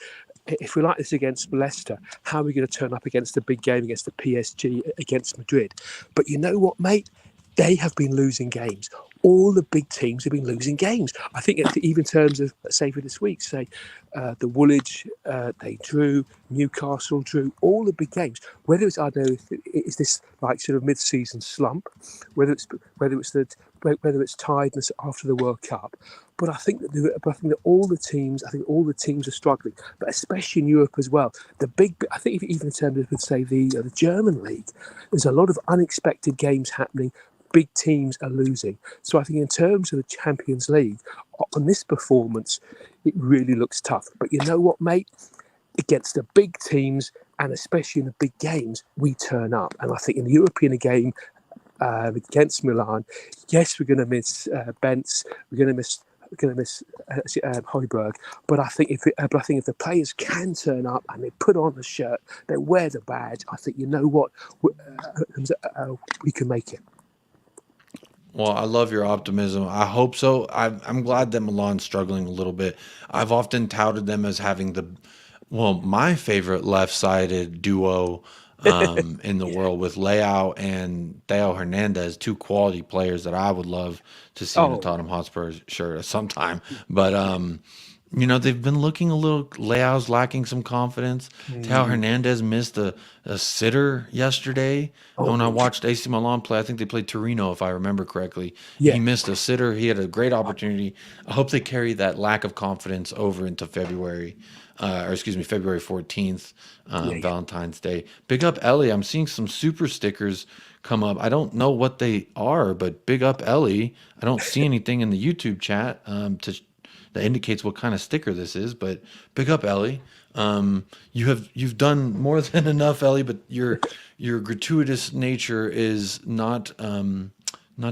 if we like this against Leicester, how are we going to turn up against the big game against the PSG, against Madrid? But you know what, mate? They have been losing games all the big teams have been losing games. I think even in terms of, say, for this week, say, the Woolwich, they drew, Newcastle drew, all the big games. Whether it's, I don't know, is this like sort of mid-season slump, whether it's tiredness after the World Cup, but I think that all the teams are struggling, but especially in Europe as well. I think even in terms of, say, the German league, there's a lot of unexpected games happening. Big teams are losing. So I think in terms of the Champions League, on this performance, it really looks tough. But you know what, mate? Against the big teams, and especially in the big games, we turn up. And I think in the European game against Milan, yes, we're going to miss Bentz, we're going to miss Højbjerg, but I think if the players can turn up and they put on the shirt, they wear the badge, I think, you know what, we can make it. Well, I love your optimism. I hope so. I'm glad that Milan's struggling a little bit. I've often touted them as having my favorite left-sided duo in the world, with Leao and Theo Hernandez, two quality players that I would love to see in a Tottenham Hotspur shirt sometime. But they've been looking a little. Leao's lacking some confidence. Theo Hernandez missed a sitter yesterday. When I watched AC Milan play, I think they played Torino, if I remember correctly. Yeah. He missed a sitter. He had a great opportunity. I hope they carry that lack of confidence over into February. February 14th, Valentine's Day. Big up Ellie. I'm seeing some super stickers come up. I don't know what they are, but big up Ellie. I don't see anything in the YouTube chat that indicates what kind of sticker this is, but big up Ellie. You've done more than enough, Ellie, but your gratuitous nature is not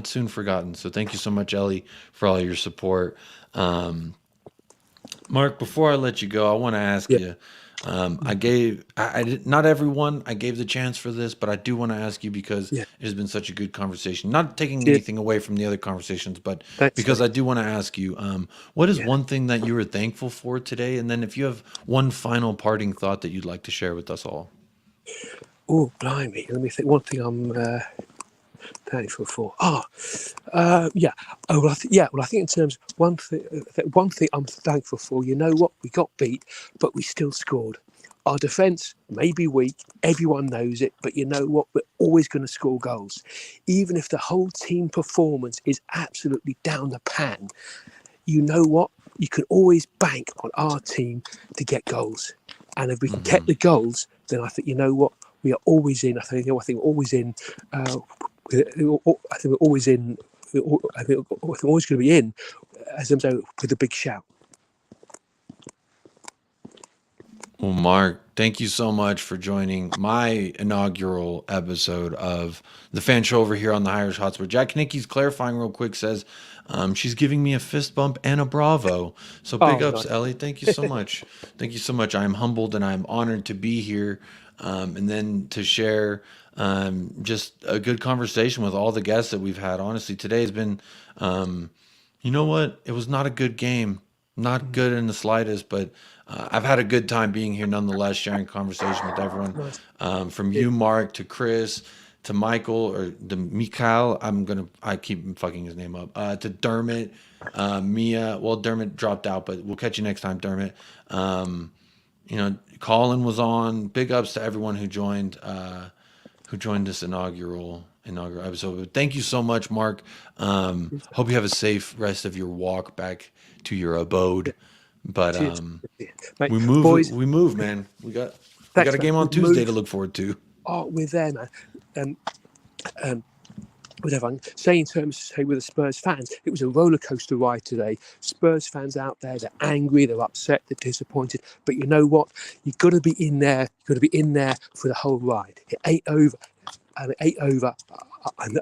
soon forgotten. So thank you so much, Ellie, for all your support. Mark, before I let you go, I want to ask you. Not everyone I gave the chance for this, but I do want to ask you because it has been such a good conversation. Not taking anything away from the other conversations, but because I do want to ask you, what is one thing that you were thankful for today? And then if you have one final parting thought that you'd like to share with us all. Oh, blimey. Let me think. One thing I'm thankful for. I think in terms one thing I'm thankful for. You know what? We got beat, but we still scored. Our defence may be weak. Everyone knows it, but you know what? We're always going to score goals, even if the whole team performance is absolutely down the pan. You know what? You can always bank on our team to get goals, and if we can get the goals, then I think, you know what? We are always in. I think we're always in. I think we're always in. I think we're always going to be in, as I'm saying, with a big shout. Well, Mark, thank you so much for joining my inaugural episode of the fan show over here on the Irish Hotspur. Jack Knicky's clarifying real quick, says she's giving me a fist bump and a bravo. So big ups, nice. Ellie. Thank you so much. Thank you so much. I'm humbled and I'm honored to be here, and then to share just a good conversation with all the guests that we've had. Honestly, today has been, you know what? It was not a good game. Not good in the slightest, but I've had a good time being here nonetheless, sharing conversation with everyone. From you, Mark, to Chris, to Michael, or the Mikhail. I keep fucking his name up. To Dermot, Mia. Well, Dermot dropped out, but we'll catch you next time, Dermot. Colin was on. Big ups to everyone who joined this inaugural episode. But thank you so much, Mark. Hope you have a safe rest of your walk back to your abode. But mate, we move, boys, man. We got a game on Tuesday to look forward to. Oh, we're there, man. With everyone saying in terms, with the Spurs fans, it was a roller coaster ride today. Spurs fans out there, they're angry, they're upset, they're disappointed. But you know what? You've got to be in there. You've got to be in there for the whole ride. It ain't over. And it ain't over. Ain't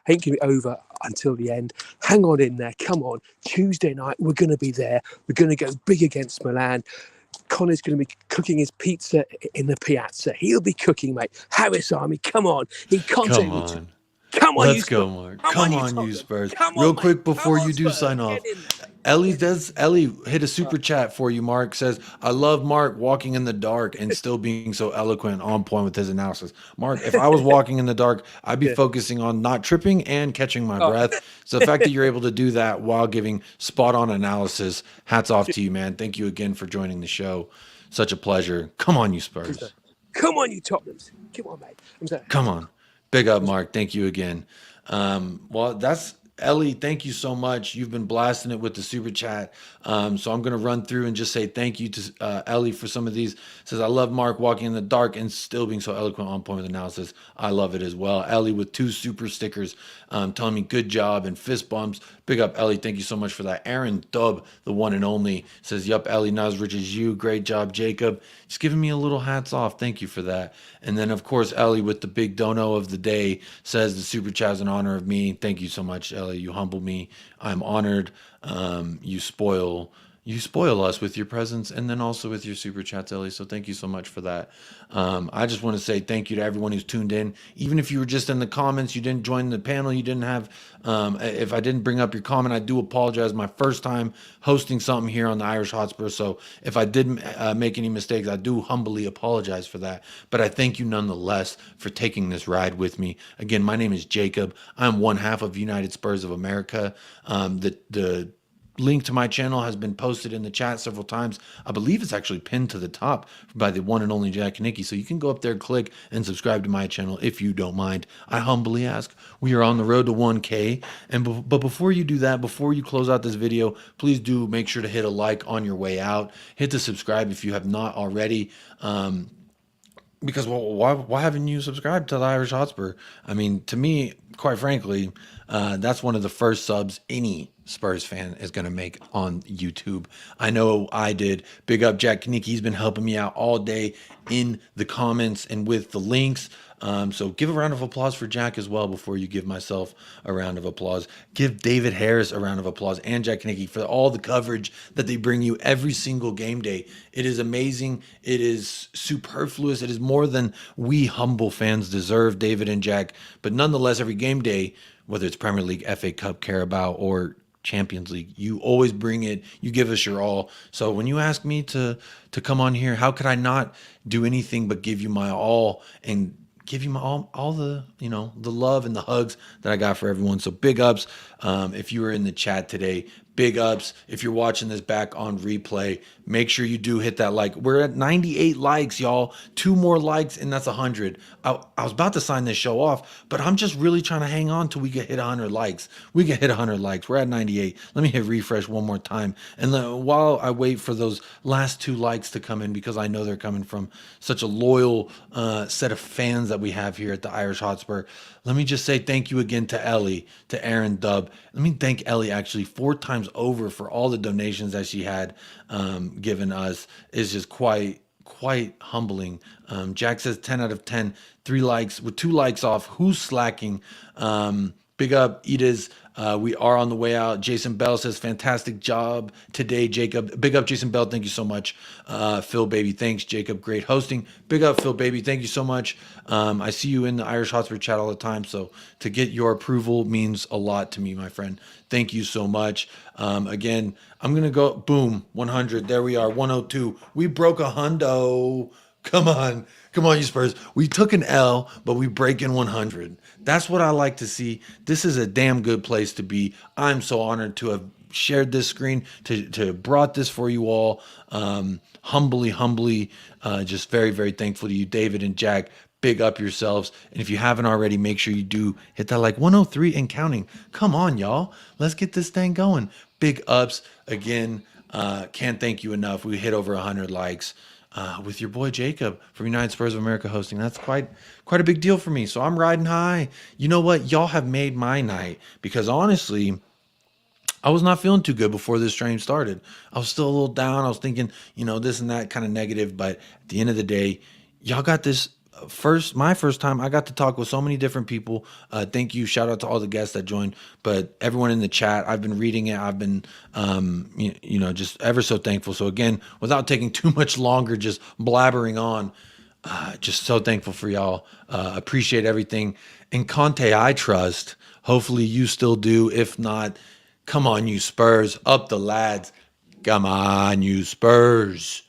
going to be over until the end. Hang on in there. Come on. Tuesday night, we're going to be there. We're going to go big against Milan. Colin's going to be cooking his pizza in the piazza. He'll be cooking, mate. Harris Army, come on. He can't. Come on. Come Come on, Let's you go, Spurs. Mark. Come Come on, on, you you Tottenham. Spurs. Come Real on, mate. quick Come before on, you do Spurs. sign off. Get in there. Ellie hit a super chat for you, Mark. Says, I love Mark walking in the dark and still being so eloquent on point with his analysis. Mark, if I was walking in the dark, I'd be Yeah. focusing on not tripping and catching my Oh. breath. So the fact that you're able to do that while giving spot on analysis, hats off to you, man. Thank you again for joining the show. Such a pleasure. Come on, you Spurs. Come on, you Tottenhams. Come on, mate. I'm sorry. Come on. Big up, Mark. Thank you again. Well, that's Ellie. Thank you so much. You've been blasting it with the super chat. So I'm going to run through and just say thank you to Ellie for some of these. Says, I love Mark walking in the dark and still being so eloquent on point with analysis. I love it as well. Ellie with 2 super stickers telling me good job and fist bumps. Big up, Ellie. Thank you so much for that. Aaron Dub, the one and only, says, yup, Ellie, not as rich as you. Great job, Jacob. Just giving me a little hats off. Thank you for that. And then, of course, Ellie with the big dono of the day says, the super chat is in honor of me. Thank you so much, Ellie. You humble me. I'm honored. You spoil us with your presence and then also with your super chats, Ellie. So thank you so much for that. I just want to say thank you to everyone who's tuned in. Even if you were just in the comments, you didn't join the panel, you didn't have, if I didn't bring up your comment, I do apologize. My first time hosting something here on the Irish Hotspur. So if I did make any mistakes, I do humbly apologize for that. But I thank you nonetheless for taking this ride with me. Again, my name is Jacob. I'm one half of United Spurs of America. The link to my channel has been posted in the chat several times. I believe it's actually pinned to the top by the one and only Jack Nicky. So you can go up there, click, and subscribe to my channel if you don't mind. I humbly ask. We are on the road to 1K. But before you do that, before you close out this video, please do make sure to hit a like on your way out. Hit the subscribe if you have not already. Because why haven't you subscribed to the Irish Hotspur? I mean, to me, quite frankly, that's one of the first subs any Spurs fan is going to make on YouTube. I know I did. Big up Jack Knick. He's been helping me out all day in the comments and with the links. So give a round of applause for Jack as well before you give myself a round of applause. Give David Harris a round of applause and Jack Knicky for all the coverage that they bring you every single game day. It is amazing. It is superfluous. It is more than we humble fans deserve, David and Jack. But nonetheless, every game day, whether it's Premier League, FA Cup, Carabao, or Champions League, you always bring it. You give us your all. So when you ask me to come on here, how could I not do anything but give you my all and give you my all the, the love and the hugs that I got for everyone. So big ups. If you were in the chat today, big ups. If you're watching this back on replay, make sure you do hit that like. We're at 98 likes, y'all. 2 more likes and that's 100. I was about to sign this show off, but I'm just really trying to hang on till we get hit 100 likes. We get hit 100 likes. We're at 98. Let me hit refresh one more time. And while I wait for those last 2 likes to come in, because I know they're coming from such a loyal set of fans that we have here at the Irish Hotspur, let me just say thank you again to Ellie, to Aaron Dub. Let me thank Ellie actually 4 times over for all the donations that she had given us. Is just quite humbling. Jack says 10 out of 10, 3 likes with 2 likes off. Who's slacking? Big up, Edith. We are on the way out. Jason Bell says, fantastic job today, Jacob. Big up, Jason Bell. Thank you so much. Phil Baby, thanks, Jacob. Great hosting. Big up, Phil Baby. Thank you so much. I see you in the Irish Hotspur chat all the time, so to get your approval means a lot to me, my friend. Thank you so much. Again, I'm going to go, boom, 100. There we are, 102. We broke a hundo. Come on, you Spurs. We took an L, but we break in 100. That's what I like to see. This is a damn good place to be. I'm so honored to have shared this screen, to brought this for you all. Humbly, just very, very thankful to you, David and Jack. Big up yourselves. And if you haven't already, make sure you do hit that like 103 and counting. Come on, y'all. Let's get this thing going. Big ups. Again, can't thank you enough. We hit over 100 likes. With your boy Jacob from United Spurs of America hosting. That's quite a big deal for me. So I'm riding high. You know what? Y'all have made my night, because honestly, I was not feeling too good before this stream started. I was still a little down. I was thinking, this and that kind of negative. But at the end of the day, y'all got this my first time. I got to talk with so many different people. Thank you. Shout out to all the guests that joined, but everyone in the chat, I've been reading it. I've been, just ever so thankful. So again, without taking too much longer, just blabbering on, Just so thankful for y'all. Appreciate everything. And Conte, I trust. Hopefully you still do. If not, come on, you Spurs. Up the lads. Come on, you Spurs.